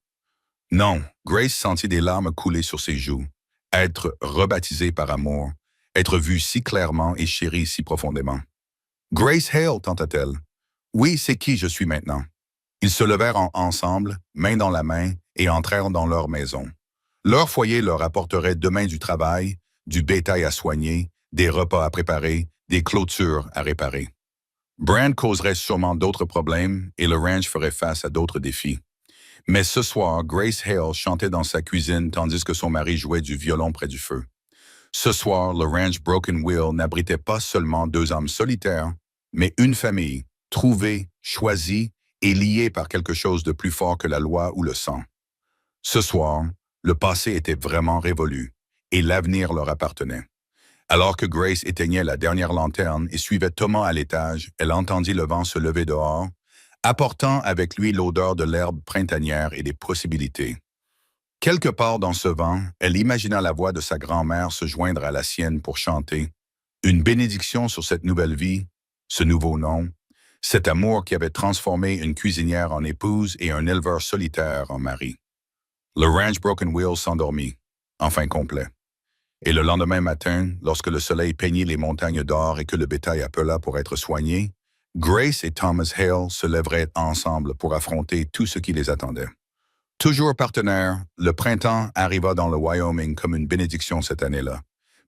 Non, Grace sentit des larmes couler sur ses joues. Être rebaptisée par amour, être vue si clairement et chérie si profondément. Grace Hale, tenta-t-elle. Oui, c'est qui je suis maintenant. Ils se levèrent ensemble, main dans la main, et entrèrent dans leur maison. Leur foyer leur apporterait demain du travail, du bétail à soigner, des repas à préparer, des clôtures à réparer. Brand causerait sûrement d'autres problèmes et le ranch ferait face à d'autres défis. Mais ce soir, Grace Hale chantait dans sa cuisine tandis que son mari jouait du violon près du feu. Ce soir, le ranch Broken Wheel n'abritait pas seulement deux âmes solitaires, mais une famille, trouvée, choisie et liée par quelque chose de plus fort que la loi ou le sang. Ce soir, le passé était vraiment révolu et l'avenir leur appartenait. Alors que Grace éteignait la dernière lanterne et suivait Thomas à l'étage, elle entendit le vent se lever dehors, apportant avec lui l'odeur de l'herbe printanière et des possibilités. Quelque part dans ce vent, elle imagina la voix de sa grand-mère se joindre à la sienne pour chanter une bénédiction sur cette nouvelle vie, ce nouveau nom, cet amour qui avait transformé une cuisinière en épouse et un éleveur solitaire en mari. Le ranch Broken Wheel s'endormit, enfin complet. Et le lendemain matin, lorsque le soleil peignit les montagnes d'or et que le bétail appela pour être soigné, Grace et Thomas Hale se lèveraient ensemble pour affronter tout ce qui les attendait. Toujours partenaires, le printemps arriva dans le Wyoming comme une bénédiction cette année-là,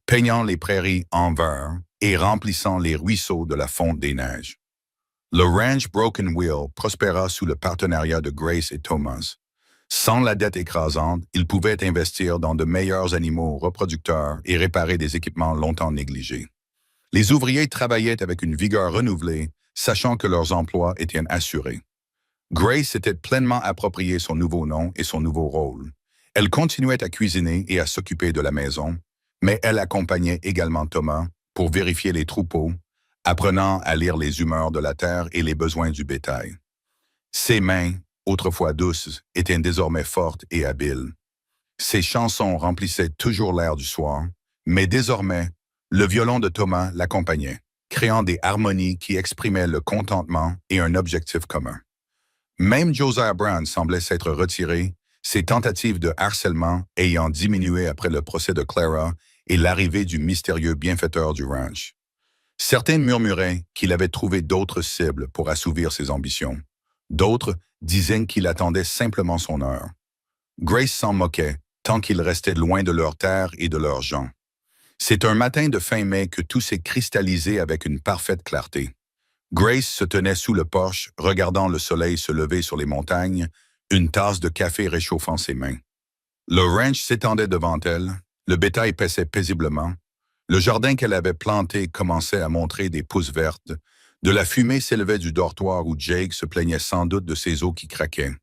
peignant les prairies en vert et remplissant les ruisseaux de la fonte des neiges. Le ranch Broken Wheel prospéra sous le partenariat de Grace et Thomas. Sans la dette écrasante, ils pouvaient investir dans de meilleurs animaux reproducteurs et réparer des équipements longtemps négligés. Les ouvriers travaillaient avec une vigueur renouvelée, sachant que leurs emplois étaient assurés. Grace s'était pleinement approprié son nouveau nom et son nouveau rôle. Elle continuait à cuisiner et à s'occuper de la maison, mais elle accompagnait également Thomas pour vérifier les troupeaux, apprenant à lire les humeurs de la terre et les besoins du bétail. Ses mains, autrefois douces, étaient désormais fortes et habiles. Ses chansons remplissaient toujours l'air du soir, mais désormais, le violon de Thomas l'accompagnait, créant des harmonies qui exprimaient le contentement et un objectif commun. Même Josiah Brown semblait s'être retiré, ses tentatives de harcèlement ayant diminué après le procès de Clara et l'arrivée du mystérieux bienfaiteur du ranch. Certains murmuraient qu'il avait trouvé d'autres cibles pour assouvir ses ambitions. D'autres disaient qu'il attendait simplement son heure. Grace s'en moquait, tant qu'il restait loin de leur terre et de leurs gens. C'est un matin de fin mai que tout s'est cristallisé avec une parfaite clarté. Grace se tenait sous le porche, regardant le soleil se lever sur les montagnes, une tasse de café réchauffant ses mains. Le ranch s'étendait devant elle, le bétail paissait paisiblement, le jardin qu'elle avait planté commençait à montrer des pousses vertes, de la fumée s'élevait du dortoir où Jake se plaignait sans doute de ses os qui craquaient.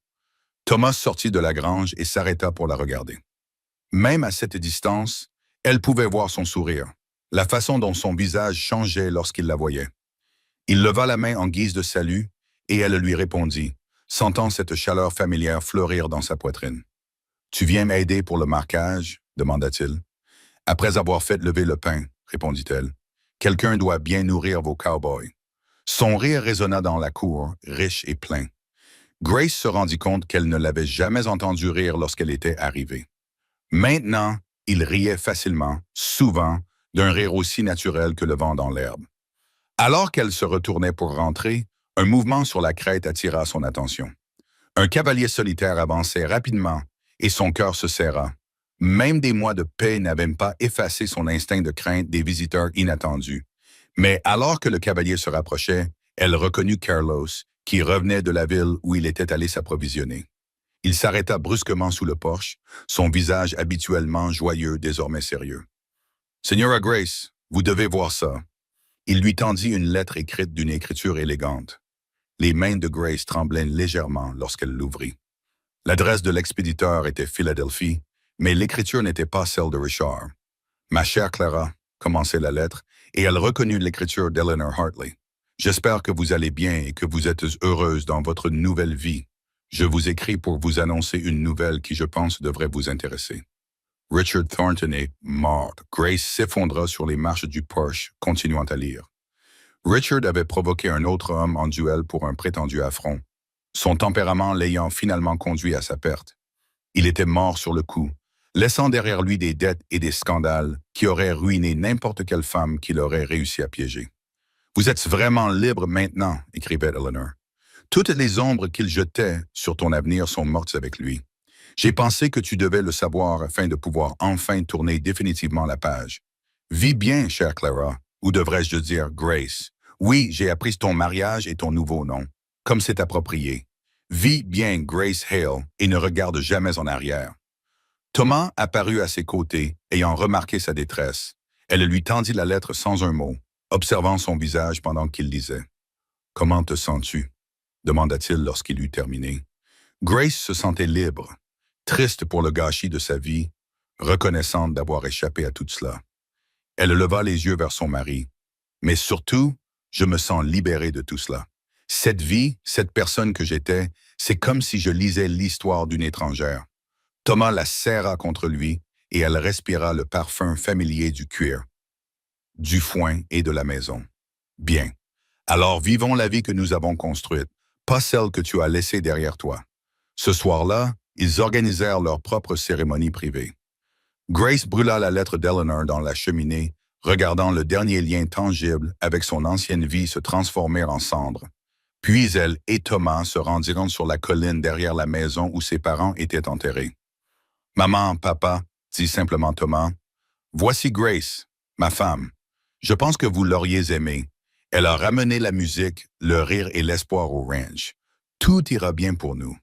Thomas sortit de la grange et s'arrêta pour la regarder. Même à cette distance, elle pouvait voir son sourire, la façon dont son visage changeait lorsqu'il la voyait. Il leva la main en guise de salut et elle lui répondit, sentant cette chaleur familière fleurir dans sa poitrine. « Tu viens m'aider pour le marquage ?» demanda-t-il. « Après avoir fait lever le pain, » répondit-elle. « Quelqu'un doit bien nourrir vos cow-boys. » Son rire résonna dans la cour, riche et plein. Grace se rendit compte qu'elle ne l'avait jamais entendu rire lorsqu'elle était arrivée. Maintenant, il riait facilement, souvent, d'un rire aussi naturel que le vent dans l'herbe. Alors qu'elle se retournait pour rentrer, un mouvement sur la crête attira son attention. Un cavalier solitaire avançait rapidement et son cœur se serra. Même des mois de paix n'avaient pas effacé son instinct de crainte des visiteurs inattendus. Mais alors que le cavalier se rapprochait, elle reconnut Carlos, qui revenait de la ville où il était allé s'approvisionner. Il s'arrêta brusquement sous le porche, son visage habituellement joyeux désormais sérieux. « Señora Grace, vous devez voir ça. » Il lui tendit une lettre écrite d'une écriture élégante. Les mains de Grace tremblaient légèrement lorsqu'elle l'ouvrit. L'adresse de l'expéditeur était Philadelphie, mais l'écriture n'était pas celle de Richard. « Ma chère Clara », commençait la lettre, et elle reconnut l'écriture d'Eleanor Hartley. « J'espère que vous allez bien et que vous êtes heureuse dans votre nouvelle vie. Je vous écris pour vous annoncer une nouvelle qui, je pense, devrait vous intéresser. » Richard Thornton est mort. Grace s'effondra sur les marches du porche, continuant à lire. Richard avait provoqué un autre homme en duel pour un prétendu affront, son tempérament l'ayant finalement conduit à sa perte. Il était mort sur le coup, laissant derrière lui des dettes et des scandales qui auraient ruiné n'importe quelle femme qu'il aurait réussi à piéger. « Vous êtes vraiment libre maintenant », écrivait Eleanor. « Toutes les ombres qu'il jetait sur ton avenir sont mortes avec lui. J'ai pensé que tu devais le savoir afin de pouvoir enfin tourner définitivement la page. Vis bien, chère Clara, ou devrais-je dire Grace. Oui, j'ai appris ton mariage et ton nouveau nom, comme c'est approprié. Vis bien, Grace Hale, et ne regarde jamais en arrière. » Thomas apparut à ses côtés, ayant remarqué sa détresse. Elle lui tendit la lettre sans un mot, observant son visage pendant qu'il lisait. « Comment te sens-tu » demanda-t-il lorsqu'il eut terminé. Grace se sentait libre, triste pour le gâchis de sa vie, reconnaissante d'avoir échappé à tout cela. Elle leva les yeux vers son mari. « Mais surtout, je me sens libérée de tout cela. Cette vie, cette personne que j'étais, c'est comme si je lisais l'histoire d'une étrangère. » Thomas la serra contre lui et elle respira le parfum familier du cuir, du foin et de la maison. « Bien. Alors vivons la vie que nous avons construite, pas celle que tu as laissée derrière toi. » Ce soir-là, ils organisèrent leur propre cérémonie privée. Grace brûla la lettre d'Eleanor dans la cheminée, regardant le dernier lien tangible avec son ancienne vie se transformer en cendres. Puis elle et Thomas se rendirent sur la colline derrière la maison où ses parents étaient enterrés. « Maman, papa, » dit simplement Thomas, « voici Grace, ma femme. Je pense que vous l'auriez aimée. Elle a ramené la musique, le rire et l'espoir au ranch. Tout ira bien pour nous. »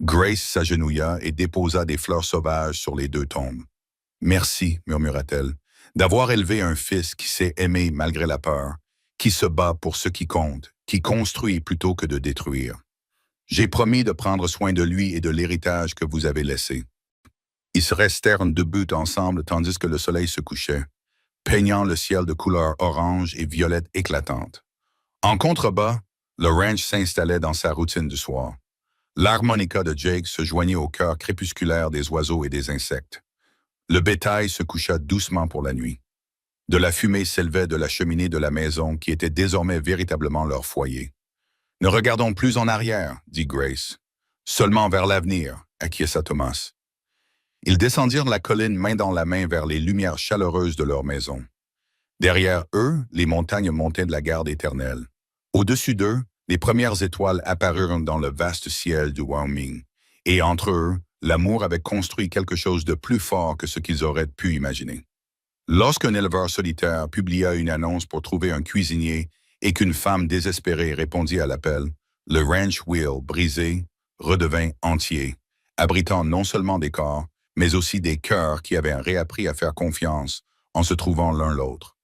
Grace s'agenouilla et déposa des fleurs sauvages sur les deux tombes. « Merci, murmura-t-elle, d'avoir élevé un fils qui s'est aimé malgré la peur, qui se bat pour ce qui compte, qui construit plutôt que de détruire. J'ai promis de prendre soin de lui et de l'héritage que vous avez laissé. Ils se restèrent debout ensemble tandis que le soleil se couchait, peignant le ciel de couleurs orange et violette éclatantes. En contrebas, le ranch s'installait dans sa routine du soir. L'harmonica de Jake se joignait au chœur crépusculaire des oiseaux et des insectes. Le bétail se coucha doucement pour la nuit. De la fumée s'élevait de la cheminée de la maison qui était désormais véritablement leur foyer. « Ne regardons plus en arrière, dit Grace. Seulement vers l'avenir, acquiesça Thomas. Ils descendirent la colline main dans la main vers les lumières chaleureuses de leur maison. Derrière eux, les montagnes montaient de la garde éternelle. Au-dessus d'eux, les premières étoiles apparurent dans le vaste ciel du Wyoming. Et entre eux, l'amour avait construit quelque chose de plus fort que ce qu'ils auraient pu imaginer. Lorsqu'un éleveur solitaire publia une annonce pour trouver un cuisinier et qu'une femme désespérée répondit à l'appel, le ranch wheel brisé redevint entier, abritant non seulement des corps, mais aussi des cœurs qui avaient réappris à faire confiance en se trouvant l'un l'autre.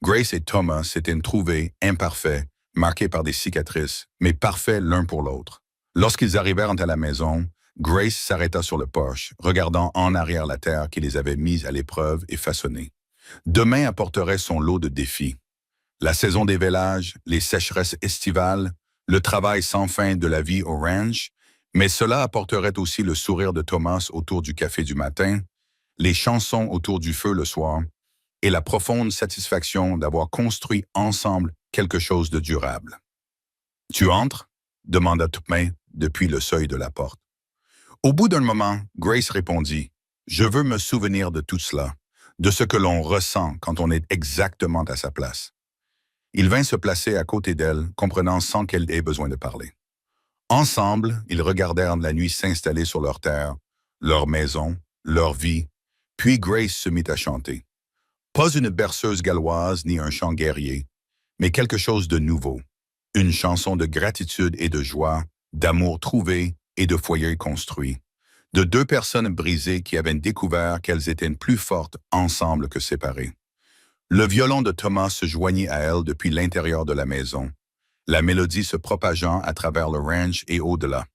Grace et Thomas s'étaient trouvés imparfaits, marqués par des cicatrices, mais parfaits l'un pour l'autre. Lorsqu'ils arrivèrent à la maison, Grace s'arrêta sur le porche, regardant en arrière la terre qui les avait mis à l'épreuve et façonnés. Demain apporterait son lot de défis. La saison des vélages, les sécheresses estivales, le travail sans fin de la vie au ranch, mais cela apporterait aussi le sourire de Thomas autour du café du matin, les chansons autour du feu le soir, et la profonde satisfaction d'avoir construit ensemble quelque chose de durable. « Tu entres ?» demanda Thomas depuis le seuil de la porte. Au bout d'un moment, Grace répondit « Je veux me souvenir de tout cela, de ce que l'on ressent quand on est exactement à sa place. » Il vint se placer à côté d'elle, comprenant sans qu'elle ait besoin de parler. Ensemble, ils regardèrent la nuit s'installer sur leur terre, leur maison, leur vie, puis Grace se mit à chanter. Pas une berceuse galloise ni un chant guerrier, mais quelque chose de nouveau. Une chanson de gratitude et de joie, d'amour trouvé et de foyer construit. De deux personnes brisées qui avaient découvert qu'elles étaient plus fortes ensemble que séparées. Le violon de Thomas se joignit à elle depuis l'intérieur de la maison, la mélodie se propageant à travers le ranch et au-delà.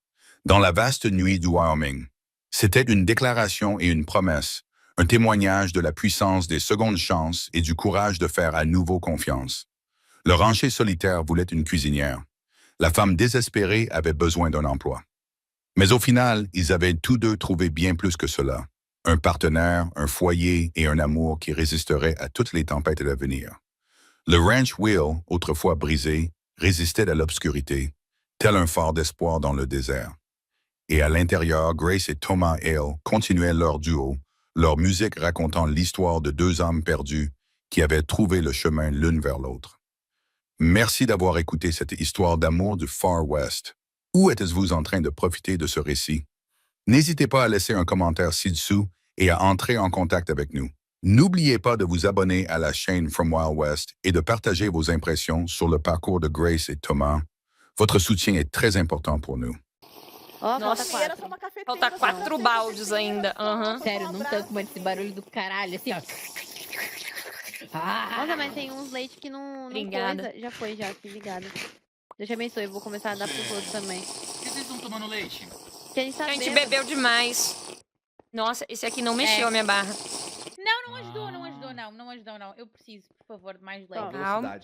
Dans la vaste nuit du Wyoming, c'était une déclaration et une promesse, un témoignage de la puissance des secondes chances et du courage de faire à nouveau confiance. Le rancher solitaire voulait une cuisinière. La femme désespérée avait besoin d'un emploi. Mais au final, ils avaient tous deux trouvé bien plus que cela. Un partenaire, un foyer et un amour qui résisterait à toutes les tempêtes à venir. Le ranch wheel, autrefois brisé, résistait à l'obscurité, tel un phare d'espoir dans le désert. Et à l'intérieur, Grace et Thomas Hale continuaient leur duo, leur musique racontant l'histoire de deux âmes perdues qui avaient trouvé le chemin l'une vers l'autre. Merci d'avoir écouté cette histoire d'amour du Far West. Où êtes-vous en train de profiter de ce récit? N'hésitez pas à laisser un commentaire ci-dessous et à entrer en contact avec nous. N'oubliez pas de vous abonner à la chaîne From Wild West et de partager vos impressions sur le parcours de Grace et Thomas. Votre soutien est très important pour nous. Ó, Nossa, falta 4. falta 4 baldes ainda. Aham. Sério, não tanco mais esse barulho do caralho, assim, ó. Nossa, mas tem uns leite que não Obrigada. coisa. Já foi, já, aqui ligado. Deus te abençoe, eu vou começar a dar pros outros também. Por que vocês estão tomando leite? Que a gente tá A gente bêbado. bebeu demais. Nossa, esse aqui não mexeu a minha barra. Não ajudou, não ajudou, não. Não ajudou, não. Eu preciso, por favor, de mais leite. Calma.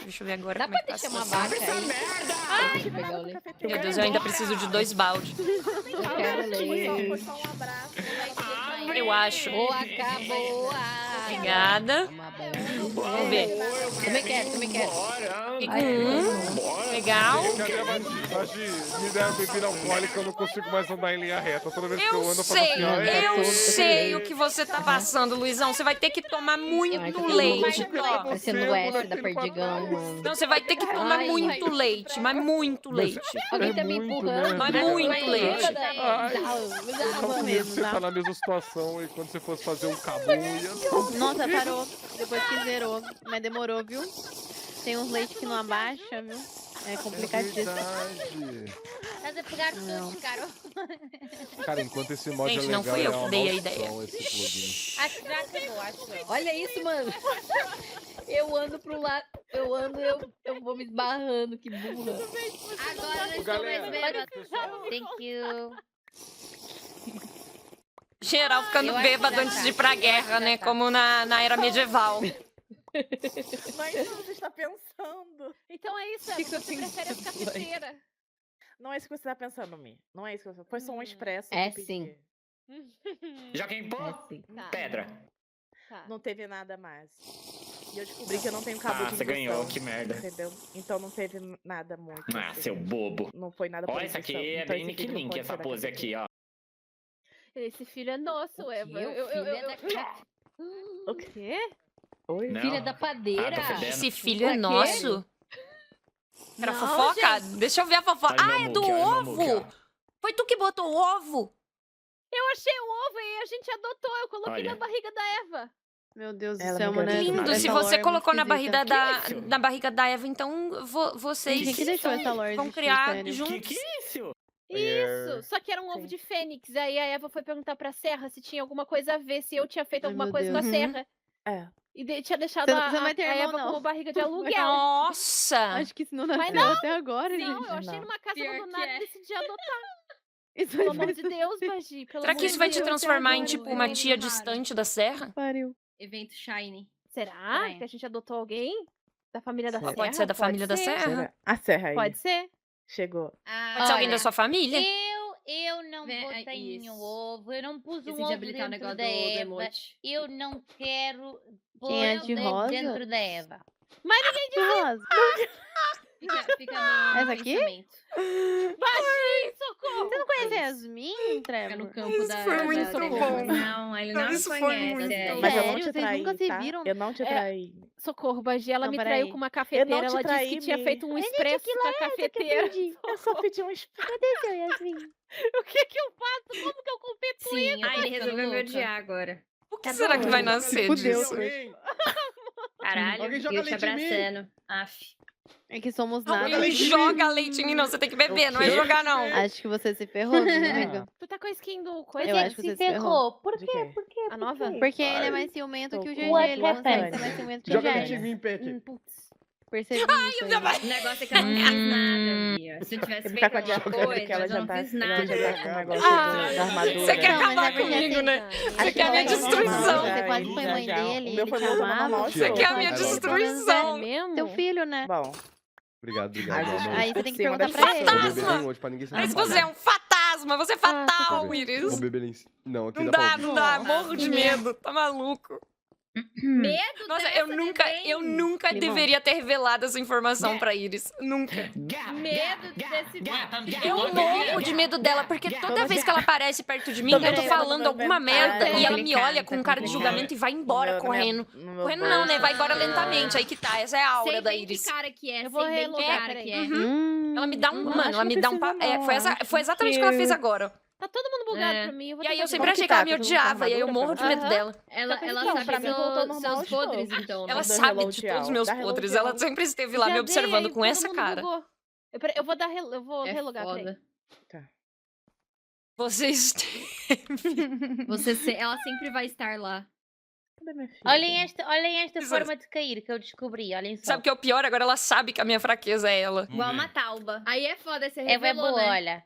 Deixa eu ver agora Dá como é pra que tá deixar a uma situação. vaca aí? Deixa eu pegar o leite. Meu Deus, eu ainda preciso de 2 baldes. Eu quero leite. Foi só um abraço. Eu acho. Ou acabou Obrigada. Vamos ver. Também quero. E com legal. Me deram bebida alcoólica, eu não consigo mais andar em linha reta. Toda vez que eu Eu ando, eu falo assim, ai, eu tô- sei o que você tá passando, Luizão. Você vai ter que tomar muito leite. ó. Parecendo o S da Perdigão, mano. Não, você vai ter que tomar Ai, muito leite, mas muito leite. Alguém tá me muito, empurrando. né? Mas muito leite. Ai, eu tava com medo de você tá na mesma situação e quando você fosse fazer um cabum, ia... Nossa, parou. Depois que zerou. Mas demorou, viu? Tem uns leite que não abaixa, viu? É complicadíssimo. Verdade. Mas é pegar Não. todos, cara. Cara, enquanto esse mod Gente, é não legal, fui eu é que uma dei a maldição esse plugin. Acho que já acabou, acho. Olha isso, mano. Eu ando pro lado. eu ando, eu vou me esbarrando, que burra. Agora eu estou Galera, mais bêbada. pessoal, Thank you. Geral ficando Eu acho bêbado que já antes tá. de ir pra guerra, né? Como na era medieval. Mas o que você está pensando? Então é isso, Que Eva, que você eu tenho prefere as que cafeteiras. Não é isso que você está pensando, Mi. Não é isso que você... Foi só um expresso. É que eu sim. pedi. Já queimou? É sim. Tá, Pedra. tá. Não teve nada mais. E eu descobri que eu não tenho cabo de você indução. ganhou, que merda. Entendeu? Então não teve nada muito. Ah, assim. seu bobo. Não foi nada por Olha, isso aqui indução. é Então bem esse Nick vídeo não Link, pode essa ser da pose cafeteira. aqui, ó. Esse filho é nosso, O Eva. quê? O filho é da... O quê? Oi? Não. Filha da padeira. Ah, tô fedendo. Esse filho é Pra quê? nosso? Era Não, fofoca? Deixa eu ver a fofoca. Olha o Ah, é do Mamuque, olha o ovo! Mamuque, ó. Foi tu que botou o ovo? Eu achei o ovo e a gente adotou. Eu coloquei Olha. na barriga da Eva. Meu Deus do Ela céu, me mano. engravidou. Lindo, Essa se lore você é colocou na muito barriga, esquisita. da barriga da Eva, então vocês Quem que deixou essa lore vão existir, criar sério? juntos. Que é isso? Isso, só que era um ovo Sim. de fênix. Aí a Eva foi perguntar pra Serra se tinha alguma coisa a ver, se eu tinha feito Ai, alguma meu coisa com a Deus. Serra. É. E tinha deixado Você não- a, você não vai ter a irmão, Eva não. como barriga de aluguel. Nossa! Acho que isso não Mas nasceu até agora, Não, gente. eu achei Não. numa casa Pior que abandonada é. e decidi adotar. Isso Pelo amor de Deus, Bagi. Pelo Será amor que isso de vai te Deus. transformar em, agora, tipo, eu uma vou tia raro. distante da Serra? Pariu. Evento Shiny. Será É. que a gente adotou alguém? Da família da Será? Serra? Pode ser da família da ser. Serra? Será? A serra aí. Pode ser. Chegou. Pode ser alguém da Olha, sua família? Eu não Vem, botei nenhum isso. ovo, eu não pus um Esqueci de ovo habilitar o dentro negócio da do Eva, emote. eu não quero pôr Quem é o de dedo rosa? dentro da Eva. Nossa. Fica no Essa aqui? pensamento. Bagi, socorro. Você não conhece a Yasmin, Fica no Trevor? campo da... foi da- muito da- bom. Não, ele não Isso me foi conhece. muito é. bom. Mas eu não Sério? te Vocês traí, nunca se tá? viram? Eu não te É, traí. Socorro, Bagi. Ela Não, me peraí. traiu com uma cafeteira. te Ela disse traí, que tinha Mi. feito um Mas, expresso com a cafeteira. Eu só pedi um expresso. O que que eu faço? Como que eu competo com Sim, isso? ele ficando resolveu me louca. odiar agora. O que será que vai nascer Fudeu, disso? foi. Caralho, Alguém eu joga te leite em mim. abraçando. Aff. É que somos Não, nada. ele joga leite em mim, não. Você tem que beber, não é quê? jogar, não. Acho que você se ferrou, minha amiga. Tu tá com a skin do coisa? Eu acho que você se ferrou. Por De quê? quê? Por quê? A nova? quê? Porque ele é mais ciumento que o GG. What Ele consegue happened? ser mais ciumento que o Joga leite em GG. mim, Peck. Putz. Percebi isso aí. O negócio é que eu não fiz nada, Bia. Se eu tivesse Ele feito tá com a alguma diabetes, coisa, que ela mas eu já não tá, fiz ela nada. já tá com o negócio Ah, da armadura. você quer Não, mas acabar é porque comigo, assim, né? Você quer a minha Acho que destruição. Você quase Já, foi já, mãe já. dele, O ele meu te foi voltando ao amava. normal, Você quer a Agora. minha Pelo menos destruição. é mesmo? Seu filho, né? Bom. Obrigado, Aí amor. você tem que Por cima perguntar das pra ele. pessoas. Vou beber bem hoje pra ninguém saber. Mas você é um fantasma, você é fatal, Vou Iris. beber ali em cima. Não, aqui Não dá pra dá, ouvir. não dá. Morro de medo. Tá maluco. Medo Nossa, dessa eu nunca Limão. deveria ter revelado essa informação pra Iris. Nunca. Medo desse... Ué, tá no Eu TikTok morro aqui? de medo dela, porque toda vez que ela aparece perto de mim, eu tô Peraí, falando eu alguma vou inventar. merda e ela me Complicado, olha com tá cara de complicado. julgamento e vai embora correndo. Correndo não, né? Vai embora lentamente. Aí que tá. Essa é a aura Sei da bem Iris. que cara que é, Eu vou sei bem que relogar, cara que é. peraí. Ela me dá um. Não, Mano, acho ela que me não dá um. precisa, não. Foi exatamente o que ela fez agora. Tá todo mundo bugado É. pra mim. E aí eu sempre Como achei que que ela tá? me Todo mundo com odiava. E aí eu armadura, morro de pelo medo menos? dela. Ela Não, sabe pra mim voltou normal seus de podres, novo. então. Ela Dá sabe reload de todos os out, meus dá podres. reload Ela out. sempre esteve lá me observando com essa cara. Eu vou dar eu vou É relogar, peraí. foda. Vocês. Ela sempre vai estar lá. Cadê minha filha? Olhem esta Isso. forma de cair que eu descobri, olhem só. Sabe o que é o pior? Agora ela sabe que a minha fraqueza é ela. Vamos Igual ver. uma tauba. Aí é foda, você Eva é revelou, boa, né? olha.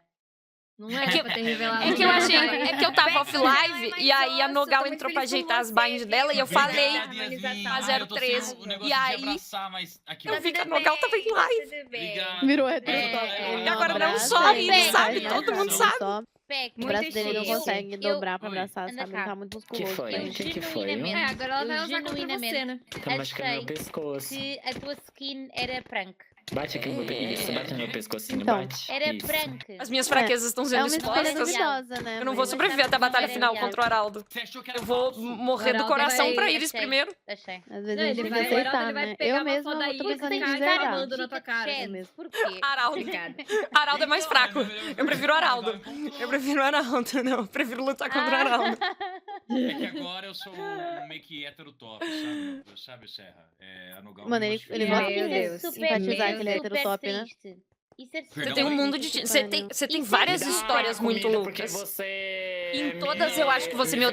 Não é que, pra ter revelado. É que eu não, achei. vai. É que eu tava off live Mas, e aí a nossa, Nogal tô muito entrou pra feliz por ajeitar as você, binds dela e eu Obrigada, falei. Yasmin. a Ah, eu tô 013. sem o negócio E de aí, abraçar, mas aqui, eu ó. vi que a Nogal tava em live. Obrigado. Virou É, heterotop. é, Ele E agora não abraça, só ele ele não sabe, faz todo nada, mundo ele sabe. só- Peck, O braço dele não chique. consegue dobrar pra Oi. abraçar, Anda sabe? Ele cá. tá muito musculoso. foi? pra O ele. que foi? Genuinamente. É, agora ela vai Eu usar contra você, né? genuinamente Tá machucando meu achei pescoço. que a tua skin era prank. Bate aqui no meu pescoço. Isso, bate no meu pescocinho, Então, bate. Era Isso. prank. As minhas fraquezas estão É sendo uma escolha expostas. duvidosa, né? Eu não vou mas- sobreviver até a batalha Não, final não. contra o Araldo. Você achou que era Eu vou falso? morrer do Araldo coração vai- pra Iris Achei. primeiro. Achei. Às vezes Não, a gente ele tem que vai- aceitar, ele vai né? pegar Eu uma mesma foto da tô Iris pensando e em ficar deserdar. gravando na tua cara. Eu mesmo. Por quê? Araldo. Obrigada. Araldo é mais fraco. Eu prefiro o Araldo. Eu prefiro o Araldo, não. Eu prefiro lutar contra o Araldo. É que agora eu sou meio que hétero top, sabe? Sabe, Serra? É, a Nogal Mano, me ele mostrou. ele Meu gosta Deus. de Super, enfatizar que ele é super heterotop, né? triste. Isso é Você Perdão, tem um oi? mundo de. Você tem Isso várias é histórias muito Comida, porque loucas. você Em todas eu acho que você me odeia.